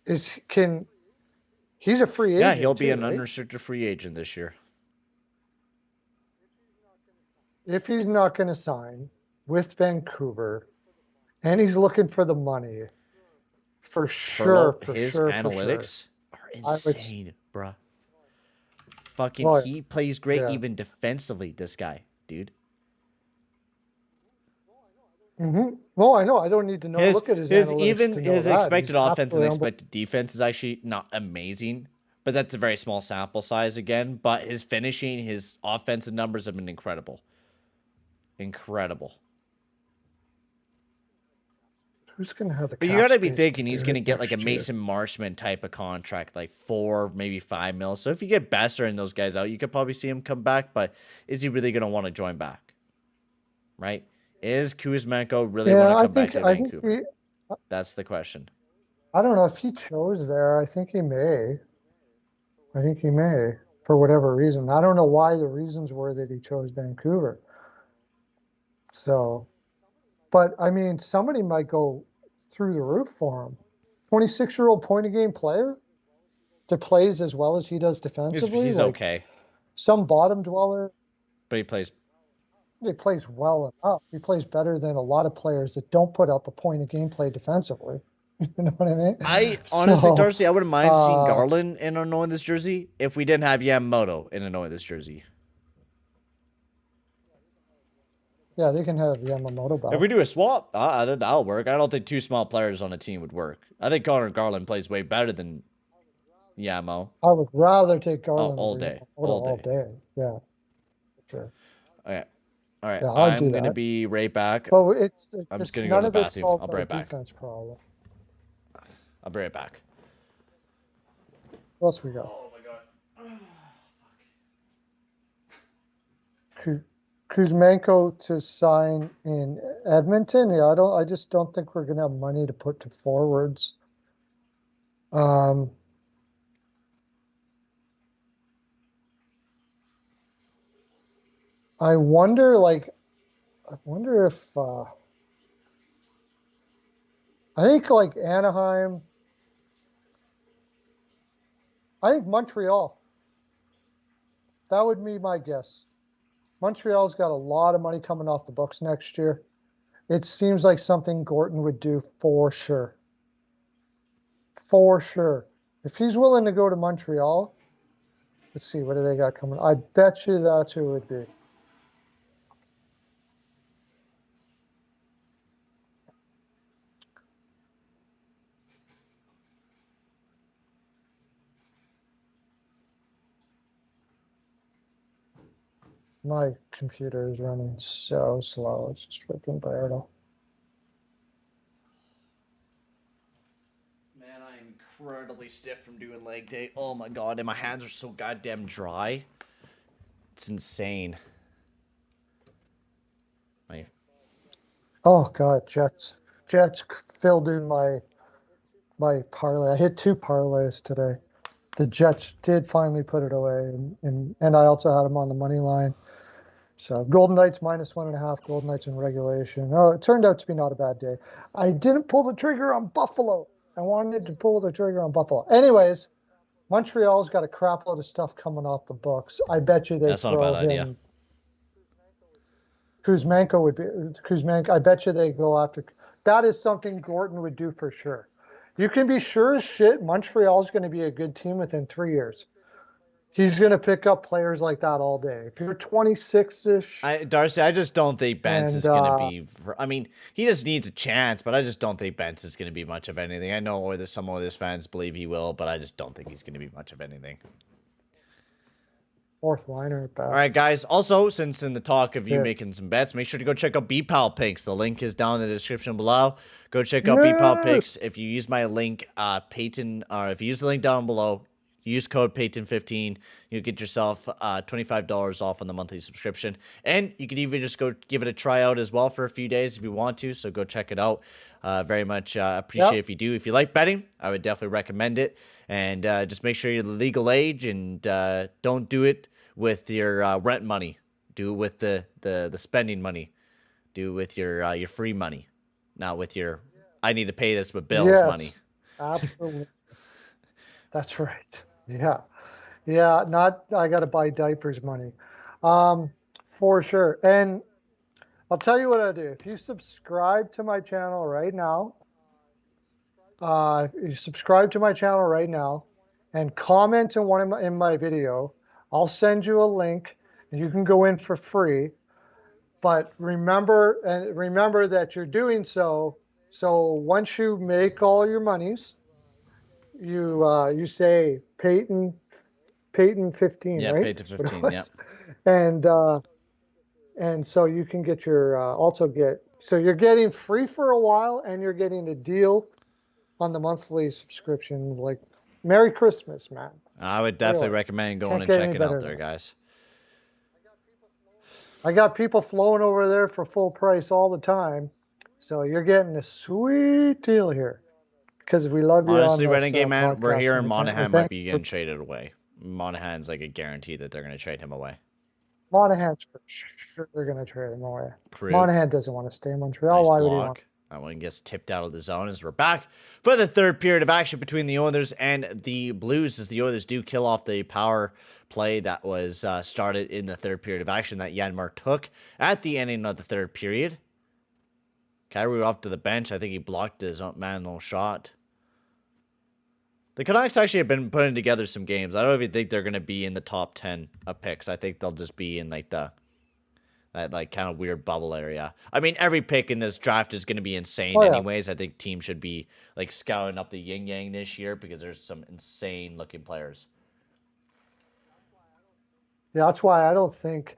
a free agent. Yeah, he'll be an unrestricted free agent this year. If he's not going to sign with Vancouver and he's looking for the money, for sure. His analytics are insane, bruh. He plays great even defensively, this guy, dude. Mm-hmm. Well, I know. I don't need to know. Look at his his expected offense and expected defense is actually not amazing, but that's a very small sample size again. But his finishing, his offensive numbers have been incredible. Incredible. Who's gonna have the? But you gotta be thinking he's gonna get like a Mason Marshman type of contract, like 4, maybe 5 mil. So if you get Besser and those guys out, you could probably see him come back. But is he really gonna want to join back? Right? Is Kuzmenko really want to come back to Vancouver? That's the question. I don't know if he chose there. I think he may. For whatever reason. I don't know why the reasons were that he chose Vancouver. So, but I mean, somebody might go through the roof for him. 26-year-old point-a-game player that plays as well as he does defensively. He's okay. Some bottom dweller. But he plays well enough. He plays better than a lot of players that don't put up a point a game play defensively. You know what I mean? I honestly, Darcy, I wouldn't mind seeing Garland in an Oilers jersey if we didn't have Yamamoto in an Oilers jersey. Yeah, they can have Yamamoto back. If we do a swap, that'll work. I don't think 2 small players on a team would work. I think Connor Garland plays way better than Yamo. I would rather take Garland all day. Yeah, sure. Okay. All right, yeah, I'm going to be right back. Well, I'm just going to go to the bathroom. I'll be right back. I'll be right back. What else we got? Oh, my God. Kuzmenko to sign in Edmonton. Yeah, I just don't think we're going to have money to put to forwards. I wonder if I think like Anaheim. I think Montreal. That would be my guess. Montreal's got a lot of money coming off the books next year. It seems like something Gorton would do for sure. For sure. If he's willing to go to Montreal, let's see, what do they got coming? I bet you that's who it would be. My computer is running so slow. It's just freaking brutal. incredibly stiff from doing leg day. Oh my god, and my hands are so goddamn dry. It's insane. Oh god, Jets filled in my parlay. I hit 2 parlays today. The Jets did finally put it away, and I also had them on the money line. So Golden Knights -1.5, Golden Knights in regulation. Oh, it turned out to be not a bad day. I didn't pull the trigger on Buffalo. I wanted to pull the trigger on Buffalo. Anyways, Montreal's got a crap load of stuff coming off the books. I bet you they throw him. Kuzmenko would be Kuzmenko. I bet you they go after. That is something Gorton would do for sure. You can be sure as shit Montreal's going to be a good team within 3 years. He's going to pick up players like that all day. If you're 26-ish. Darcy, I just don't think Benz is going to be... I mean, he just needs a chance, but I just don't think Benz is going to be much of anything. I know some Oilers fans believe he will, but I just don't think he's going to be much of anything. Fourth liner at best. All right, guys. Also, since in the talk of you making some bets, make sure to go check out BPAL Picks. The link is down in the description below. Go check out BPAL Picks. If you use my link, Payton, or if you use the link down below, use code Payton15. You'll get yourself $25 off on the monthly subscription. And you can even just go give it a try out as well for a few days if you want to. So go check it out. Very much appreciate if you do. If you like betting, I would definitely recommend it. And just make sure you're the legal age and don't do it with your rent money. Do it with the spending money. Do it with your free money. Not with your I need to pay this with bills money. Absolutely. That's right. Yeah, not I got to buy diapers money. For sure. And I'll tell you what I do. If you subscribe to my channel right now, and comment in my video, I'll send you a link and you can go in for free. But remember that you're doing so once you make all your monies, you say Payton 15, yeah, right? Payton 15, yeah. And so you can get your so you're getting free for a while and you're getting a deal on the monthly subscription. Like, Merry Christmas, man. I would definitely recommend going and checking out there, guys. I got people flowing over there for full price all the time. So you're getting a sweet deal here. Because we love you. Honestly, Renegade Man, we're hearing Monahan might be getting traded away. Monahan's like a guarantee that they're going to trade him away. Monahan's for sure they're going to trade him away. Krug. Monahan doesn't want to stay in Montreal. Nice Why block. would he want? That one gets tipped out of the zone as we're back for the third period of action between the Oilers and the Blues, as the Oilers do kill off the power play that was started in the third period of action that Janmark took at the ending of the third period. Kyrie off to the bench. I think he blocked his own shot. The Canucks actually have been putting together some games. I don't even think they're going to be in the top 10 of picks. I think they'll just be in like that kind of weird bubble area. I mean, every pick in this draft is going to be insane anyways. I think teams should be like scouting up the yin-yang this year because there's some insane looking players. Yeah, that's why I don't think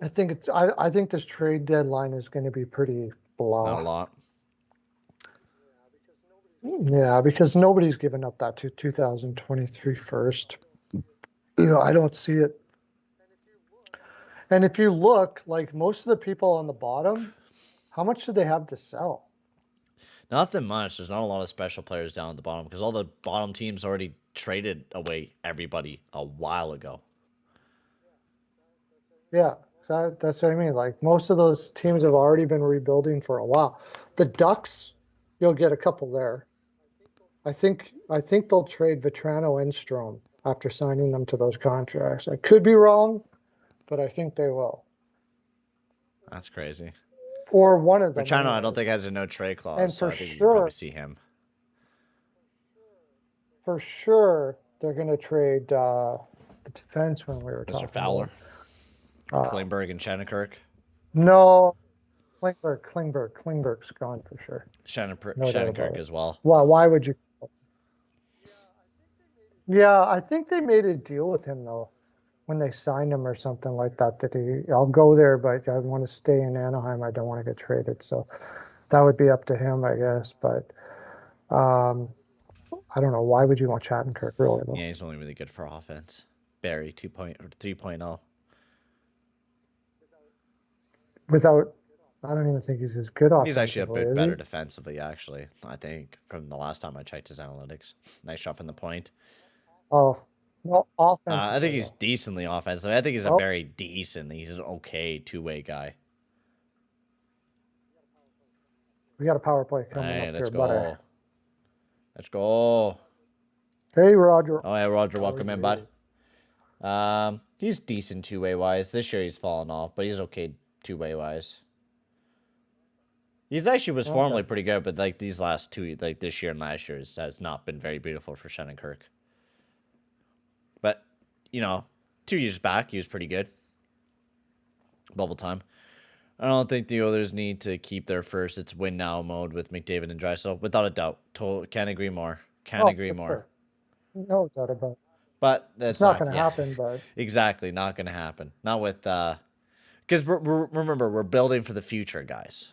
I think this trade deadline is going to be pretty blah. Not a lot. Yeah, because nobody's given up that 2023 first. I don't see it. And if you look, like, most of the people on the bottom, how much do they have to sell? Nothing much. There's not a lot of special players down at the bottom because all the bottom teams already traded away everybody a while ago. Yeah, that's what I mean. Like, most of those teams have already been rebuilding for a while. The Ducks, you'll get a couple there. I think they'll trade Vetrano and Strome after signing them to those contracts. I could be wrong, but I think they will. That's crazy. Or one of them. Vetrano, I don't think has a no trade clause, and so for I think you sure, can probably see him. For sure, they're going to trade the defense when we were talking. Mr. Fowler, Klingberg, and Shattenkirk. No, Klingberg's gone for sure. Shattenkirk as well. Why would you? Yeah, I think they made a deal with him though, when they signed him or something like that. I'll go there, but I want to stay in Anaheim. I don't want to get traded. So that would be up to him, I guess. But I don't know. Why would you want Shattenkirk, really, though? Yeah, he's only really good for offense. Barry 3.0. Without, I don't even think he's as good He's actually a offensively, bit is better he? defensively, actually. I think from the last time I checked his analytics. Nice shot from the point. Oh, well, I think offensively, he's though. decently offensive. I think he's a Oh, very decent. He's an okay two-way guy. we got a power play All coming right, up let's here, buddy. go. Let's go. Hey, Roger. Oh yeah, Roger, How are welcome in, bud. you? He's decent two-way wise. This year he's fallen off, but he's okay two-way wise. He's actually was formerly Okay. pretty good, but like these last two, like this year and last year, has not been very beautiful for Shattenkirk. But, 2 years back, he was pretty good. Bubble time. I don't think the Oilers need to keep their first. It's win now mode with McDavid and Drysdale. Without a doubt. Can't agree more. Can't Oh, agree for more. sure. No doubt about it. But It's that's not not going to yeah, happen, but exactly not going to happen. Not with because remember we're building for the future, guys.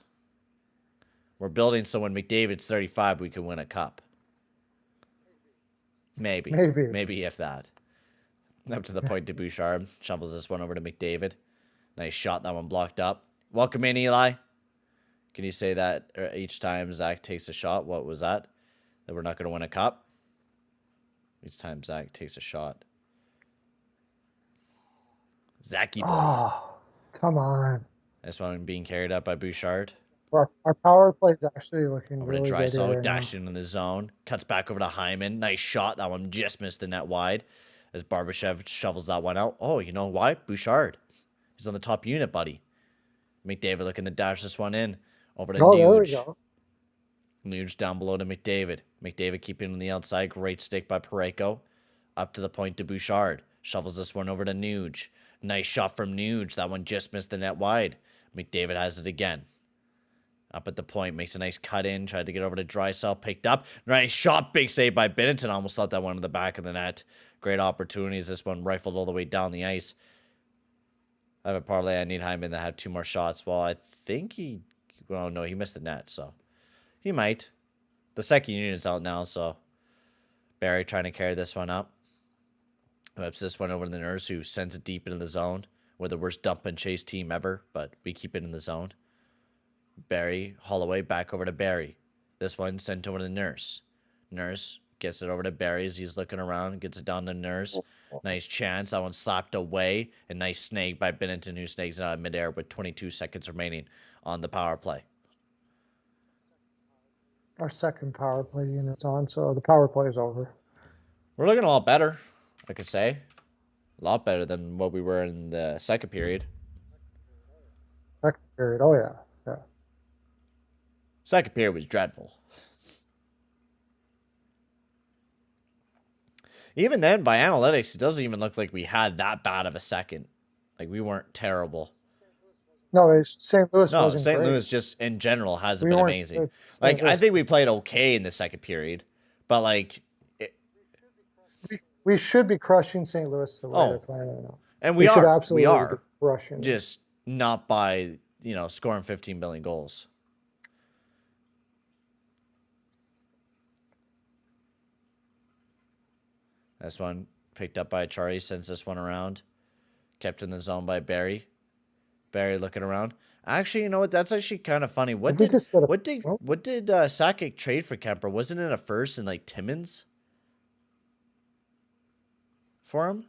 We're building so when McDavid's 35, we can win a cup. maybe. Maybe if that. Up to the point to Bouchard. Shovels this one over to McDavid. Nice shot. That one blocked up. Welcome in, Eli. Can you say that each time Zach takes a shot? What was that? That we're not going to win a cup? Each time Zach takes a shot. Zachy boy. Oh, come on. This one being carried up by Bouchard. Our power play is actually looking Over to really good here Drysdale. right now. Dashed into the zone. Cuts back over to Hyman. Nice shot. That one just missed the net wide. As Barbashev shovels that one out. Oh, you know why? Bouchard. He's on the top unit, buddy. McDavid looking to dash this one in. Over to Oh, there we Nuge. go. Nuge down below to McDavid. McDavid keeping on the outside. Great stick by Pareko. Up to the point to Bouchard. Shovels this one over to Nuge. Nice shot from Nuge. That one just missed the net wide. McDavid has it again. Up at the point. Makes a nice cut in. Tried to get over to Drysdale. Picked up. Nice shot. Big save by Binnington. Almost thought that one in the back of the net. Great opportunities. This one rifled all the way down the ice. I have a parlay. I need Hyman to have 2 more shots. Well, I think he... Well, no, he missed the net, so... He might. The second unit's out now, so... Barry trying to carry this one up. Whips this one over to the Nurse, who sends it deep into the zone. We're the worst dump and chase team ever, but we keep it in the zone. Barry, Holloway, back over to Barry. This one sent over to the Nurse. Nurse gets it over to Barry as he's looking around. Gets it down to Nurse. Nice chance. That one slapped away. A nice snake by Binnington, who snakes it out of midair with 22 seconds remaining on the power play. Our second power play unit's on, so the power play is over. We're looking a lot better, I could say. A lot better than what we were in the second period. Second period. Oh, yeah. Yeah. Second period was dreadful. Even then, by analytics, it doesn't even look like we had that bad of a second. Like, we weren't terrible. No, St. Louis No, wasn't St. great. Louis just in general hasn't We been weren't amazing. good. Like, I think we played okay in the second period, but like, we should be crushing St. Louis the way they're playing right now. and We should we absolutely be are crushing. just not by scoring 15 billion goals. This one picked up by Charlie, sends this one around, kept in the zone by Barry. Barry looking around. Actually, you know what? That's actually kind of funny. What did Sakic trade for Kemper? Wasn't it a first and like Timmins for him?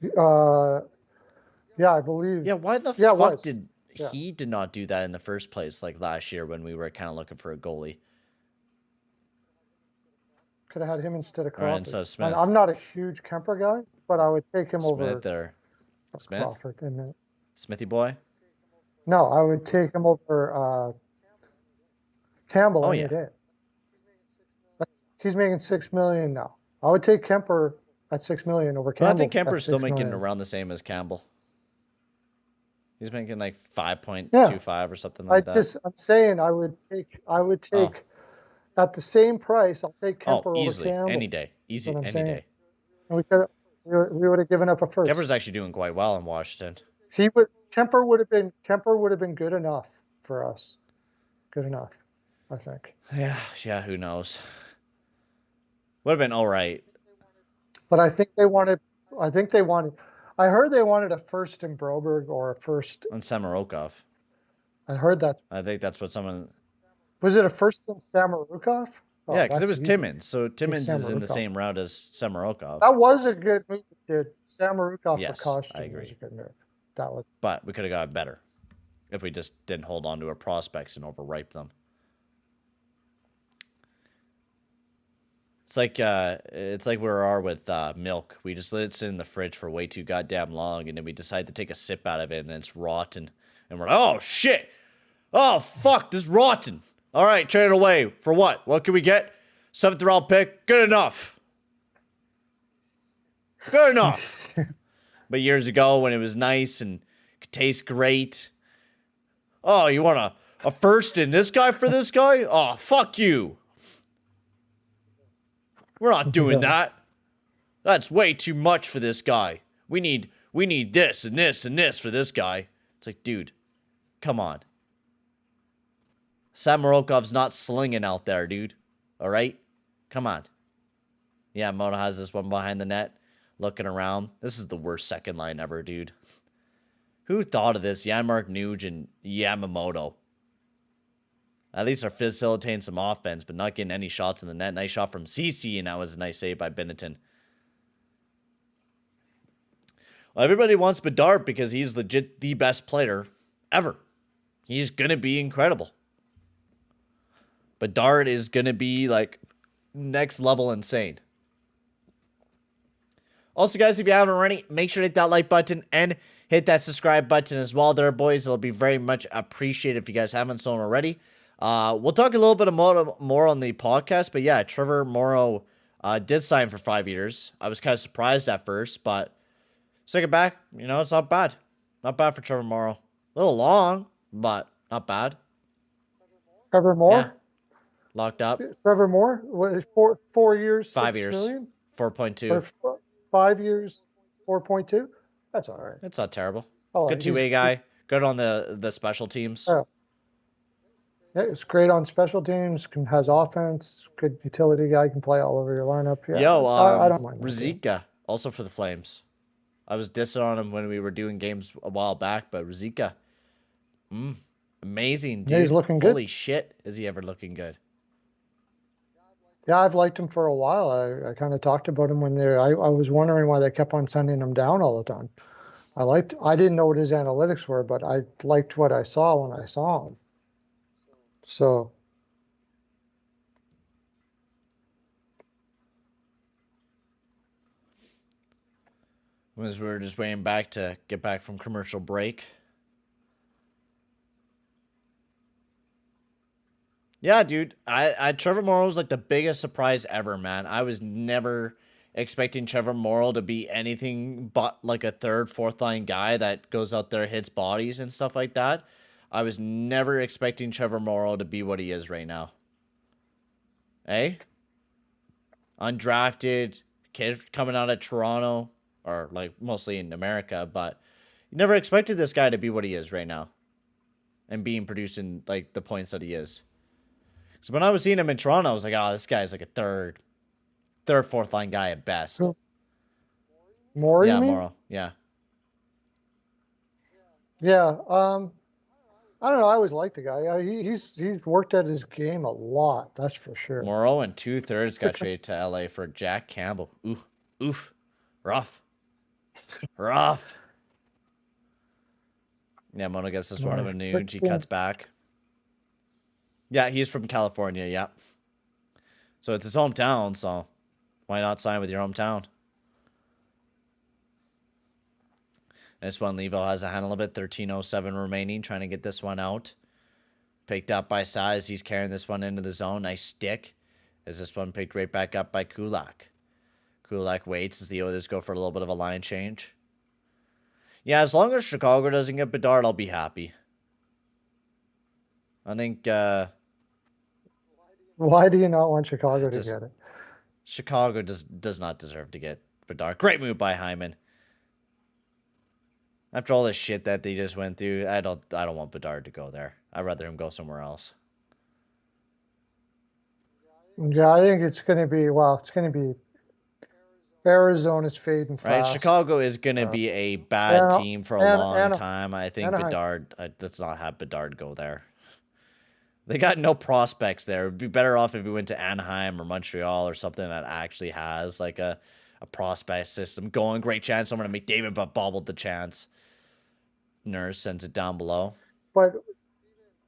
Yeah, I believe. Yeah, why the fuck did he did not do that in the first place? Like last year when we were kind of looking for a goalie. Could have had him instead of Crawford. Right, instead of Smith. I'm not a huge Kemper guy, but I would take him over Smith? Crawford. Smithy boy? No, I would take him over Campbell any day. He's making $6 million now. I would take Kemper at $6 million over Campbell. Well, I think Kemper's still making around the same as Campbell. He's making like 5.25 or something like that. I'm saying I would take at the same price. I'll take Kemper easily, over Campbell. any day, easy, any day. And we would have given up a first. Kemper's actually doing quite well in Washington. Kemper would have been good enough for us. Good enough. I think. Yeah, who knows? Would have been all right. But I think they wanted. I heard they wanted a first in Broberg or a first. On Samorukov. I heard that. I think that's what someone. Was it a first in Samorukov? Yeah, Oh, because it was that's easy. Timmins. So Timmins is in the Samorukov. same route as Samorukov. That was a good move, dude. Samorukov Yes, for I Kostin agree. was a good move. That was. But we could have got better if we just didn't hold on to our prospects and overripe them. It's like we are with milk. We just let it sit in the fridge for way too goddamn long, and then we decide to take a sip out of it, and it's rotten. And we're like, oh shit, oh fuck, this is rotten. All right, trade it away for what? What can we get? 7th round pick, good enough. Good enough. But years ago, when it was nice and could taste great, oh, you want a first in this guy for this guy? Oh, fuck you. We're not doing that. That's way too much for this guy. We need this and this and this for this guy. It's like, dude, come on. Samorokov's not slinging out there, dude. All right? Come on. Yeah, Mono has this one behind the net, looking around. This is the worst second line ever, dude. Who thought of this? Janmark, Nuge, and Yamamoto. At least are facilitating some offense, but not getting any shots in the net. Nice shot from CC, and that was a nice save by Binnington. Well, everybody wants Bedard because he's legit the best player ever. He's going to be incredible. Bedard is going to be, like, next level insane. Also, guys, if you haven't already, make sure to hit that like button and hit that subscribe button as well there, boys. It'll be very much appreciated if you guys haven't so already. We'll talk a little bit more on the podcast, but yeah, Trevor Morrow did sign for 5 years. I was kind of surprised at first, but second back, you know, it's not bad. Not bad for Trevor Morrow. A little long, but not bad. Trevor Moore? Yeah. Locked up. Trevor Moore? What, 4 years? 5 years. 4.2. 5 years, 4.2? That's all right. It's not terrible. Oh, good two-way guy. Good on the special teams. Yeah, it's great on special teams. Has offense. Good utility guy. Can play all over your lineup. Yeah, Yo, I don't mind. Ruzicka, also for the Flames. I was dissing on him when we were doing games a while back, but Ruzicka, amazing, dude. Yeah, he's looking good. Holy shit, is he ever looking good? Yeah, I've liked him for a while. I kind of talked about him when I was wondering why they kept on sending him down all the time. I didn't know what his analytics were, but I liked what I saw when I saw him. So. As we were just waiting back to get back from commercial break. Yeah, dude. Trevor Morrow was like the biggest surprise ever, man. I was never expecting Trevor Morrow to be anything but like a third, fourth line guy that goes out there, hits bodies and stuff like that. I was never expecting Trevor Morrow to be what he is right now. Eh? Undrafted, kid coming out of Toronto, or like mostly in America, but you never expected this guy to be what he is right now. And being producing like the points that he is. So when I was seeing him in Toronto, I was like, oh, this guy's like a third, fourth line guy at best. Morrow? Yeah, Morrow. Yeah. Yeah. I don't know. I always liked the guy. He's worked at his game a lot. That's for sure. Morrow and 2/3 got traded to LA for Jack Campbell. Oof. Rough. Yeah, Mono gets this one of a nude. He cuts back. Yeah, he's from California, yeah. So it's his hometown, so why not sign with your hometown? This one, Levo has a handle of it. 13:07 remaining, trying to get this one out. Picked up by Size. He's carrying this one into the zone. Nice stick. Is this one picked right back up by Kulak? Kulak waits as the Oilers go for a little bit of a line change. Yeah, as long as Chicago doesn't get Bedard, I'll be happy. I think... Why do you not want Chicago to get it? Chicago does not deserve to get Bedard. Great move by Hyman. After all this shit that they just went through, I don't want Bedard to go there. I'd rather him go somewhere else. Yeah, I think it's going to be, well, it's going to be Arizona's fading Right? fast. Chicago is going to be a bad And, team for a long and time. I think Anaheim. Bedard, let's not have Bedard go there. They got no prospects there. It'd be better off if we went to Anaheim or Montreal or something that actually has like a prospect system going. Great chance. I'm going to McDavid, but bobbled the chance. Nurse sends it down below. But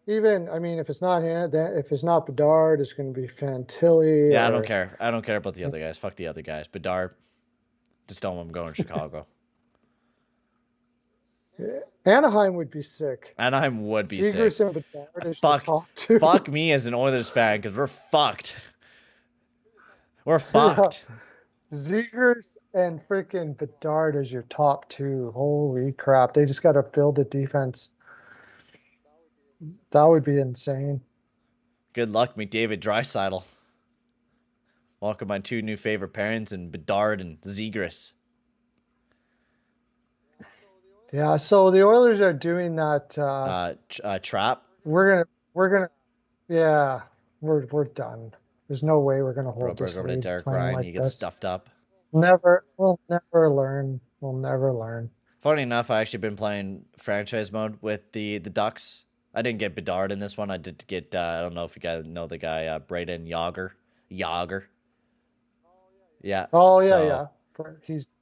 even, I mean, if it's not Bedard, it's going to be Fantilli. Yeah, I don't care. I don't care about the other guys. Fuck the other guys. Bedard, just don't want him going to Chicago. Anaheim would be sick. Anaheim would be sick. And Bedard is the top two. Fuck me as an Oilers fan because we're fucked. We're fucked. Yeah. Zegers and freaking Bedard as your top two. Holy crap. They just got to build a defense. That would be insane. Good luck, McDavid, Draisaitl. Welcome my two new favorite parents and Bedard and Zegers. Yeah, so the Oilers are doing that trap. We're done. There's no way we're gonna hold this over to lead Derek playing Ryan. like He gets this. stuffed up. We'll never learn. We'll never learn. Funny enough, I actually been playing franchise mode with the Ducks. I didn't get Bedard in this one. I did get I don't know if you guys know the guy Braden Yager. Yeah. Oh yeah. He's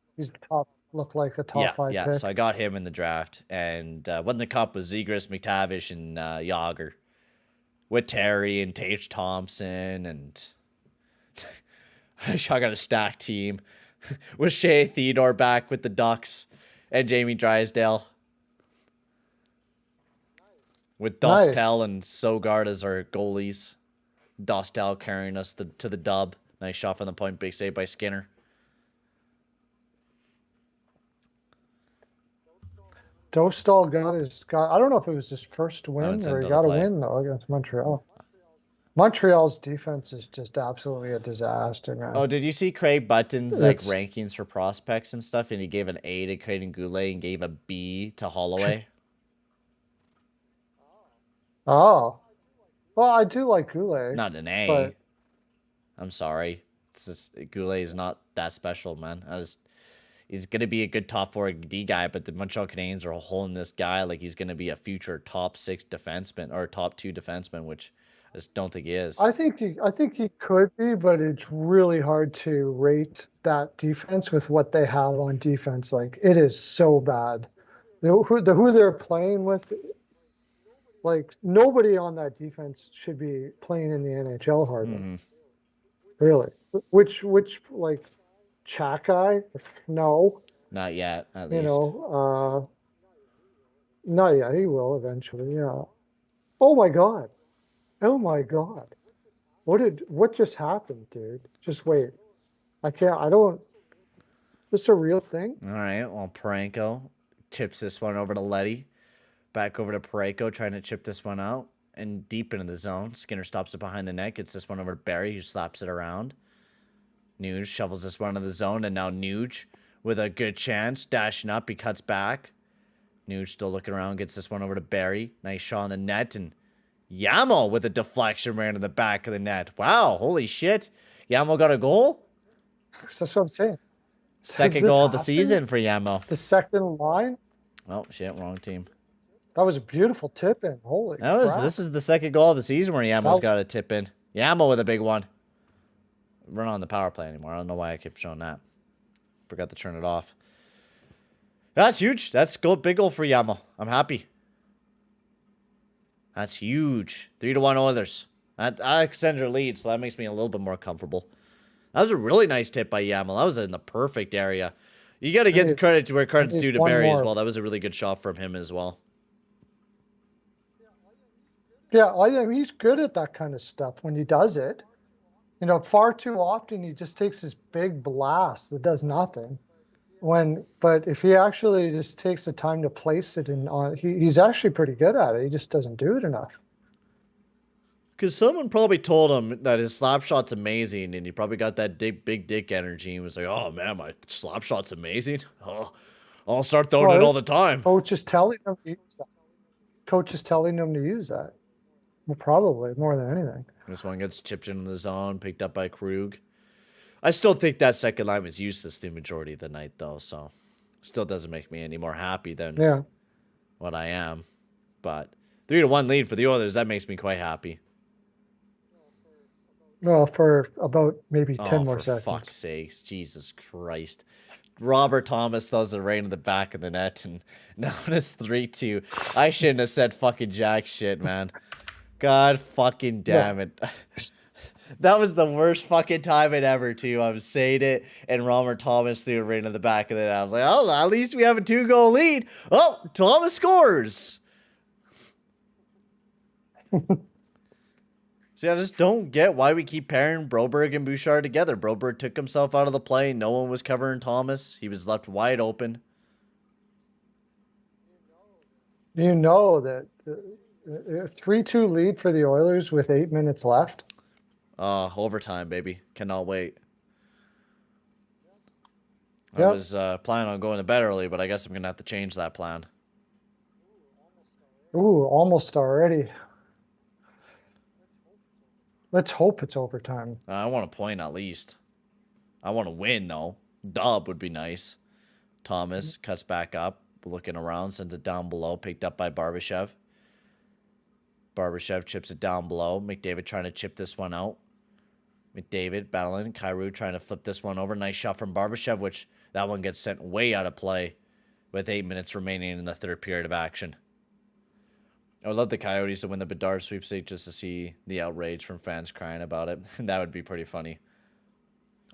top. Look like a top 5 pick. pick. So I got him in the draft, and won the cup with Zegras, McTavish, and Yager, with Terry and Tage Thompson, and I got a stacked team with Shea Theodore back with the Ducks, and Jamie Drysdale, with Dostal and Sogard as our goalies. Dostal carrying us to the dub. Nice shot from the point, big save by Skinner. Dostal got I don't know if it was his first win or he got a win though against Montreal. Montreal's defense is just absolutely a disaster, man. Oh, did you see Craig Button's rankings for prospects and stuff? And he gave an A to Creighton Goulet and gave a B to Holloway. Oh, well, I do like Goulet. Not an A. But... I'm sorry. It's just Goulet is not that special, man. He's gonna be a good top 4 D guy, but the Montreal Canadiens are holding this guy like he's gonna be a future top 6 defenseman or top 2 defenseman, which I just don't think he is. I think he could be, but it's really hard to rate that defense with what they have on defense. Like, it is so bad. Who they're playing with, like, nobody on that defense should be playing in the NHL hardly. Mm-hmm. Really. Which like Chakai? No. Not yet, at least. Not yet. He will eventually, yeah. Oh my god. What just happened, dude? Just wait. This is a real thing? All right, well, Parenko chips this one over to Letty. Back over to Parayko, trying to chip this one out. And deep into the zone. Skinner stops it behind the net. Gets this one over to Barry, who slaps it around. Nuge shovels this one into the zone. And now Nuge with a good chance. Dashing up. He cuts back. Nuge still looking around. Gets this one over to Barry. Nice shot on the net. And Yamo with a deflection right in the back of the net. Wow. Holy shit. Yamo got a goal? That's what I'm saying. Second goal of the season for Yamo. The second line? Oh, shit. Wrong team. That was a beautiful tip in. Holy crap. This is the second goal of the season where Yamo's got a tip in. Yamo with a big one. We're not on the power play anymore. I don't know why I kept showing that. Forgot to turn it off. That's huge. That's big goal for Yamo. I'm happy. That's huge. 3-1 Oilers. I extend your lead, so that makes me a little bit more comfortable. That was a really nice tip by Yamo. That was in the perfect area. You got to give credit to where credit's due to Barry as well. That was a really good shot from him as well. Yeah, I think he's good at that kind of stuff when he does it. Far too often he just takes this big blast that does nothing. But if he actually just takes the time to place it he's actually pretty good at it. He just doesn't do it enough. Because someone probably told him that his slap shot's amazing, and he probably got that big dick energy and was like, "Oh man, my slap shot's amazing. Oh, I'll start throwing it all the time." Coach is telling him to use that. Well, probably more than anything. This one gets chipped into the zone, picked up by Krug. I still think that second line was useless the majority of the night, though, so still doesn't make me any more happy than what I am. But 3-1 lead for the Oilers, that makes me quite happy. Well, for about maybe 10 more seconds. For fuck's sakes. Jesus Christ. Robert Thomas throws it right in the back of the net, and now it's 3-2. I shouldn't have said fucking jack shit, man. God fucking damn it. That was the worst fucking time ever, too. I was saying it, and Robert Thomas threw it right in the back of the net. I was like, oh, at least we have a 2-goal lead. Oh, Thomas scores. See, I just don't get why we keep pairing Broberg and Bouchard together. Broberg took himself out of the play. No one was covering Thomas. He was left wide open. You know that 3-2 lead for the Oilers with 8 minutes left. Overtime, baby. Cannot wait. I was planning on going to bed early, but I guess I'm going to have to change that plan. Ooh, almost already. Let's hope it's overtime. I want a point at least. I want to win, though. Dub would be nice. Thomas cuts back up, looking around, sends it down below, picked up by Barbashev. Barbashev chips it down below. McDavid trying to chip this one out. McDavid battling. Kyrou trying to flip this one over. Nice shot from Barbashev, which that one gets sent way out of play with 8 minutes remaining in the third period of action. I would love the Coyotes to win the Bedard sweepstakes just to see the outrage from fans crying about it. That would be pretty funny.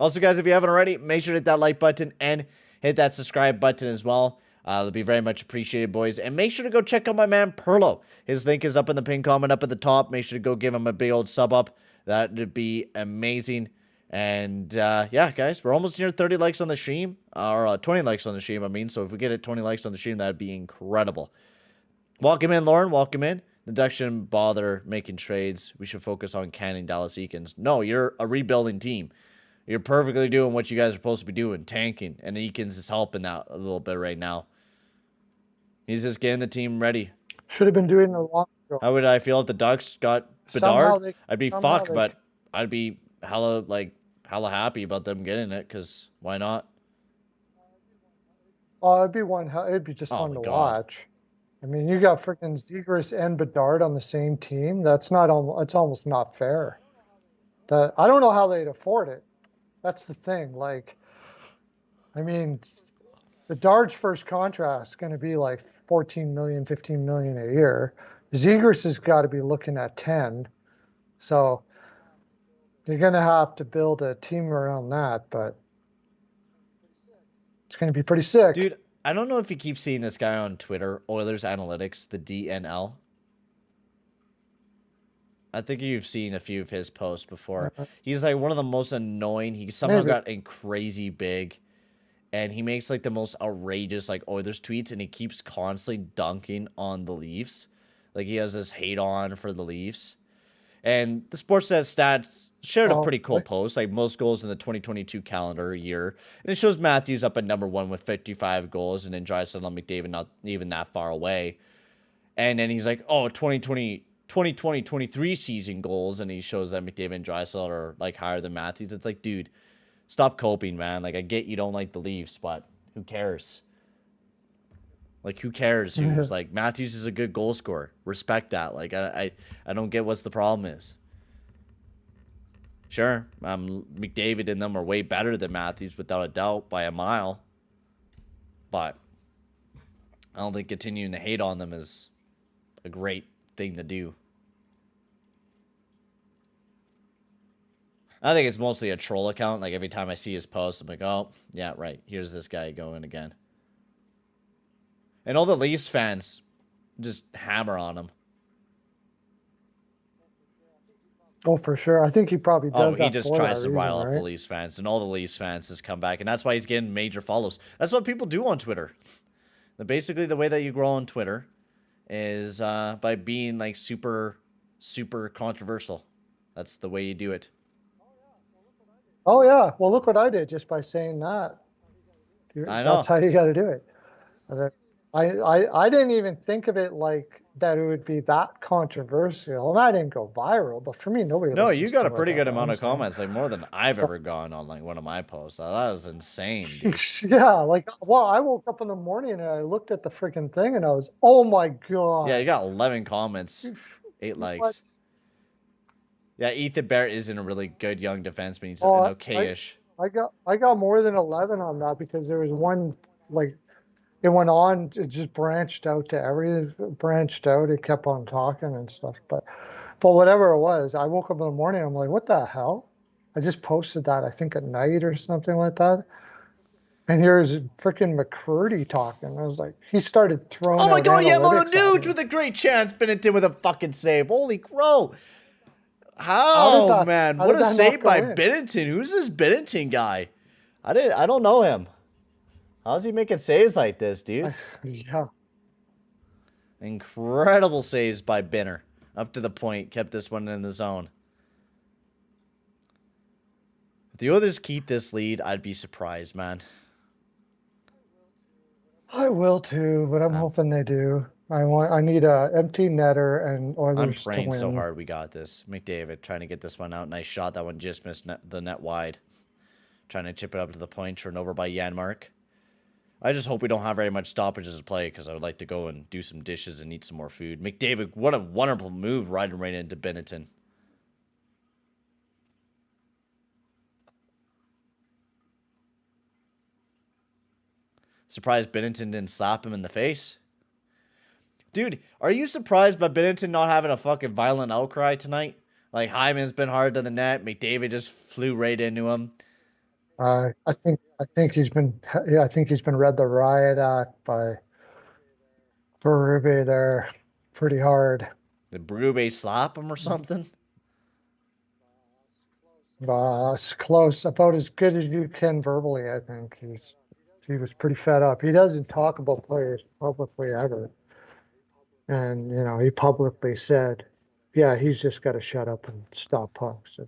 Also, guys, if you haven't already, make sure to hit that like button and hit that subscribe button as well. It'll be very much appreciated, boys. And make sure to go check out my man, Perlo. His link is up in the pinned comment up at the top. Make sure to go give him a big old sub up. That would be amazing. And, yeah, guys, we're almost near 30 likes on the stream. Or 20 likes on the stream, I mean. So if we get it 20 likes on the stream, that would be incredible. Welcome in, Lauren. Welcome in. The Ducks shouldn't bother making trades. We should focus on canning Dallas Eakins. No, you're a rebuilding team. You're perfectly doing what you guys are supposed to be doing, tanking. And Eakins is helping that a little bit right now. He's just getting the team ready. Should have been doing a long ago. How would I feel if the Ducks got Bedard? I'd be fucked, but I'd be hella happy about them getting it, because why not? Oh, it'd be just fun to watch. I mean, you got freaking Zegras and Bedard on the same team. It's almost not fair. I don't know how they'd afford it. That's the thing. Like, I mean, Bedard's first contract is going to be like $14 million, $15 million a year. Zegras has got to be looking at 10. So you're going to have to build a team around that, but it's going to be pretty sick. Dude, I don't know if you keep seeing this guy on Twitter, Oilers Analytics, the DNL. I think you've seen a few of his posts before. He's like one of the most annoying. He somehow got crazy big. And he makes like the most outrageous like Oilers tweets, and he keeps constantly dunking on the Leafs. Like he has this hate on for the Leafs. And the Sportsnet Stats shared a pretty cool post, like most goals in the 2022 calendar year. And it shows Matthews up at number 1 with 55 goals, and then Draisaitl and McDavid not even that far away. And then he's like, oh, 2020-23 season goals, and he shows that McDavid and Draisaitl are like higher than Matthews. It's like, dude, stop coping, man. Like, I get you don't like the Leafs, but who cares? Like, who cares? Who's like, Matthews is a good goal scorer. Respect that. Like, I don't get what's the problem is. Sure, McDavid and them are way better than Matthews without a doubt by a mile. But I don't think continuing to hate on them is a great thing to do. I think it's mostly a troll account. Like, every time I see his post, I'm like, oh, yeah, right. Here's this guy going again. And all the Leafs fans just hammer on him. Oh, for sure. I think he probably does. Oh, he just tries to rile up the Leafs fans, and all the Leafs fans just come back, and that's why he's getting major follows. That's what people do on Twitter. Basically, the way that you grow on Twitter is by being like super, super controversial. That's the way you do it. Oh yeah. Well, look what I did just by saying that. I know. That's how you got to do it. I didn't even think of it like that it would be that controversial. And I didn't go viral, but for me, nobody No, listens you got to a what pretty good the amount I'm of saying. comments, like more than I've ever gone on like one of my posts. That was insane, dude. Yeah, like, well, I woke up in the morning and I looked at the freaking thing and I was, oh my Yeah, you God. got 11 comments, 8 What? likes. Yeah, Ethan Bear isn't a really good young defenseman. He's an Oh, okay-ish. I got more than 11 on that because there was one, like, it went on, it just branched out to branched out. It kept on talking and stuff. But whatever it was, I woke up in the morning. I'm like, what the hell? I just posted that, I think at night or something like that. And here's freaking McCurdy talking. I was like, he started throwing Oh my out God, yeah, Moto analytics at Nuge me. with a great chance. Binnington with a fucking save. Holy crow. How did How, man? how What did a that not save go by in? Binnington. Who's this Binnington guy? I don't know him. How's he making saves like this, dude? Yeah. Incredible saves by Binner. Up to the point, kept this one in the zone. If the others keep this lead, I'd be surprised, man. I will too, but I'm hoping they do. I need a empty netter and I'm Oilers to praying so win. hard we got this. McDavid trying to get this one out. Nice shot. That one just missed the net wide. Trying to chip it up to the point. Turned over by Janmark. I just hope we don't have very much stoppages to play because I would like to go and do some dishes and eat some more food. McDavid, what a wonderful move riding right into Binnington. Surprised Binnington didn't slap him in the face. Dude, are you surprised by Binnington not having a fucking violent outcry tonight? Like, Hyman's been hard to the net. McDavid just flew right into him. I think he's been read the riot act by Berube there pretty hard. Did Berube slap him or something? It's close, about as good as you can verbally. I think he was pretty fed up. He doesn't talk about players publicly ever, and he publicly said, "Yeah, he's just got to shut up and stop pucks."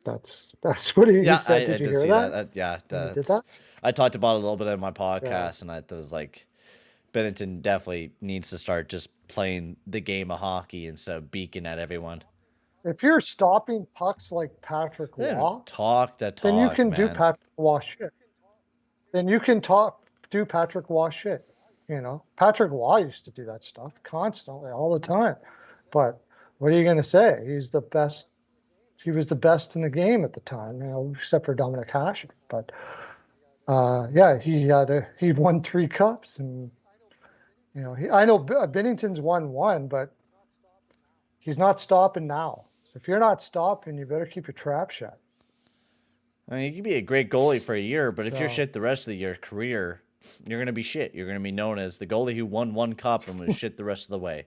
That's what he said. Did you hear that? Yeah, did that? I talked about it a little bit in my podcast, and I was like, Binnington definitely needs to start just playing the game of hockey instead of beaking at everyone. If you're stopping pucks like Patrick Waugh, then you can man. do Patrick Waugh shit. Then you can do Patrick Waugh shit. Patrick Waugh used to do that stuff constantly, all the time. But what are you going to say? He's the best. He was the best in the game at the time, except for Dominic Hasek. But yeah, he won 3 cups, and I know Binnington's won 1, but he's not stopping now. So if you're not stopping, you better keep your trap shut. I mean, you can be a great goalie for a year, but if you're shit the rest of your career, you're gonna be shit. You're gonna be known as the goalie who won 1 cup and was shit the rest of the way.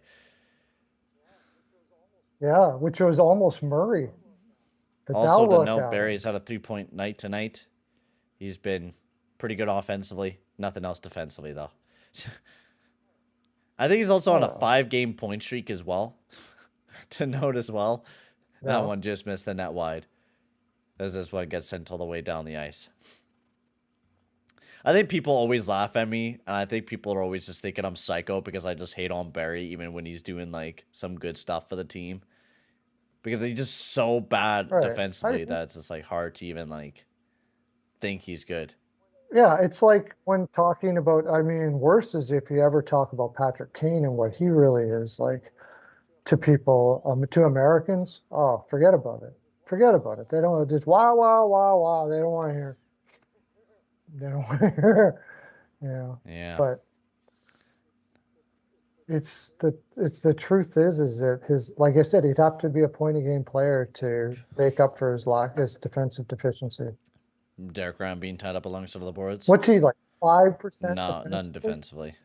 Yeah, which was almost Murray. But also, to note, Barry's had a 3-point night tonight. He's been pretty good offensively. Nothing else defensively, though. I think he's also on a 5-game point streak as well. To note as well. Yeah. That one just missed the net wide. As this one gets sent all the way down the ice. I think people always laugh at me, and I think people are always just thinking I'm psycho because I just hate on Barry even when he's doing like some good stuff for the team. Because he's just so bad defensively that it's just like hard to even like think he's good. Yeah, it's like when talking about, worse is if you ever talk about Patrick Kane and what he really is like to people, to Americans. Oh, forget about it. Forget about it. They don't just wow, wow, wow, wow. They don't want to hear. They don't want to hear. Yeah. But it's the truth is that his, like I said, he'd have to be a point a game player to make up for his defensive deficiency. Derek Graham being tied up alongside the boards. What's he like? 5%? No, none defensively.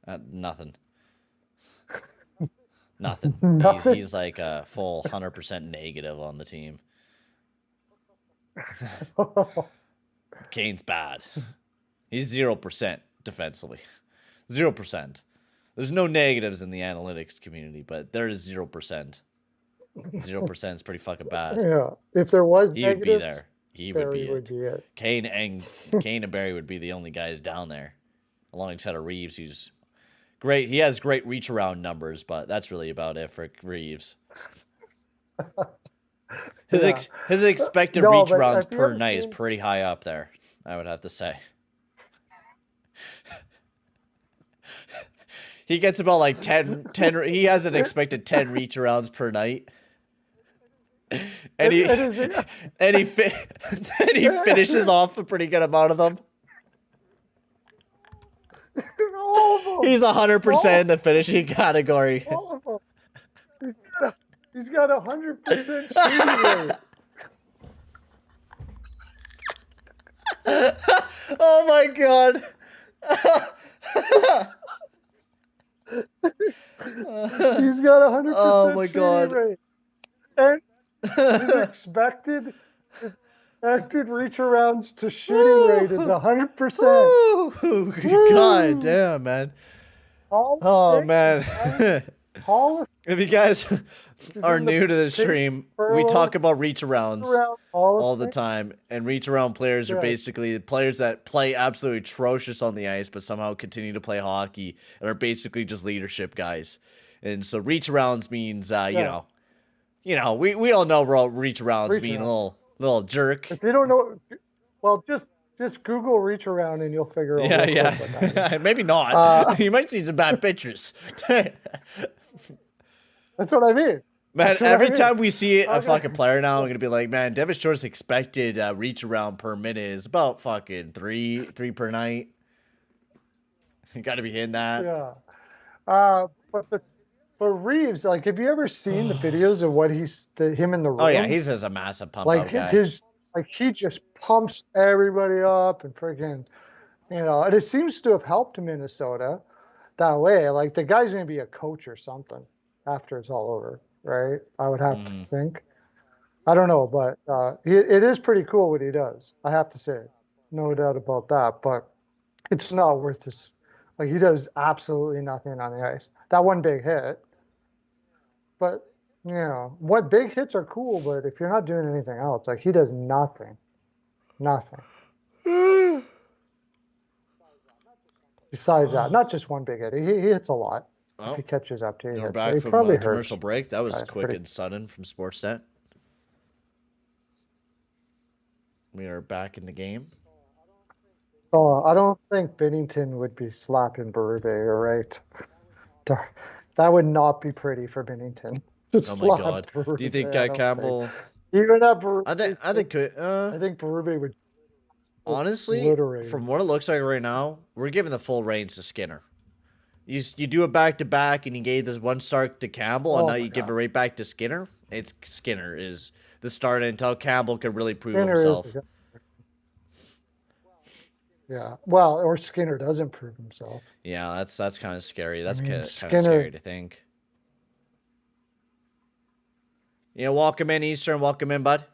Nothing. Nothing. Nothing. He's like a full 100% negative on the team. Kane's bad. He's 0% defensively. 0%. There's no negatives in the analytics community, but there is 0%. 0% is pretty fucking bad. Yeah. If there was he would be there. He would be it. Kane and Barry would be the only guys down there, alongside of Reeves, who's Great. He has great reach around numbers, but that's really about it for Reeves. His expected reach rounds per night is pretty high up there, I would have to say. He gets about like 10 he has an expected 10 reach arounds per night. And he finishes off a pretty good amount of them. He's 100% in the finishing category. He's got 100% shooting rate. Oh my god. He's got 100% oh my god. Rate. And his expected reach arounds to shooting rate is 100%. God damn, man. Man. If you guys are new to the stream, we talk about reach arounds all the time. And reach around players are basically the players that play absolutely atrocious on the ice, but somehow continue to play hockey and are basically just leadership guys. And so reach arounds means, we all know reach arounds mean a little jerk. If you don't know, well, just Google reach around and you'll figure out. Yeah. Maybe not. You might see some bad pictures. That's what I mean. Man, every time we see a fucking player now, I'm gonna be like, man, Devin Shore's expected reach around per minute is about fucking three per night. You got to be hitting that. Yeah. But Reeves, like, have you ever seen the videos of what him in the room? Oh yeah, he's a massive pump up guy. He just pumps everybody up and freaking, and it seems to have helped Minnesota that way. Like, the guy's gonna be a coach or something after it's all over, right? I would have to think. I don't know, but it is pretty cool what he does. I have to say, no doubt about that. But it's not worth it. Like, he does absolutely nothing on the ice. That one big hit. But, what big hits are cool, but if you're not doing anything else, like, he does nothing. Nothing. Besides that, not just one big hit. He hits a lot. Oh. If he catches up to you. We're back from a commercial break. That was quick and sudden from Sportsnet. We are back in the game. Oh, I don't think Binnington would be slapping Berube, right? That would not be pretty for Binnington. Oh my god! Berube, do you think Campbell? Even that Berube. I think Berube would. Honestly, from what it looks like right now, we're giving the full reins to Skinner. You do it back to back, and you gave this one start to Campbell, and now you give it right back to Skinner. Skinner is the starter until Campbell can really prove himself. Yeah, well, or Skinner doesn't prove himself. Yeah, that's kind of scary. That's kind of scary to think. Welcome in, Eastern. Welcome in, bud.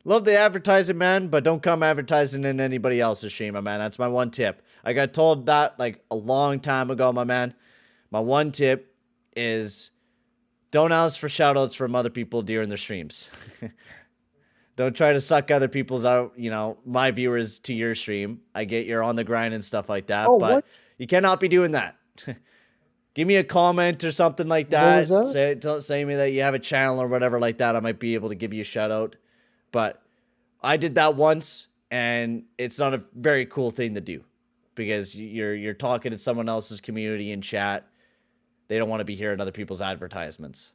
Love the advertising, man, but don't come advertising in anybody else's stream, my man. That's my one tip. I got told that like a long time ago, my man. My one tip is don't ask for shoutouts from other people during their streams. Don't try to suck other people's out, my viewers to your stream. I get you're on the grind and stuff like that, but you cannot be doing that. Give me a comment or something like that. Say me that you have a channel or whatever like that. I might be able to give you a shout out. But I did that once, and it's not a very cool thing to do because you're talking to someone else's community in chat. They don't want to be hearing other people's advertisements.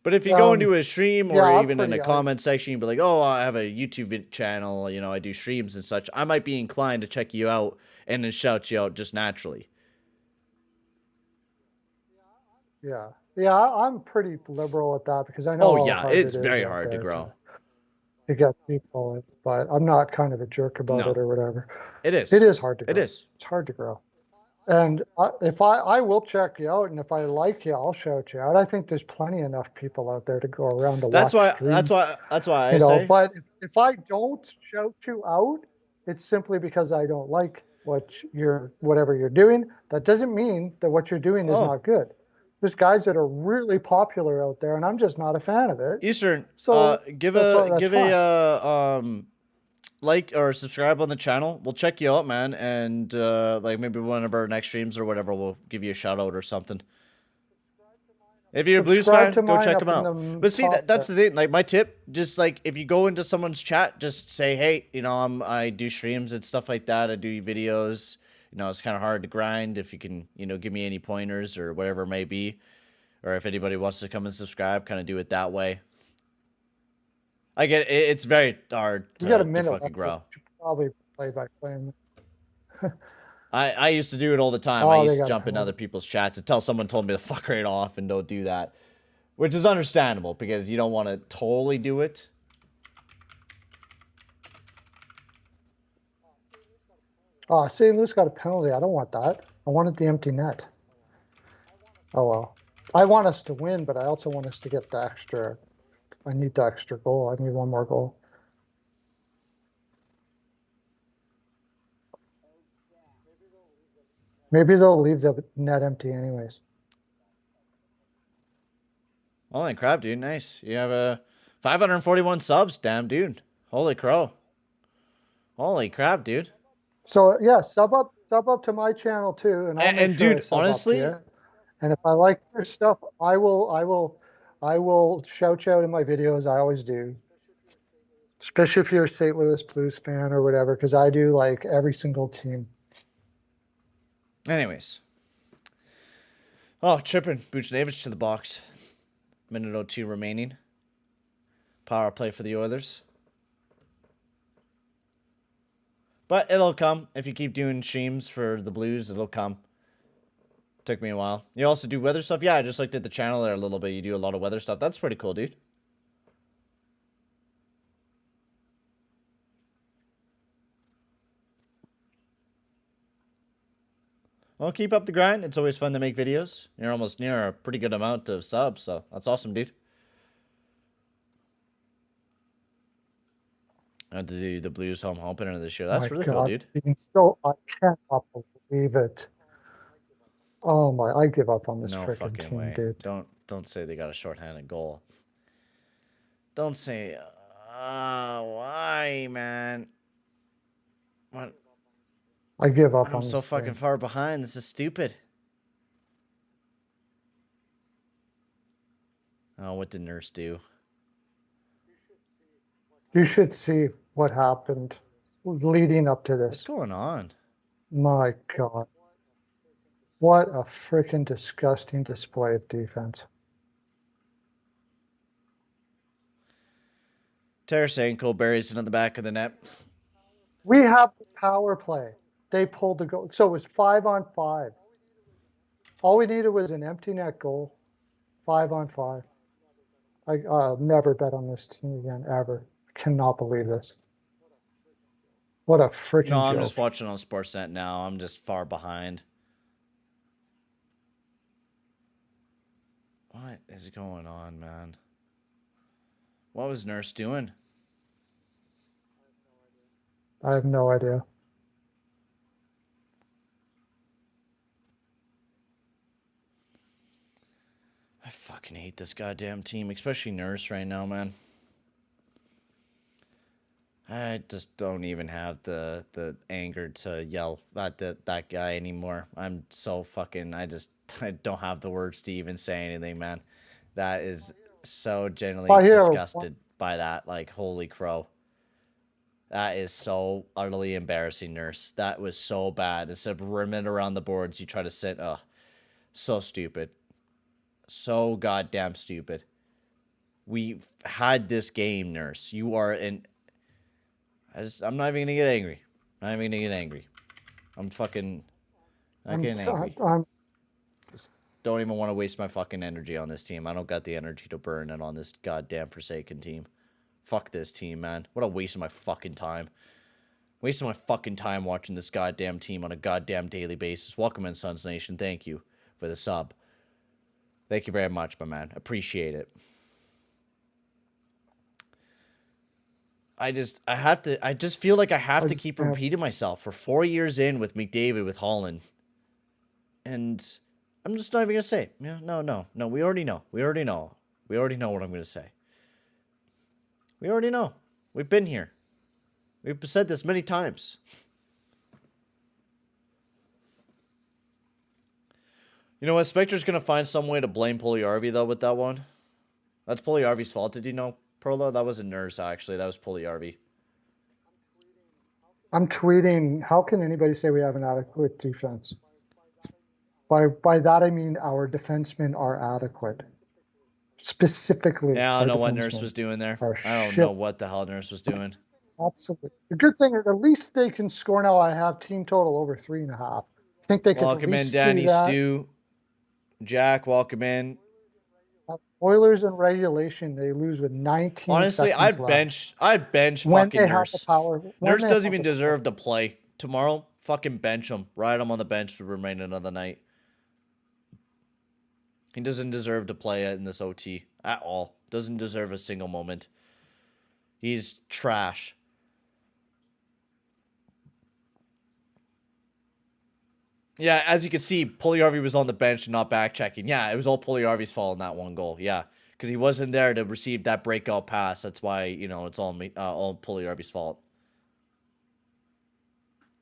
But if you go into a stream or even in a comment section, you'd be like, oh, I have a YouTube channel, I do streams and such. I might be inclined to check you out and then shout you out just naturally. Yeah. Yeah, I'm pretty liberal with that because I know. Oh, yeah, it's very hard to grow. To get people, but I'm not kind of a jerk about it or whatever. It is. It is hard to grow. It is. It's hard to grow. And if I will check you out, and if I like you, I'll shout you out. I think there's plenty enough people out there to go around to watch. That's why I say. But if I don't shout you out, it's simply because I don't like whatever you're doing. That doesn't mean that what you're doing is not good. There's guys that are really popular out there, and I'm just not a fan of it. Eastern, so give a like or subscribe on the channel. We'll check you out, man, and like maybe one of our next streams or whatever, we'll give you a shout out or something. If you're a Blues fan, go check them out. But see, that's the thing. Like my tip, just like if you go into someone's chat, just say, hey, you know, I do streams and stuff like that. I do videos. You know, it's kind of hard to grind. If you can, you know, give me any pointers or whatever it may be, or if anybody wants to come and subscribe, kind of do it that way. I get it, it's very hard to fucking grow. Probably play by playing. I used to do it all the time. I used to jump in other people's chats until someone told me to fuck right off and don't do that. Which is understandable because you don't want to totally do it. Oh, St. Louis got a penalty. I don't want that. I wanted the empty net. Oh, well. I want us to win, but I also want us to get the extra. I need the extra goal. I need one more goal. Maybe they'll leave the net empty anyways. Holy crap, dude. Nice. You have a 541 subs. Damn, dude. Holy crow. Holy crap, dude. So, yeah, sub up to my channel, too. And dude, honestly. And if I like your stuff, I will shout you out in my videos. I always do. Especially if you're a St. Louis Blues fan or whatever, because I do like every single team. Anyways. Oh, tripping. Buchnevich to the box. Minute 02 remaining. Power play for the Oilers. But it'll come. If you keep doing streams for the Blues, it'll come. Took me a while. You also do weather stuff? Yeah, I just looked at the channel there a little bit. You do a lot of weather stuff. That's pretty cool, dude. Well, keep up the grind. It's always fun to make videos. You're almost near a pretty good amount of subs, so that's awesome, dude. I had to do the Blues home opener this year. That's really cool, dude. I cannot believe it. Oh my! I give up on this freaking team, way. Dude. Don't say they got a shorthanded goal. Don't say, why, man? What? I give up on I'm this so fucking far behind. This is stupid. Oh, what did Nurse do? You should see what happened leading up to this. What's going on? My God. What a freaking disgusting display of defense. Tarasenko buries it in the back of the net. We have the power play. They pulled the goal. So it was 5-on-5. All we needed was an empty net goal. 5-on-5. I'll never bet on this team again, ever. I cannot believe this. What a freaking joke. I'm just watching on Sportsnet now. I'm just far behind. What is going on, man? What was Nurse doing? I have no idea. I fucking hate this goddamn team, especially Nurse right now, man. I just don't even have the anger to yell at that guy anymore. I'm so fucking, I don't have the words to even say anything, man. That is so genuinely disgusted by that. Like, holy crow. That is so utterly embarrassing, Nurse. That was so bad. Instead of rimming around the boards, you try to sit. Ugh. So stupid. So goddamn stupid. We had this game, Nurse. You are an... I'm not even gonna get angry. I'm not even gonna get angry. I'm fucking... not getting angry. Just don't even want to waste my fucking energy on this team. I don't got the energy to burn it on this goddamn Forsaken team. Fuck this team, man. What a waste of my fucking time. Wasting my fucking time watching this goddamn team on a goddamn daily basis. Welcome in, Suns Nation. Thank you for the sub. Thank you very much, my man. Appreciate it. I just feel like I have to keep repeating myself for 4 years in with McDavid, with Holland. And I'm just not even going to say it. No. We already know. We already know what I'm going to say. We already know. We've been here. We've said this many times. You know what? Spectre's going to find some way to blame Puljujärvi, though, with that one. That's Puljujärvi's fault. Did you know, Perlo? That wasn't Nurse, actually. That was Puljujärvi. I'm tweeting, how can anybody say we have an adequate defense? By that, I mean our defensemen are adequate. Specifically. Yeah, I don't know what Nurse was doing there. I don't know what the hell Nurse was doing. Absolutely. The good thing is at least they can score now. I have team total over 3.5. I think they can welcome in, Danny Stu. Jack, welcome in. Oilers in regulation, they lose with 19 honestly, seconds I'd bench when fucking Nurse. Nurse doesn't even the deserve to play. Tomorrow, fucking bench him. Ride him on the bench to remain another night. He doesn't deserve to play in this OT at all. Doesn't deserve a single moment. He's trash. Yeah, as you can see, Puljujärvi was on the bench and not back checking. Yeah, it was all Puljujärvi's fault in that one goal. Yeah, because he wasn't there to receive that breakout pass. That's why, you know, it's all Puljujärvi's fault.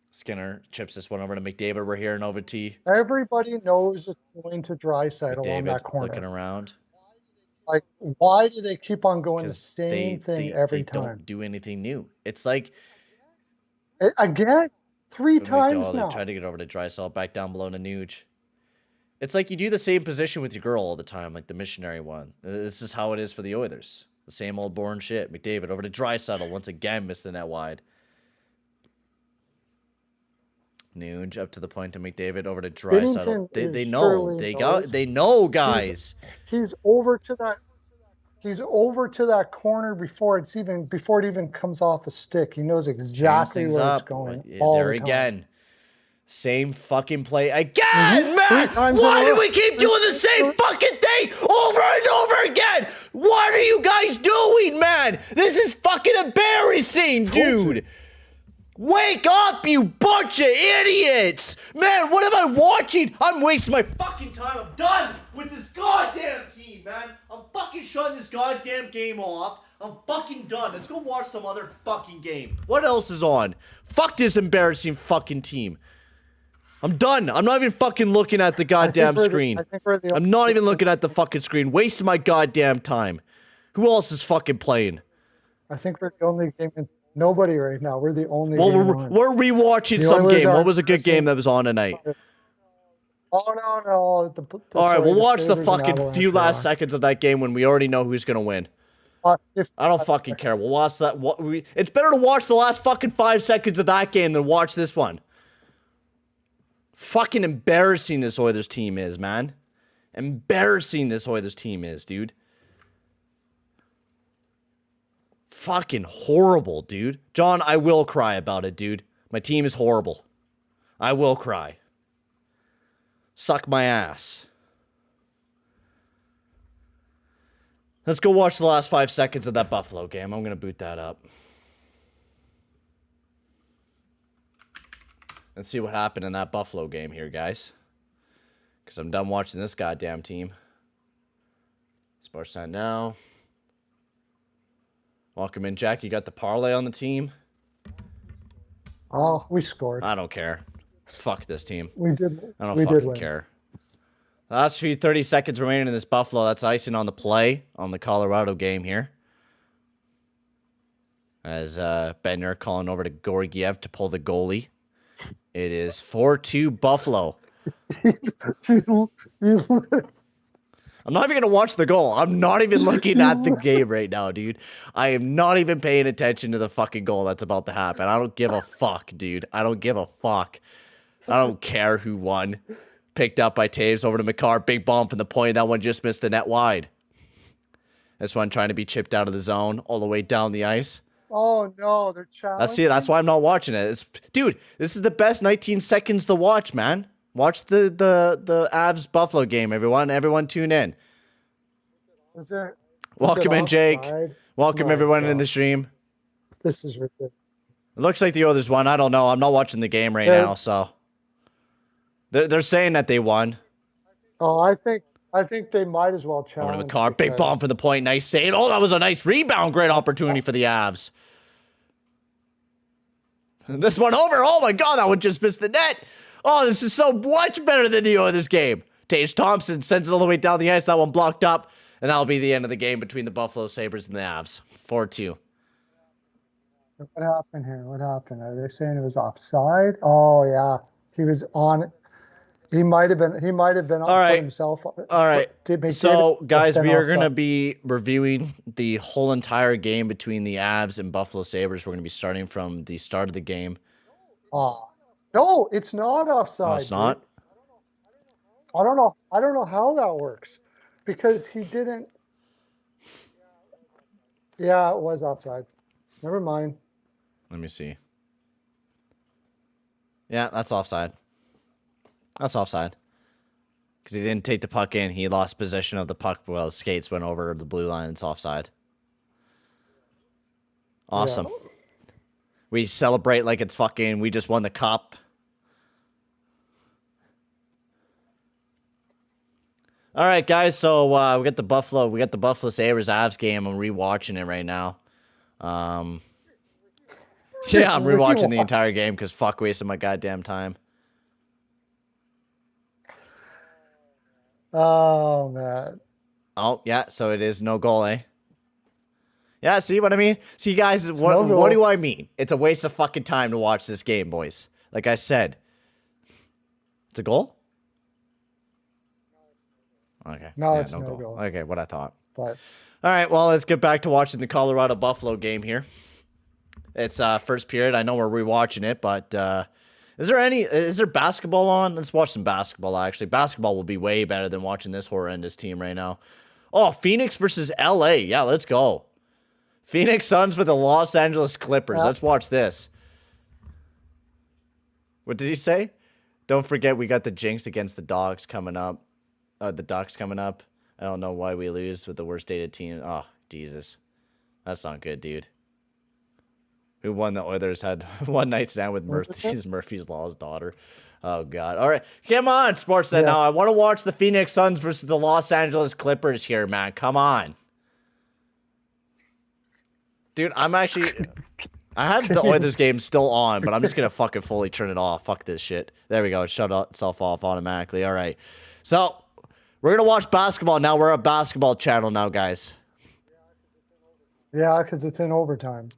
Skinner chips this one over to McDavid. We're here in OT. Everybody knows it's going to Draisaitl on that corner. Looking around. Like, why do they keep on going the same thing every time? They don't do anything new. It's like... Again? 3 times now. They tried to get over to Draisaitl, back down below to Nuge. It's like you do the same position with your girl all the time, like the missionary one. This is how it is for the Oilers. The same old boring shit. McDavid over to Draisaitl, once again missed the net wide. Nuge up to the point to McDavid over to Draisaitl. They know. They know, guys. He's over to that. He's over to that corner before it even comes off a stick. He knows exactly where it's going. There again. Same fucking play again, man! Why do we keep doing the same fucking thing over and over again? What are you guys doing, man? This is fucking embarrassing, dude. Wake up, you bunch of idiots! Man, what am I watching? I'm wasting my fucking time. I'm done with this goddamn team, man. I'm fucking shutting this goddamn game off. I'm fucking done. Let's go watch some other fucking game. What else is on? Fuck this embarrassing fucking team. I'm done. I'm not even fucking looking at the goddamn screen. I'm not even looking at the fucking screen. Wasting my goddamn time. Who else is fucking playing? I think we're the only game in... Nobody right now. We're the only. Well, we're rewatching some game. What was a good game that was on tonight? Oh no! All right, we'll watch the fucking few last seconds of that game when we already know who's gonna win. I don't fucking care. We'll watch that. It's better to watch the last fucking 5 seconds of that game than watch this one. Fucking embarrassing this Oilers team is, man. Embarrassing this Oilers team is, dude. Fucking horrible, dude. John, I will cry about it, dude. My team is horrible. I will cry. Suck my ass. Let's go watch the last 5 seconds of that Buffalo game. I'm going to boot that up. Let's see what happened in that Buffalo game here, guys. Because I'm done watching this goddamn team. Sportsnet now. Welcome in, Jack. You got the parlay on the team? Oh, we scored. I don't care. Fuck this team. We did. I don't fucking care. The last few 30 seconds remaining in this Buffalo. That's icing on the play on the Colorado game here. As Bednar calling over to Georgiev to pull the goalie. It is 4-2 Buffalo. I'm not even going to watch the goal. I'm not even looking at the game right now, dude. I am not even paying attention to the fucking goal that's about to happen. I don't give a fuck, dude. I don't give a fuck. I don't care who won. Picked up by Taves over to McCarr. Big bomb from the point. That one just missed the net wide. This one trying to be chipped out of the zone all the way down the ice. Oh, no. They're challenging. That's why I'm not watching it. Dude, this is the best 19 seconds to watch, man. Watch the Avs Buffalo game, everyone. Everyone tune in. Welcome in, Jake. Welcome everyone in the stream. This is ridiculous. It looks like the Oilers won. I don't know. I'm not watching the game right now, so they're saying that they won. Oh, I think they might as well challenge. McCarr, big bomb for the point. Nice save. Oh, that was a nice rebound. Great opportunity for the Avs. This one over. Oh my God, that one just missed the net. Oh, this is so much better than the Oilers game. Tage Thompson sends it all the way down the ice. That one blocked up. And that'll be the end of the game between the Buffalo Sabres and the Avs. 4-2. What happened here? What happened? Are they saying it was offside? Oh yeah, he was on. He might have been. All right. Himself. All right. So guys, we are gonna be reviewing the whole entire game between the Avs and Buffalo Sabres. We're gonna be starting from the start of the game. Oh no, it's not offside. Oh, it's not. Dude. I don't know. I don't know how that works, because he didn't. Yeah, it was offside. Never mind. Let me see. Yeah, that's offside. That's offside. Because he didn't take the puck in. He lost possession of the puck while his skates went over the blue line. It's offside. Awesome. Yeah. We celebrate like it's fucking, we just won the cup. All right, guys. So we got the Buffalo Sabres Avs game. I'm rewatching it right now. Yeah, I'm rewatching the entire game because fuck wasting my goddamn time. Oh, man. Oh, yeah, so it is no goal, eh? Yeah, see what I mean? See, guys, what do I mean? It's a waste of fucking time to watch this game, boys. Like I said. It's a goal? Okay. No, yeah, it's no goal. Okay, what I thought. But. All right, well, let's get back to watching the Colorado-Buffalo game here. It's first period. I know we're rewatching it, but is there basketball on? Let's watch some basketball, actually. Basketball will be way better than watching this horrendous team right now. Oh, Phoenix versus LA. Yeah, let's go. Phoenix Suns with the Los Angeles Clippers. Let's watch this. What did he say? Don't forget we got the Jinx against the Dogs coming up. The Ducks coming up. I don't know why we lose with the worst dated team. Oh, Jesus. That's not good, dude. Who won? The Oilers had one night stand with Murphy's Law's daughter. Oh, God. All right. Come on, Sportsnet now. I want to watch the Phoenix Suns versus the Los Angeles Clippers here, man. Come on. Dude, I'm actually... I have the Oilers game still on, but I'm just going to fucking fully turn it off. Fuck this shit. There we go. It shut itself off automatically. All right. So, we're going to watch basketball now. We're a basketball channel now, guys. Yeah, because it's in overtime.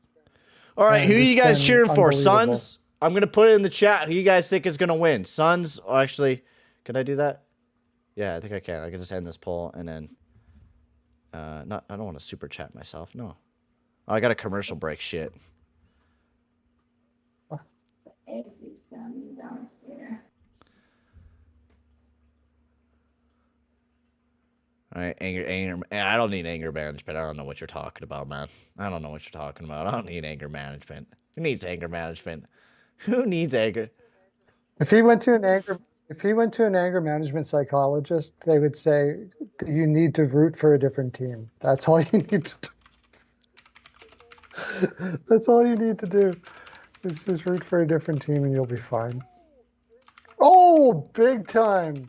All right, who are you guys cheering for? Suns? I'm going to put it in the chat. Who you guys think is going to win? Suns? Oh, actually, can I do that? Yeah, I think I can. I can just end this poll and then... I don't want to super chat myself. No. Oh, I got a commercial break. Shit. All right, anger. I don't need anger management. I don't know what you're talking about, man. I don't know what you're talking about. I don't need anger management. Who needs anger management? Who needs anger? If he went to an anger management psychologist, they would say you need to root for a different team. That's all you need to do. That's all you need to do. Is just root for a different team and you'll be fine. Oh, big time.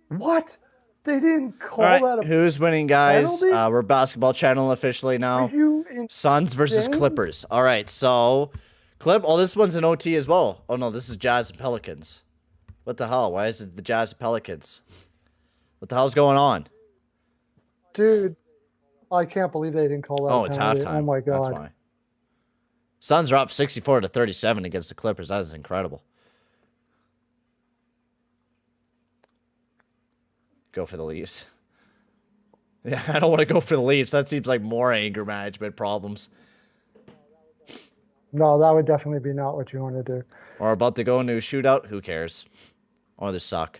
What? They didn't call that a who's winning, guys? penalty? We're basketball channel officially now. Suns versus Clippers. All right, so this one's an OT as well. Oh no, this is Jazz and Pelicans. What the hell? Why is it the Jazz and Pelicans? What the hell's going on? Dude, I can't believe they didn't call that. Oh, it's halftime. Oh my God. That's why. Suns are up 64-37 against the Clippers. That is incredible. Go for the Leafs. Yeah, I don't want to go for the Leafs. That seems like more anger management problems. No, that would definitely be not what you want to do. Or about to go into a shootout. Who cares? Or they suck.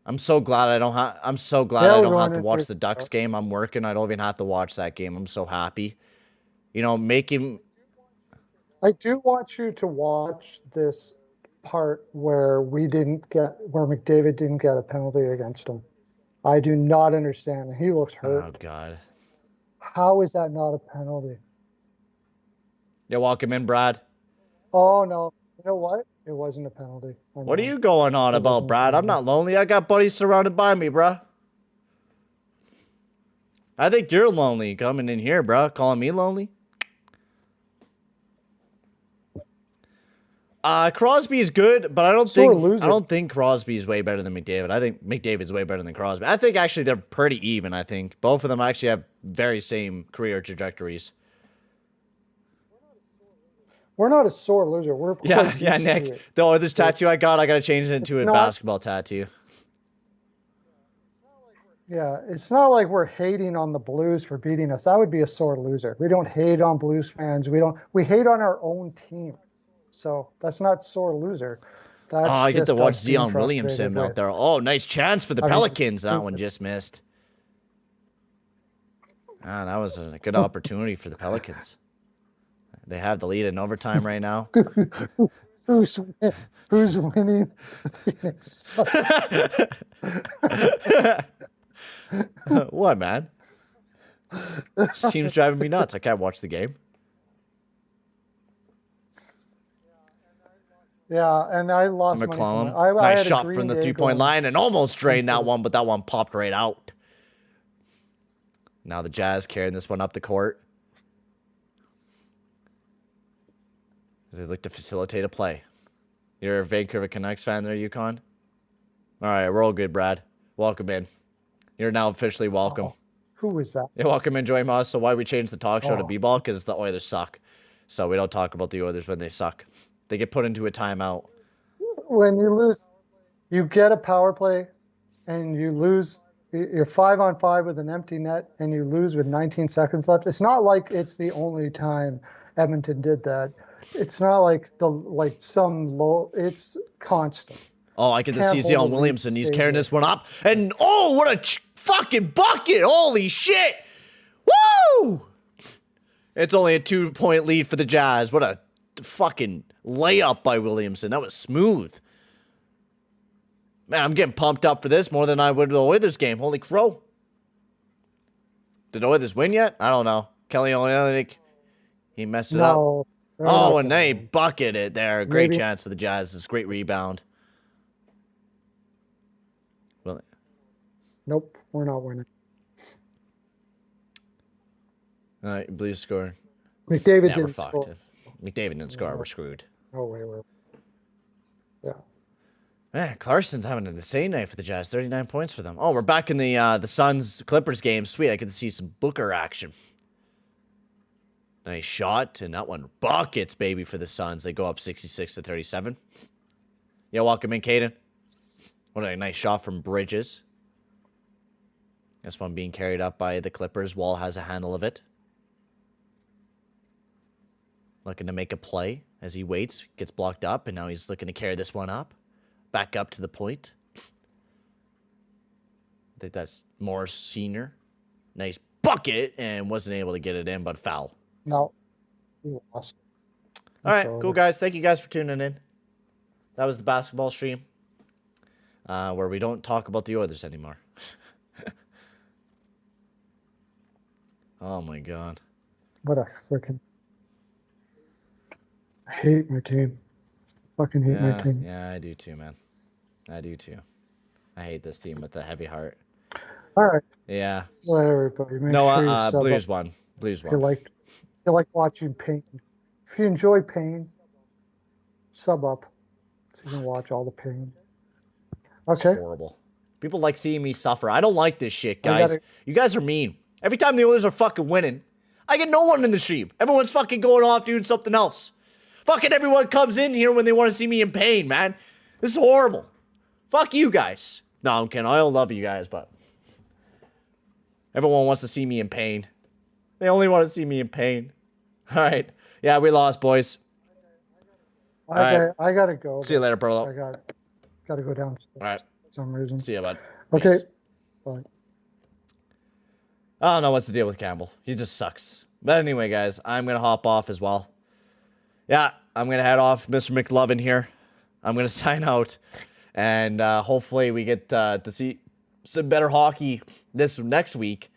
I'm so glad I don't have. I'm so glad I don't have to watch the Ducks game. I'm working. I don't even have to watch that game. I'm so happy. You know, making. I do want you to watch this part where McDavid didn't get a penalty against him. I do not understand. He looks hurt. Oh God. How is that not a penalty? Yeah, welcome in, Brad. Oh no. You know what? It wasn't a penalty. What are you going on about, Brad? I'm not lonely. I got buddies surrounded by me, bruh. I think you're lonely coming in here, bro. Calling me lonely. Crosby's good, but I don't think Crosby's way better than McDavid. I think McDavid's way better than Crosby. I think actually they're pretty even. I think both of them actually have very same career trajectories. We're not a sore loser. We're yeah, Nick. The Oilers tattoo I got to change it into a basketball tattoo. Yeah, it's not like we're hating on the Blues for beating us. That would be a sore loser. We don't hate on Blues fans. We hate on our own team. So that's not sore loser. That's I get to watch Zion Williamson out there. Oh, nice chance for the Pelicans. That one just missed. That was a good opportunity for the Pelicans. They have the lead in overtime right now. Who's winning? What, man? This team's driving me nuts. I can't watch the game. Yeah, and I lost McClellan. Nice shot from the three-point line and almost drained that one, but that one popped right out. Now the Jazz carrying this one up the court. They look to facilitate a play. You're a Vancouver Canucks fan there, Yukon? All right, we're all good, Brad. Welcome in. You're now officially welcome. Oh, who is that? Yeah, welcome in, Joey Moss. So why we changed the talk show to B-ball? Because the Oilers suck. So we don't talk about the Oilers when they suck. They get put into a timeout. When you lose, you get a power play, and you lose. You're 5-on-5 with an empty net, and you lose with 19 seconds left. It's not like it's the only time Edmonton did that. It's not like some low. It's constant. Oh, I get to see Zion Williamson. He's carrying this one up, and oh, what a fucking bucket! Holy shit! Woo! It's only a 2-point lead for the Jazz. What a fucking layup by Williamson. That was smooth. Man, I'm getting pumped up for this more than I would the Oilers game. Holy crow. Did the Oilers win yet? I don't know. Kelly Olynyk, he messed it up. Oh, and they bucketed it there. Great chance for the Jazz. This great rebound. Well, nope, we're not winning. All right, Blues score. McDavid didn't score. If McDavid didn't score, we're screwed. Oh, wait. Yeah. Man, Clarkson's having an insane night for the Jazz. 39 points for them. Oh, we're back in the Suns-Clippers game. Sweet, I get to see some Booker action. Nice shot, and that one buckets, baby, for the Suns. They go up 66-37. Yeah, welcome in, Caden. What a nice shot from Bridges. This one being carried up by the Clippers. Wall has a handle of it. Looking to make a play as he waits. Gets blocked up, and now he's looking to carry this one up. Back up to the point. I think that's Morris Sr. Nice bucket, and wasn't able to get it in, but foul. No. All right, cool, guys. Thank you guys for tuning in. That was the basketball stream where we don't talk about the Oilers anymore. Oh, my God. What a freaking... I hate my team. Fucking hate my team. Yeah, I do too, man. I do too. I hate this team with a heavy heart. All right. Yeah. Let everybody make sure Blues won. Blues won. If you like watching pain. If you enjoy pain, sub up so you can watch all the pain. Okay. It's horrible. People like seeing me suffer. I don't like this shit, guys. You guys are mean. Every time the Oilers are fucking winning, I get no one in the stream. Everyone's fucking going off doing something else. Fucking everyone comes in here when they want to see me in pain, man. This is horrible. Fuck you guys. No, I'm kidding. I love you guys, but everyone wants to see me in pain. They only want to see me in pain. All right. Yeah, we lost, boys. I gotta go. See you later, Perlo. I gotta go downstairs. All right. For some reason. See you, bud. Okay. Peace. Bye. I don't know what's the deal with Campbell. He just sucks. But anyway, guys, I'm going to hop off as well. Yeah, I'm going to head off. Mr. McLovin here. I'm going to sign out. And hopefully we get to see some better hockey this next week.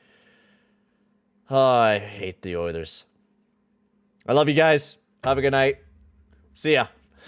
Oh, I hate the Oilers. I love you guys. Have a good night. See ya.